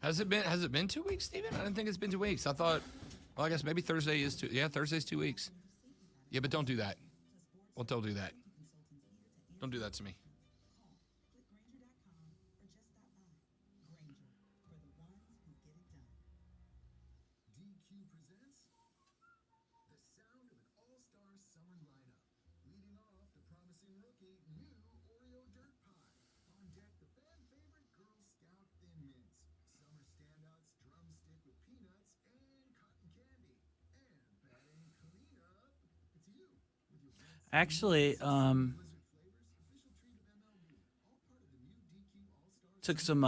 Has it been 2 weeks, Steven? I didn't think it's been 2 weeks. I thought, well, I guess maybe Thursday is 2. Yeah, Thursday's 2 weeks. Yeah, but don't do that. Well, don't do that. Don't do that to me. DQ presents the sound of an all-star summer lineup. Leading off, the promising rookie, new Oreo Dirt Pie. On deck, the fan favorite Girl Scout Thin Mints. Summer standouts, drumstick with peanuts and cotton candy. And batting cleanup, it's you with your Actually, took some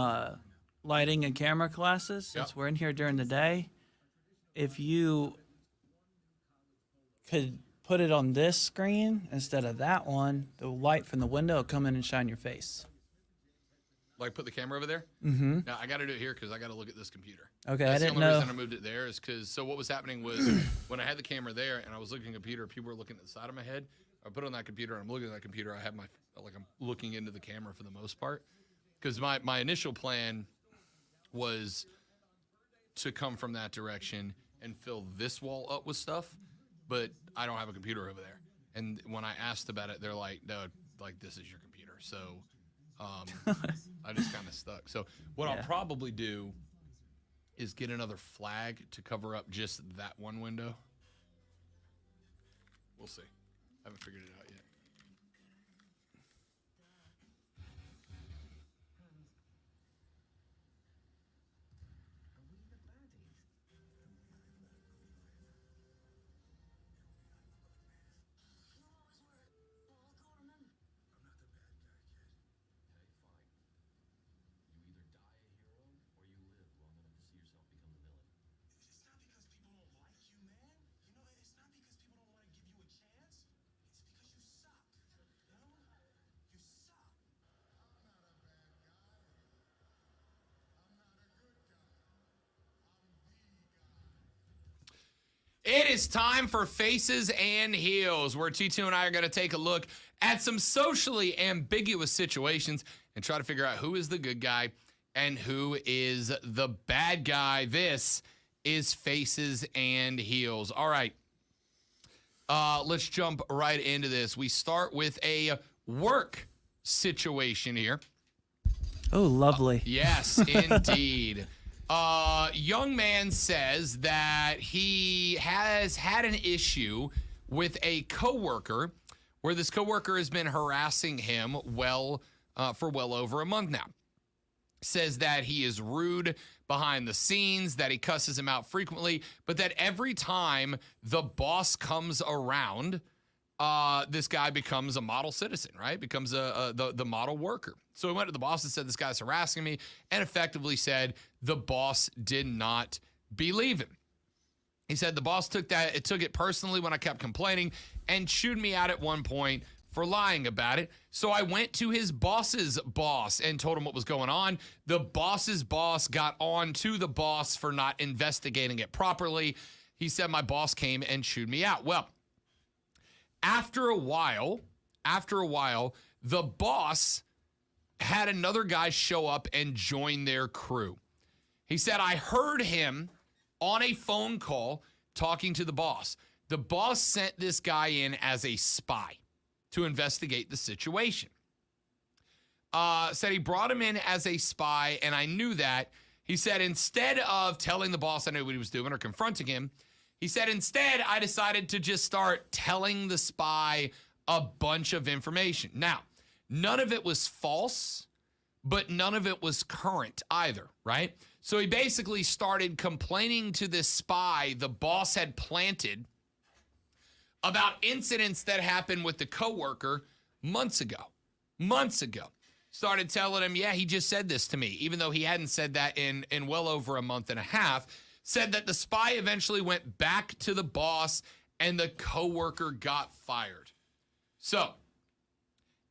lighting and camera classes since we're in here during the day. If you could put it on this screen instead of that one, the light from the window will come in and shine your face. Like put the camera over there? Mm-hmm. Now, I got to do it here because I got to look at this computer. Okay, That's I didn't the only know. reason I moved it there is because, so what was happening was when I had the camera there and I was looking at the computer, people were looking at the side of my head. I put it on that computer and I'm looking at that computer. I have my, like I'm looking into the camera for the most part. Because my initial plan was to come from that direction and fill this wall up with stuff, but I don't have a computer over there. And when I asked about it, they're like, no, like this is your computer. So I just kind of stuck. So what I'll probably do is get another flag to cover up just that one window. We'll see. I haven't figured it out yet. It is time for Faces and Heels, where T2 and I are going to take a look at some socially ambiguous situations and try to figure out who is the good guy and who is the bad guy. This is Faces and Heels. All right, let's jump right into this. We start with a work situation here. Oh, lovely. Yes, indeed. Young man says that he has had an issue with a coworker where this coworker has been harassing him for well over a month now. Says that he is rude behind the scenes, that he cusses him out frequently, but that every time the boss comes around, this guy becomes a model citizen, right? Becomes the model worker. So he went to the boss and said, this guy's harassing me, and effectively said the boss did not believe him. He said the boss took it personally when I kept complaining and chewed me out at one point for lying about it. So I went to his boss's boss and told him what was going on. The boss's boss got on to the boss for not investigating it properly. He said my boss came and chewed me out. Well, after a while, the boss had another guy show up and join their crew. He said, I heard him on a phone call talking to the boss. The boss sent this guy in as a spy to investigate the situation. Said he brought him in as a spy, and I knew that. He said, instead of telling the boss I knew what he was doing or confronting him, he said, instead, I decided to just start telling the spy a bunch of information. Now, none of it was false, but none of it was current either, right? So he basically started complaining to this spy the boss had planted about incidents that happened with the coworker months ago. Started telling him, yeah, he just said this to me, even though he hadn't said that in well over a month and a half. Said that the spy eventually went back to the boss and the coworker got fired. So,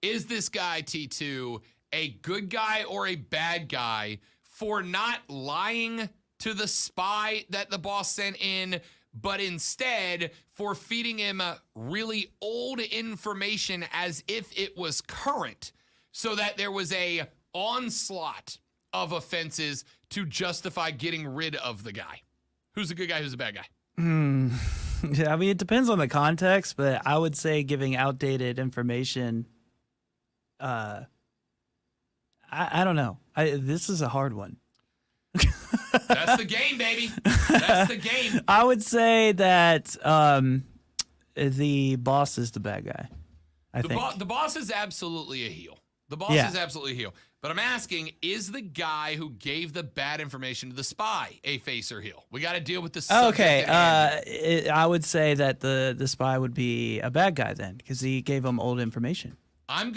is this guy, T2, a good guy or a bad guy for not lying to the spy that the boss sent in, but instead for feeding him really old information as if it was current, so that there was a onslaught of offenses to justify getting rid of the guy. Who's a good guy? Who's a bad guy? Yeah, I mean, it depends on the context, but I would say giving outdated information. I don't know. This is a hard one. That's the game, baby. That's the game. I would say that the boss is the bad guy. The boss is absolutely a heel. The boss is absolutely a heel. But I'm asking, is the guy who gave the bad information to the spy a face or heel? We got to deal with the subject Okay, at hand. I would say that the spy would be a bad guy then, because he gave him old information. I'm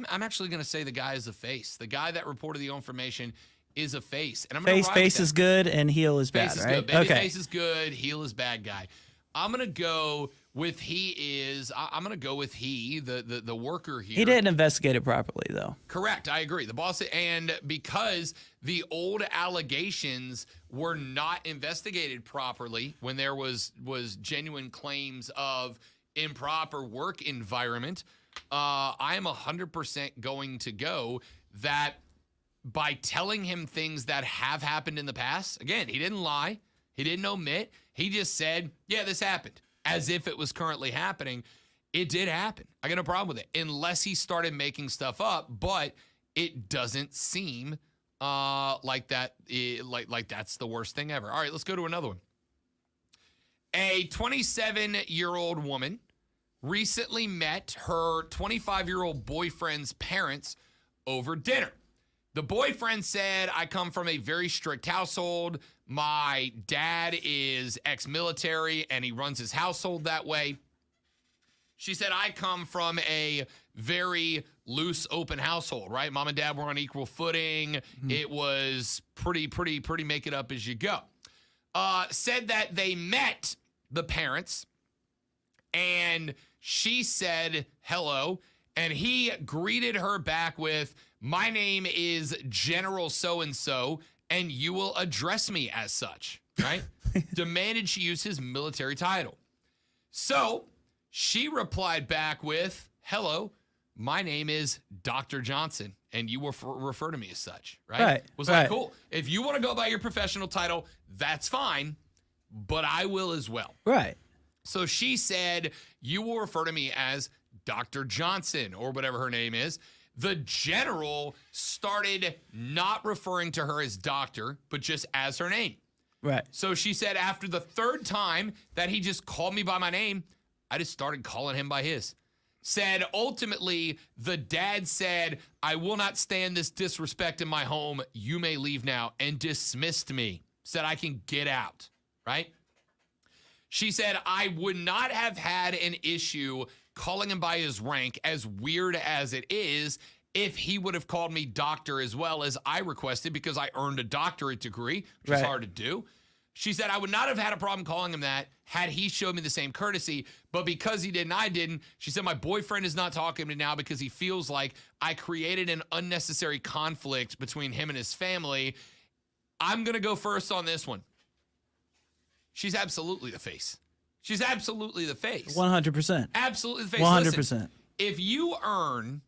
actually gonna say the guy is a face. The guy that reported the information is a face. And I'm gonna Face is good and heel is bad, face is right? good. Baby Okay. face is good. Heel is bad guy. I'm gonna go with I'm gonna go with the worker here. He didn't investigate it properly, though. Correct. I agree. The boss, and because the old allegations were not investigated properly when there was genuine claims of improper work environment, I am 100% going to go that by telling him things that have happened in the past, again, he didn't lie, he didn't omit, he just said, yeah, this happened, as if it was currently happening. It did happen. I got no problem with it, unless he started making stuff up, but it doesn't seem like that, like that's the worst thing ever. All right, let's go to another one. A 27-year-old woman recently met her 25-year-old boyfriend's parents over dinner. The boyfriend said, I come from a very strict household. My dad is ex-military and he runs his household that way. She said, I come from a very loose, open household, right? Mom and dad were on equal footing. It was pretty make it up as you go. Said that they met the parents and she said hello, and he greeted her back with, my name is General so-and-so, and you will address me as such, right? Demanded she use his military title. So she replied back with, hello, my name is Dr. Johnson, and you will refer to me as such, right? Right, Was right. like, cool. If you want to go by your professional title, that's fine, but I will as well. Right. So she said, you will refer to me as Dr. Johnson or whatever her name is. The general started not referring to her as doctor, but just as her name. Right. So she said after the third time that he just called me by my name, I just started calling him by his. Said ultimately, the dad said, I will not stand this disrespect in my home. You may leave now, and dismissed me. Said I can get out, right? She said, I would not have had an issue calling him by his rank, as weird as it is, if he would have called me doctor as well as I requested, because I earned a doctorate degree, which is hard to do. She said, I would not have had a problem calling him that had he showed me the same courtesy, but because he did and I didn't, she said, my boyfriend is not talking to me now because he feels like I created an unnecessary conflict between him and his family. I'm going to go first on this one. She's absolutely the face. She's absolutely the face. 100%. Absolutely the face. 100%. Listen, if you earn...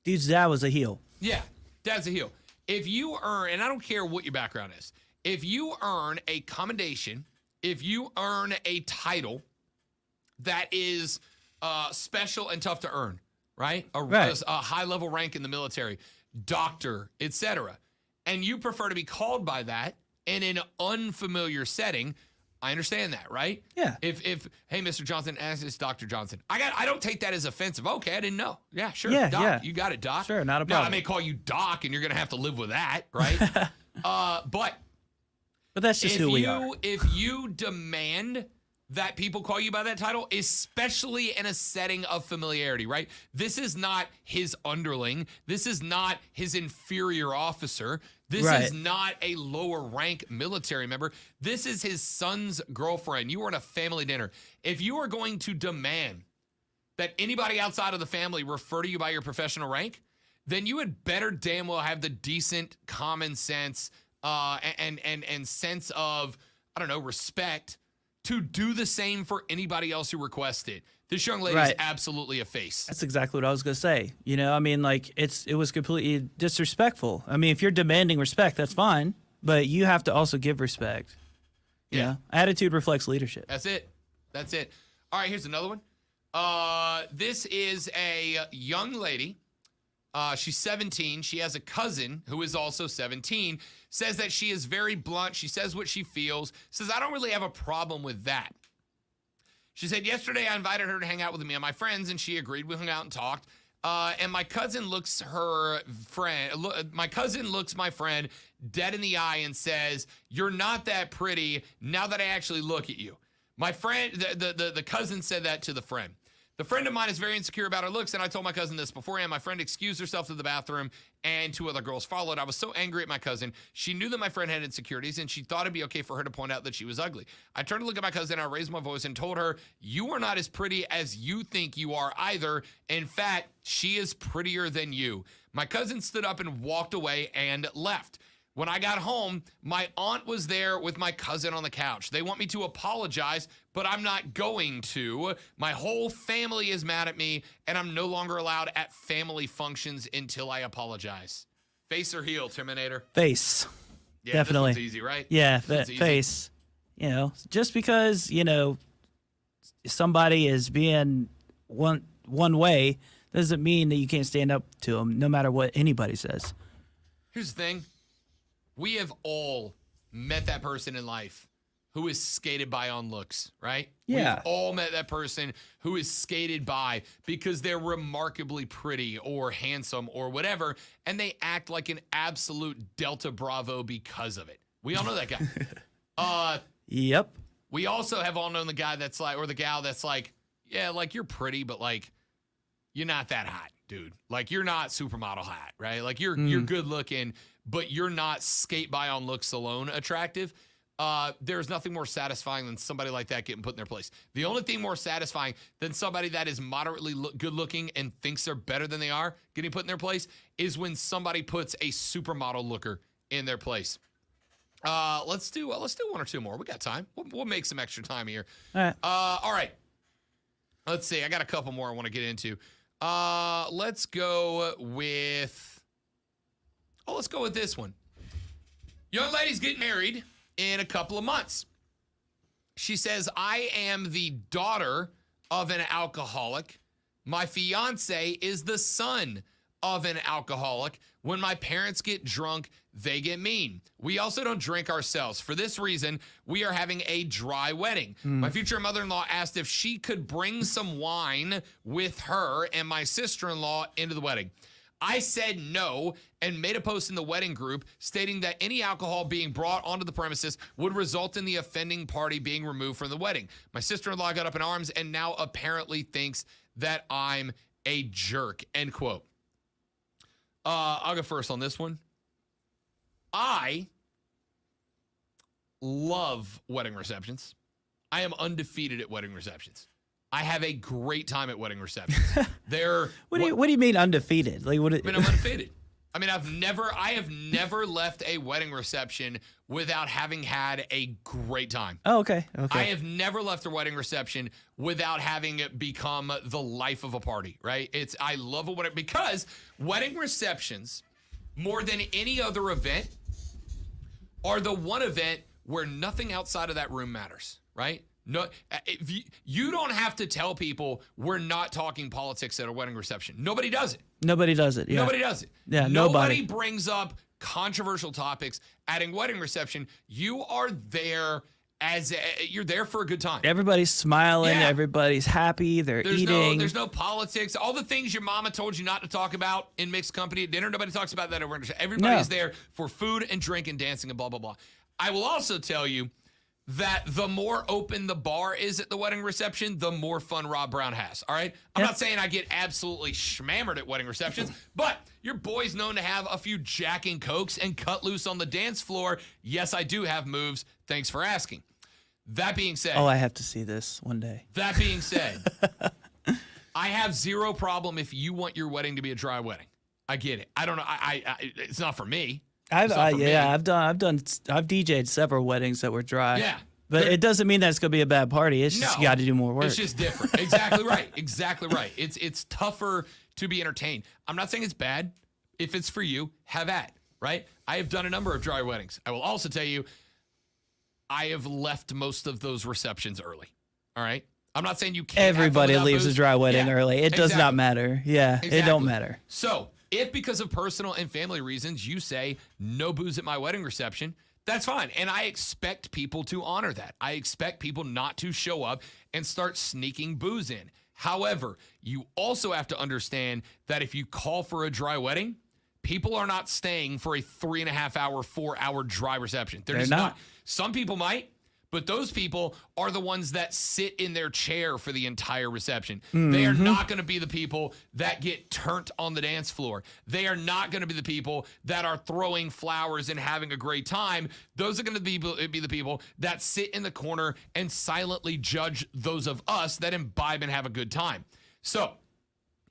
Dude's dad was a heel. Yeah, dad's a heel. If you earn, and I don't care what your background is, if you earn a commendation, if you earn a title that is special and tough to earn, right? A high-level rank in the military, doctor, etc., and you prefer to be called by that in an unfamiliar setting, I understand that, right? Yeah. If hey, Mr. Johnson, as is Dr. Johnson, I don't take that as offensive. Okay, I didn't know. Yeah, sure. Yeah, Doc, yeah. you got it, Doc. Sure, not a Now, I problem. may call you Doc, and you're gonna have to live with that, right? But that's just who we are. If you demand that people call you by that title, especially in a setting of familiarity, right? This is not his underling. This is not his inferior officer. This is not a lower rank military member. This is his son's girlfriend. You are at a family dinner. If you are going to demand that anybody outside of the family refer to you by your professional rank, then you had better damn well have the decent common sense and sense of, I don't know, respect to do the same for anybody else who requests it. This young lady is absolutely a face. That's exactly what I was gonna say. You know, I mean, like it was completely disrespectful. I mean, if you're demanding respect, that's fine, but you have to also give respect. You know? Attitude reflects leadership. That's it. That's it. All right, here's another one. This is a young lady. She's 17. She has a cousin who is also 17. Says that she is very blunt. She says what she feels. Says, I don't really have a problem with that. She said, yesterday I invited her to hang out with me and my friends, and she agreed. We hung out and talked. And my cousin looks my friend dead in the eye and says, you're not that pretty now that I actually look at you. My friend, the cousin said that to the friend. The friend of mine is very insecure about her looks, and I told my cousin this beforehand. My friend excused herself to the bathroom, and 2 other girls followed. I was so angry at my cousin. She knew that my friend had insecurities, and she thought it'd be okay for her to point out that she was ugly. I turned to look at my cousin, I raised my voice and told her, you are not as pretty as you think you are either. In fact, she is prettier than you. My cousin stood up and walked away and left. When I got home, my aunt was there with my cousin on the couch. They want me to apologize, but I'm not going to. My whole family is mad at me, and I'm no longer allowed at family functions until I apologize. Face or heel, Terminator? Face. Yeah, definitely. This one's easy, right? Yeah, Easy. face. You know, just because, you know, somebody is being one way doesn't mean that you can't stand up to them no matter what anybody says. Here's the thing. We have all met that person in life who is skated by on looks, right? Yeah. We've all met that person who is skated by because they're remarkably pretty or handsome or whatever, and they act like an absolute Delta Bravo because of it. We all know that guy. Yep. We also have all known the guy that's like, or the gal that's like, yeah, like you're pretty, but like you're not that hot, dude. Like you're not supermodel hot, right? Like you're good looking, but you're not skate by on looks alone attractive. There's nothing more satisfying than somebody like that getting put in their place. The only thing more satisfying than somebody that is moderately good looking and thinks they're better than they are getting put in their place is when somebody puts a supermodel looker in their place. Let's do 1 or 2 more. We got time. We'll make some extra time here. All right. Let's see. I got a couple more I want to get into. Let's go with this one. Young lady's getting married in a couple of months. She says, I am the daughter of an alcoholic. My fiance is the son of an alcoholic. When my parents get drunk, they get mean. We also don't drink ourselves. For this reason, we are having a dry wedding. My future mother-in-law asked if she could bring some wine with her and my sister-in-law into the wedding. I said no and made a post in the wedding group stating that any alcohol being brought onto the premises would result in the offending party being removed from the wedding. My sister-in-law got up in arms and now apparently thinks that I'm a jerk, end quote. I'll go first on this one. I love wedding receptions. I am undefeated at wedding receptions. I have a great time at wedding receptions. What do you mean undefeated? Like I'm undefeated. I mean, I have never left a wedding reception without having had a great time. Oh, okay. I have never left a wedding reception without having it become the life of a party, right? I love a wedding because wedding receptions, more than any other event, are the one event where nothing outside of that room matters, right? No, if you don't have to tell people we're not talking politics at a wedding reception. Nobody does it. Nobody does it. Yeah. Nobody does it. Yeah, Nobody brings up controversial topics at a wedding reception. You are there you're there for a good time. Everybody's smiling. Yeah. Everybody's happy. They're eating. There's no politics. All the things your mama told you not to talk about in mixed company at dinner, nobody talks about that at wedding reception. Everybody's there for food and drink and dancing and blah, blah, blah. I will also tell you that the more open the bar is at the wedding reception, the more fun Rob Brown has, all right? I'm not saying I get absolutely schmammered at wedding receptions, but your boy's known to have a few Jack and Cokes and cut loose on the dance floor. Yes, I do have moves. Thanks for asking. That being said. Oh, I have to see this one day. That being said, I have zero problem if you want your wedding to be a dry wedding. I get it. I don't know. It's not for me. I've DJ'd several weddings that were dry. Yeah. But it doesn't mean that it's going to be a bad party. It's just you got to do more work. It's just different. Exactly right. Exactly right. It's tougher to be entertained. I'm not saying it's bad. If it's for you, have at, right? I have done a number of dry weddings. I will also tell you, I have left most of those receptions early. All right? I'm not saying you can't. Everybody leaves a dry wedding early. It does not matter. Yeah, exactly. It don't matter. So if because of personal and family reasons you say no booze at my wedding reception, that's fine. And I expect people to honor that. I expect people not to show up and start sneaking booze in. However, you also have to understand that if you call for a dry wedding, people are not staying for a 3.5 hour, 4 hour dry reception. They're just not. Some people might, but those people are the ones that sit in their chair for the entire reception. They are not going to be the people that get turned on the dance floor. They are not going to be the people that are throwing flowers and having a great time. Those are going to be the people that sit in the corner and silently judge those of us that imbibe and have a good time. So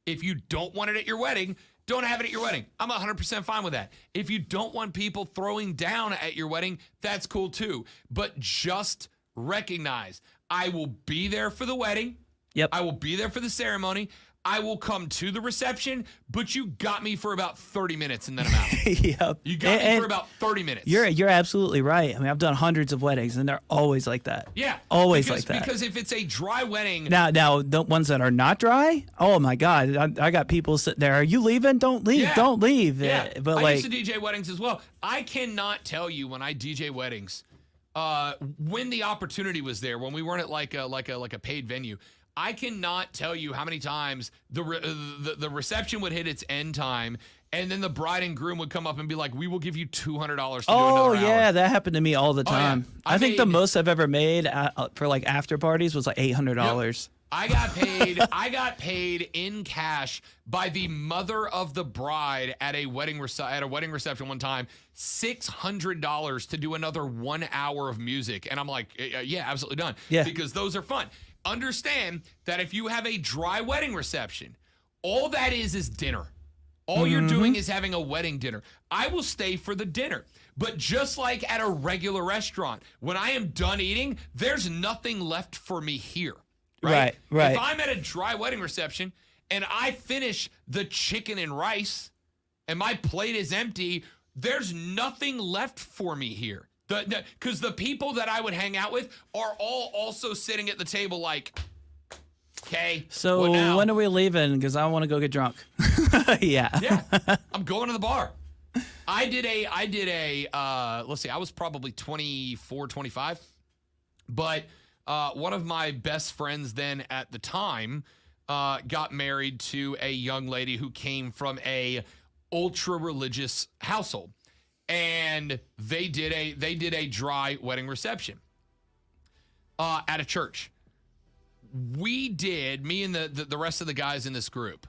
if you don't want it at your wedding, don't have it at your wedding. I'm 100% fine with that. If you don't want people throwing down at your wedding, that's cool too. But just recognize, I will be there for the wedding. Yep. I will be there for the ceremony. I will come to the reception, but you got me for about 30 minutes and then I'm out. Yep. You got me for about 30 minutes. You're absolutely right. I mean, I've done hundreds of weddings and they're always like that. Yeah. Always like that. Because if it's a dry wedding. Now the ones that are not dry, oh my God. I got people sitting there. Are you leaving? Don't leave. Yeah. Don't leave. Yeah. But I used to DJ weddings as well. I cannot tell you when I DJ weddings, when the opportunity was there, when we weren't at like a paid venue, I cannot tell you how many times the reception would hit its end time, and then the bride and groom would come up and be like, "We will give you $200 to do another hour." Oh yeah, that happened to me all the time. Yeah. I think the most I've ever made for like after parties was like $800. Yep. I got paid in cash by the mother of the bride at a wedding reception one time, $600 to do another 1 hour of music, and I'm like, yeah, absolutely done. Yeah, because those are fun. Understand that if you have a dry wedding reception, all that is dinner. All you're doing is having a wedding dinner. I will stay for the dinner. But just like at a regular restaurant, when I am done eating, there's nothing left for me here. Right. If I'm at a dry wedding reception and I finish the chicken and rice and my plate is empty, there's nothing left for me here. Because the people that I would hang out with are all also sitting at the table like, okay. So when are we leaving? Because I want to go get drunk. Yeah. I'm going to the bar. I did a let's see, I was probably 24, 25. But one of my best friends then at the time got married to a young lady who came from a ultra religious household. And they did a dry wedding reception at a church. Me and the rest of the guys in this group,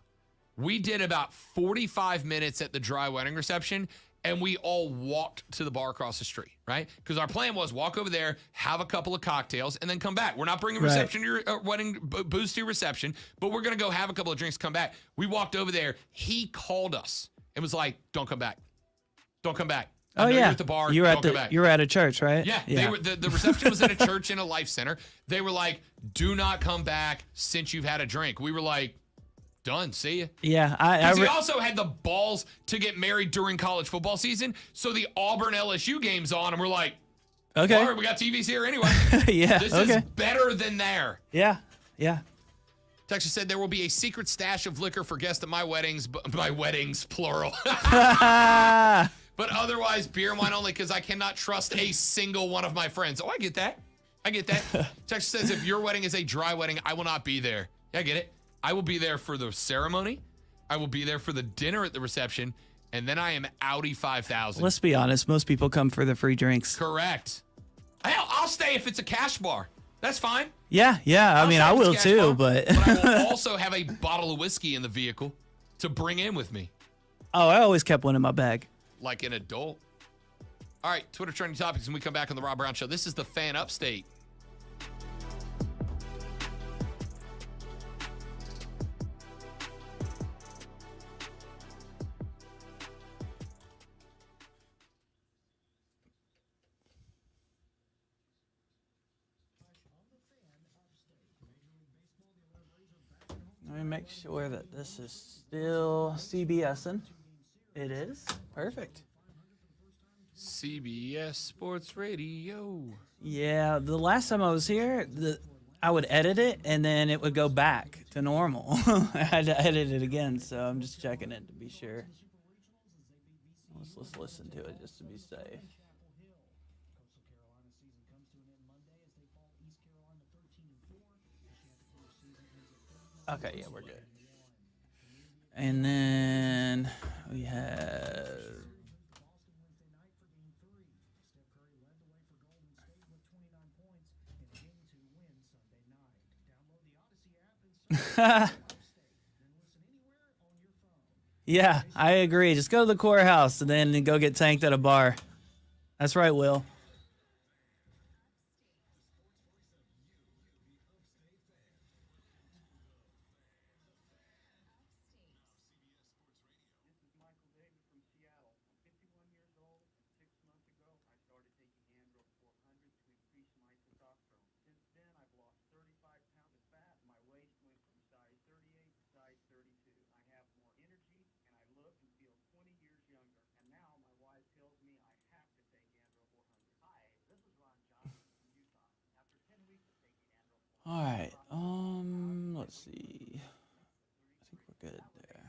we did about 45 minutes at the dry wedding reception, and we all walked to the bar across the street, right? Because our plan was walk over there, have a couple of cocktails, and then come back. We're not bringing reception to your wedding booze to your reception, but we're gonna go have a couple of drinks, come back. We walked over there. He called us and was like, "Don't come back. Don't come back." Oh yeah, you're at the bar. You were at a church, right? Yeah. They were, the reception was at a church in a life center. They were like, "Do not come back since you've had a drink." We were like, "Done. See ya." Yeah, he also had the balls to get married during college football season. So the Auburn LSU game's on, and we're like, "Okay, all right, we got TVs here anyway." Yeah, this is better than there. Yeah. Texas said there will be a secret stash of liquor for guests at my weddings, my weddings plural. But otherwise, beer and wine only, because I cannot trust a single one of my friends. Oh, I get that. Texas says, if your wedding is a dry wedding, I will not be there. Yeah, I get it. I will be there for the ceremony. I will be there for the dinner at the reception. And then I am Audi 5000. Let's be honest. Most people come for the free drinks. Correct. Hell, I'll stay if it's a cash bar. That's fine. Yeah. I mean, I will too, but I will also have a bottle of whiskey in the vehicle to bring in with me. Oh, I always kept one in my bag. Like an adult. All right, Twitter trending topics when we come back on the Rob Brown Show. This is the Fan Upstate. make sure that this is still CBSing. It is. Perfect. CBS Sports Radio. Yeah, the last time I was here, I would edit it and then it would go back to normal. I had to edit it again, so I'm just checking it to be sure. Let's listen to it just to be safe. Okay, yeah, we're good. And then we have. Yeah, I agree. Just go to the courthouse and then go get tanked at a bar. That's right, Will. All right. Let's see. I think we're good there.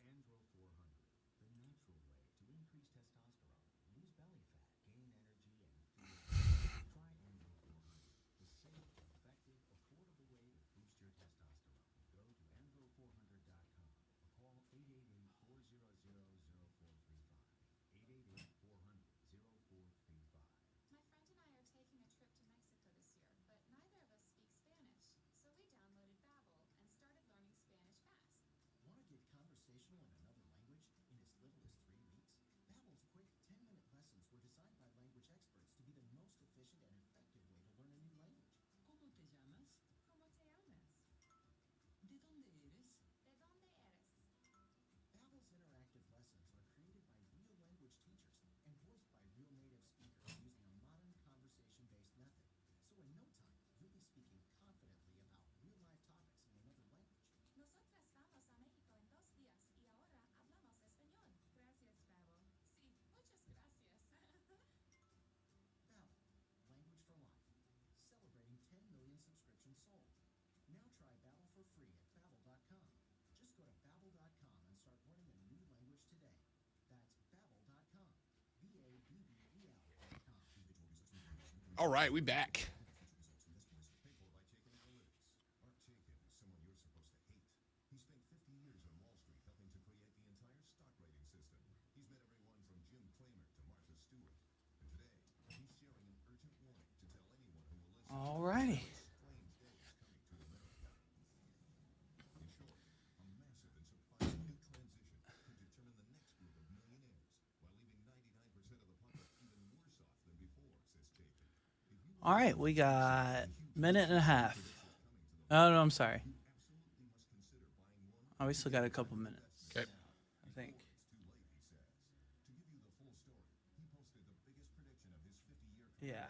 Andro 400, the natural way to increase testosterone, lose belly fat, gain energy, and feel good. Try Andro 400, the safe, effective, affordable way to boost your testosterone. Go to andro400.com or call 888-400-0435. 888-400-0435. My friend and I are taking a trip to Mexico this year, but neither of us speak Spanish. So we downloaded Babbel and started learning Spanish fast. Want to get conversational in another language in as little as 3 weeks? Babbel's quick 10-minute lessons were designed by language experts to be the most efficient and effective way to learn a new language. ¿Cómo te llamas? ¿Cómo te llamas? ¿De dónde eres? ¿De dónde eres? Babbel's interactive lessons are created by real language teachers and voiced by real native speakers using a modern conversation-based method. So in no time, you'll be speaking confidently about real-life topics in another language. Nosotras vamos a México en 2 días y ahora hablamos español. Gracias, Babbel. Sí, muchas gracias. Babbel, language for life. Celebrating 10 million subscriptions sold. Now try Babbel for free at babbel.com. Just go to babbel.com and start learning a new language today. That's babbel.com. BABBEL.com. All right, we back. Art Chaikin is someone you're supposed to hate. He spent 50 years on Wall Street helping to create the entire stock rating system. He's met everyone from Jim Cramer to Martha Stewart. And today, he's sharing an urgent warning to tell anyone who will listen. All righty. Strange days coming to America. In short, a massive and surprising new transition could determine the next group of millionaires while leaving 99% of the public even worse off than before, says Chaikin. All right, we got a minute and a half. Oh, no, I'm sorry. Oh, we still got a couple minutes. Okay. I think. Yeah.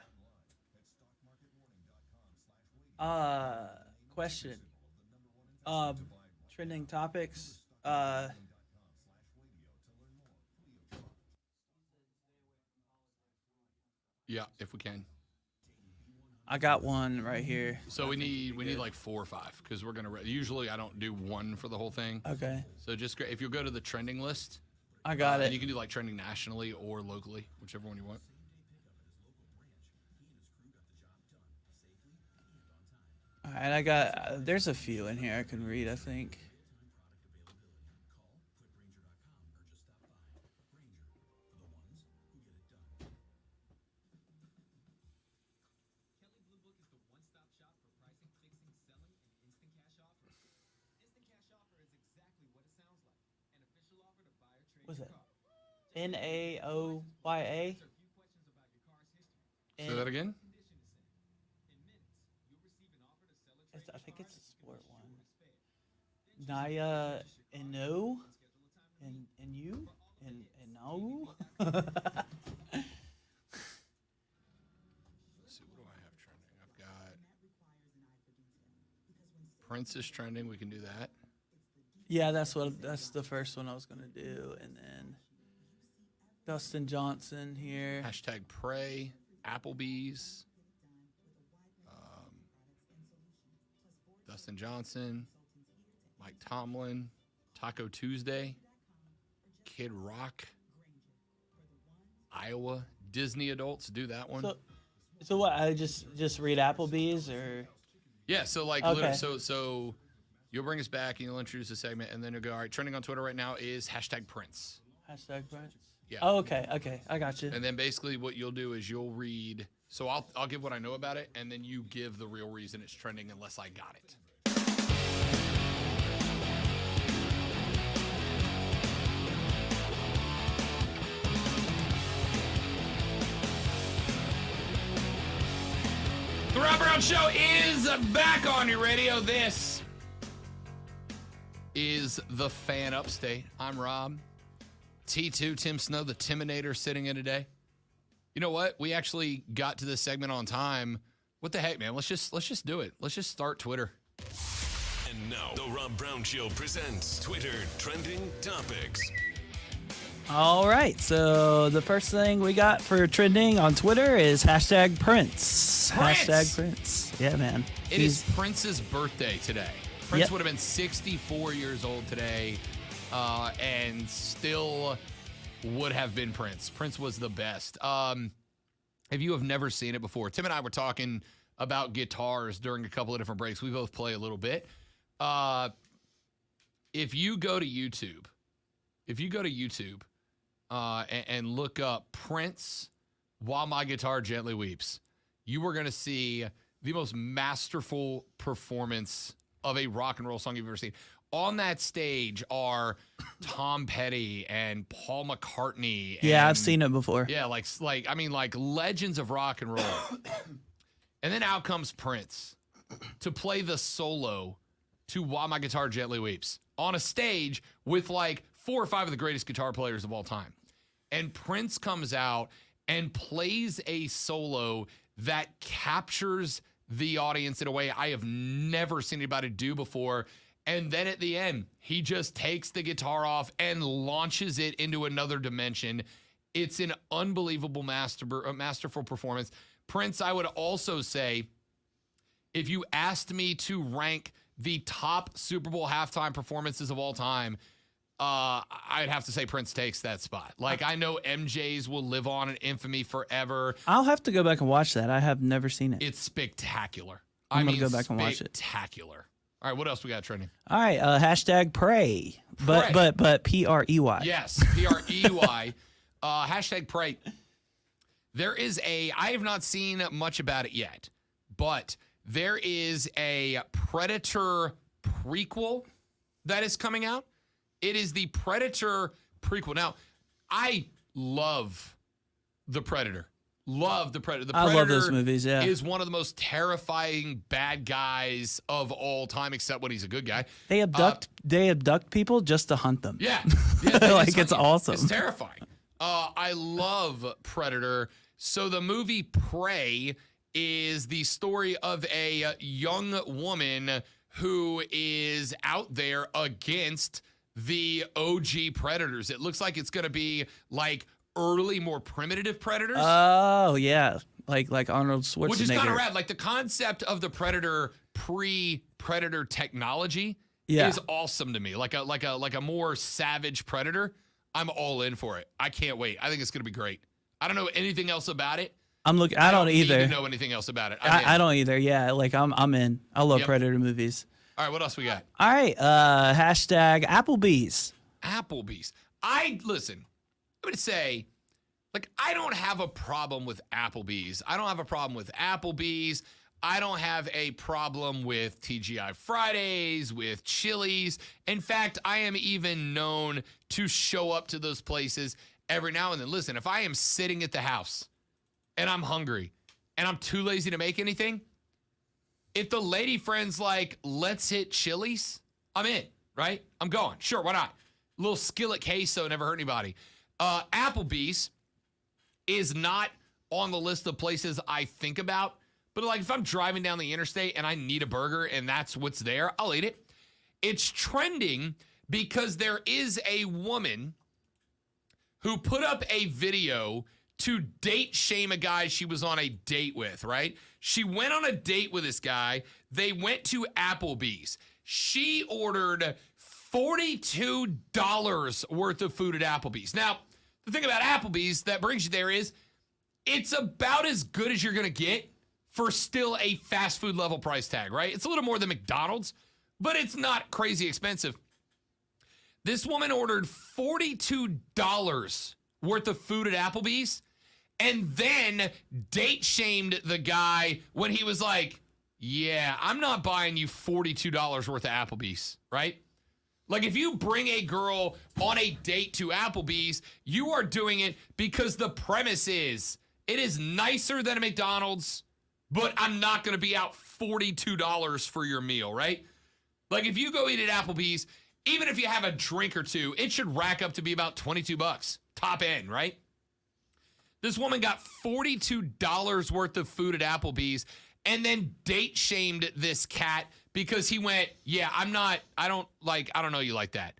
Question. Trending topics. Yeah, if we can. I got one right here. So we need like 4 or 5 because we're gonna. Usually I don't do one for the whole thing. Okay. So just if you'll go to the trending list. I got it. And you can do like trending nationally or locally, whichever one you want. All right, I got. There's a few in here I can read, I think. What's that? NAOYA? Say that again? I think it's a sport one. Naya and no? And you? And no? see, what do I have trending? I've got Prince is trending. We can do that. Yeah, that's the first one I was gonna do, and then Dustin Johnson here. Hashtag pray. Applebee's. Dustin Johnson. Mike Tomlin. Taco Tuesday. Kid Rock. Iowa. Disney adults. Do that one. So what? I just read Applebee's or? Yeah. So like, Okay. literally, so you'll bring us back and you'll introduce the segment, and then you'll go. All right. Trending on Twitter right now is hashtag Prince. Hashtag Prince. Yeah. Oh, okay. I got you. And then basically what you'll do is you'll read. So I'll give what I know about it, and then you give the real reason it's trending, unless I got it. The Rob Brown Show is back on your radio. This is the Fan Upstate. I'm Rob. T2, Tim Snow, the Timinator, sitting in today. You know what? We actually got to this segment on time. What the heck, man? Let's just do it. Let's just start Twitter. And now, the Rob Brown Show presents Twitter Trending Topics. All right. So the first thing we got for trending on Twitter is hashtag Prince. Hashtag Prince. Yeah, man. It is Prince's birthday today. Prince Yep. would have been 64 years old today, and still would have been Prince. Prince was the best. If you have never seen it before, Tim and I were talking about guitars during a couple of different breaks. We both play a little bit. If you go to YouTube, and look up Prince While My Guitar Gently Weeps, you are going to see the most masterful performance of a rock and roll song you've ever seen. On that stage are Tom Petty and Paul McCartney. Yeah, and, I've seen it before. Yeah, like legends of rock and roll. And then out comes Prince to play the solo to While My Guitar Gently Weeps on a stage with like 4 or 5 of the greatest guitar players of all time. And Prince comes out and plays a solo that captures the audience in a way I have never seen anybody do before. And then at the end, he just takes the guitar off and launches it into another dimension. It's an unbelievable masterful performance. Prince, I would also say, if you asked me to rank the top Super Bowl halftime performances of all time, I'd have to say Prince takes that spot. Like, I know MJ's will live on in infamy forever. I'll have to go back and watch that. I have never seen it. It's spectacular. I'm gonna go back and watch it. Spectacular. All right, what else we got trending? All right, hashtag pray, but P-R-E-Y. Yes, P-R-E-Y. Hashtag pray. There is I have not seen much about it yet, but there is a Predator prequel that is coming out. It is the Predator prequel. Now, I love the Predator. Love the Predator. The Predator I love those movies, yeah. is one of the most terrifying bad guys of all time, except when he's a good guy. They abduct people just to hunt them. Yeah. Like, it's awesome. It's terrifying. I love Predator. So the movie Prey is the story of a young woman who is out there against the OG predators. It looks like it's going to be like early, more primitive predators. Oh, yeah. Like Arnold Schwarzenegger. Which is kind of rad. Like the concept of the Predator pre-Predator technology is awesome to me. Like a more savage Predator. I'm all in for it. I can't wait. I think it's going to be great. I don't know anything else about it. I don't either. Need to know anything else about it. I don't either. Yeah, like I'm in. I love Predator movies. All right, what else we got? All right, hashtag Applebee's. Applebee's. Listen, I'm going to say, like, I don't have a problem with Applebee's. I don't have a problem with Applebee's. I don't have a problem with TGI Fridays, with Chili's. In fact, I am even known to show up to those places every now and then. Listen, if I am sitting at the house and I'm hungry and I'm too lazy to make anything, if the lady friend's like, let's hit Chili's, I'm in, right? I'm going. Sure, why not? A little skillet queso never hurt anybody. Applebee's is not on the list of places I think about. But like if I'm driving down the interstate and I need a burger and that's what's there, I'll eat it. It's trending because there is a woman who put up a video to date shame a guy she was on a date with, right? She went on a date with this guy. They went to Applebee's. She ordered $42 worth of food at Applebee's. Now, the thing about Applebee's that brings you there is it's about as good as you're going to get for still a fast food level price tag, right? It's a little more than McDonald's, but it's not crazy expensive. This woman ordered $42 worth of food at Applebee's and then date shamed the guy when he was like, yeah, I'm not buying you $42 worth of Applebee's, right? Like if you bring a girl on a date to Applebee's, you are doing it because the premise is it is nicer than a McDonald's, but I'm not going to be out $42 for your meal, right? Like if you go eat at Applebee's, even if you have a drink or two, it should rack up to be about $22, top end, right? This woman got $42 worth of food at Applebee's and then date shamed this cat because he went, yeah, I don't know you like that.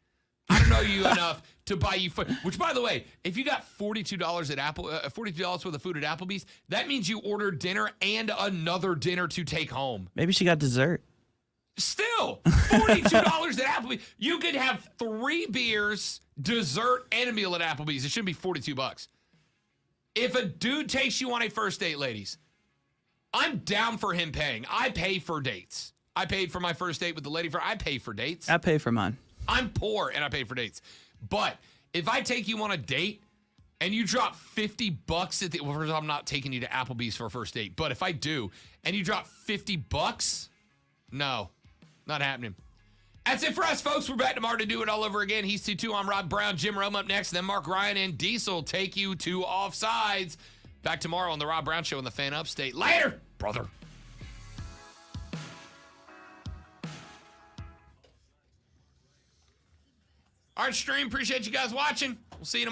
I don't know you enough to buy you food. Which, by the way, if you got $42 at $42 worth of food at Applebee's, that means you ordered dinner and another dinner to take home. Maybe she got dessert. Still, $42 at Applebee's. You could have 3 beers, dessert, and a meal at Applebee's. It shouldn't be $42. If a dude takes you on a first date, ladies, I'm down for him paying. I pay for dates. I paid for my first date with the lady. I pay for dates. I pay for mine. I'm poor and I pay for dates. But if I take you on a date and you drop $50 at the, well, first of all, I'm not taking you to Applebee's for a first date. But if I do and you drop $50, no, not happening. That's it for us, folks. We're back tomorrow to do it all over again. He's T2. I'm Rob Brown. Jim Rome up next. Then Mark Ryan and Diesel take you to Offsides. Back tomorrow on the Rob Brown Show in the Fan Upstate. Later, brother. All right, stream. Appreciate you guys watching. We'll see you tomorrow.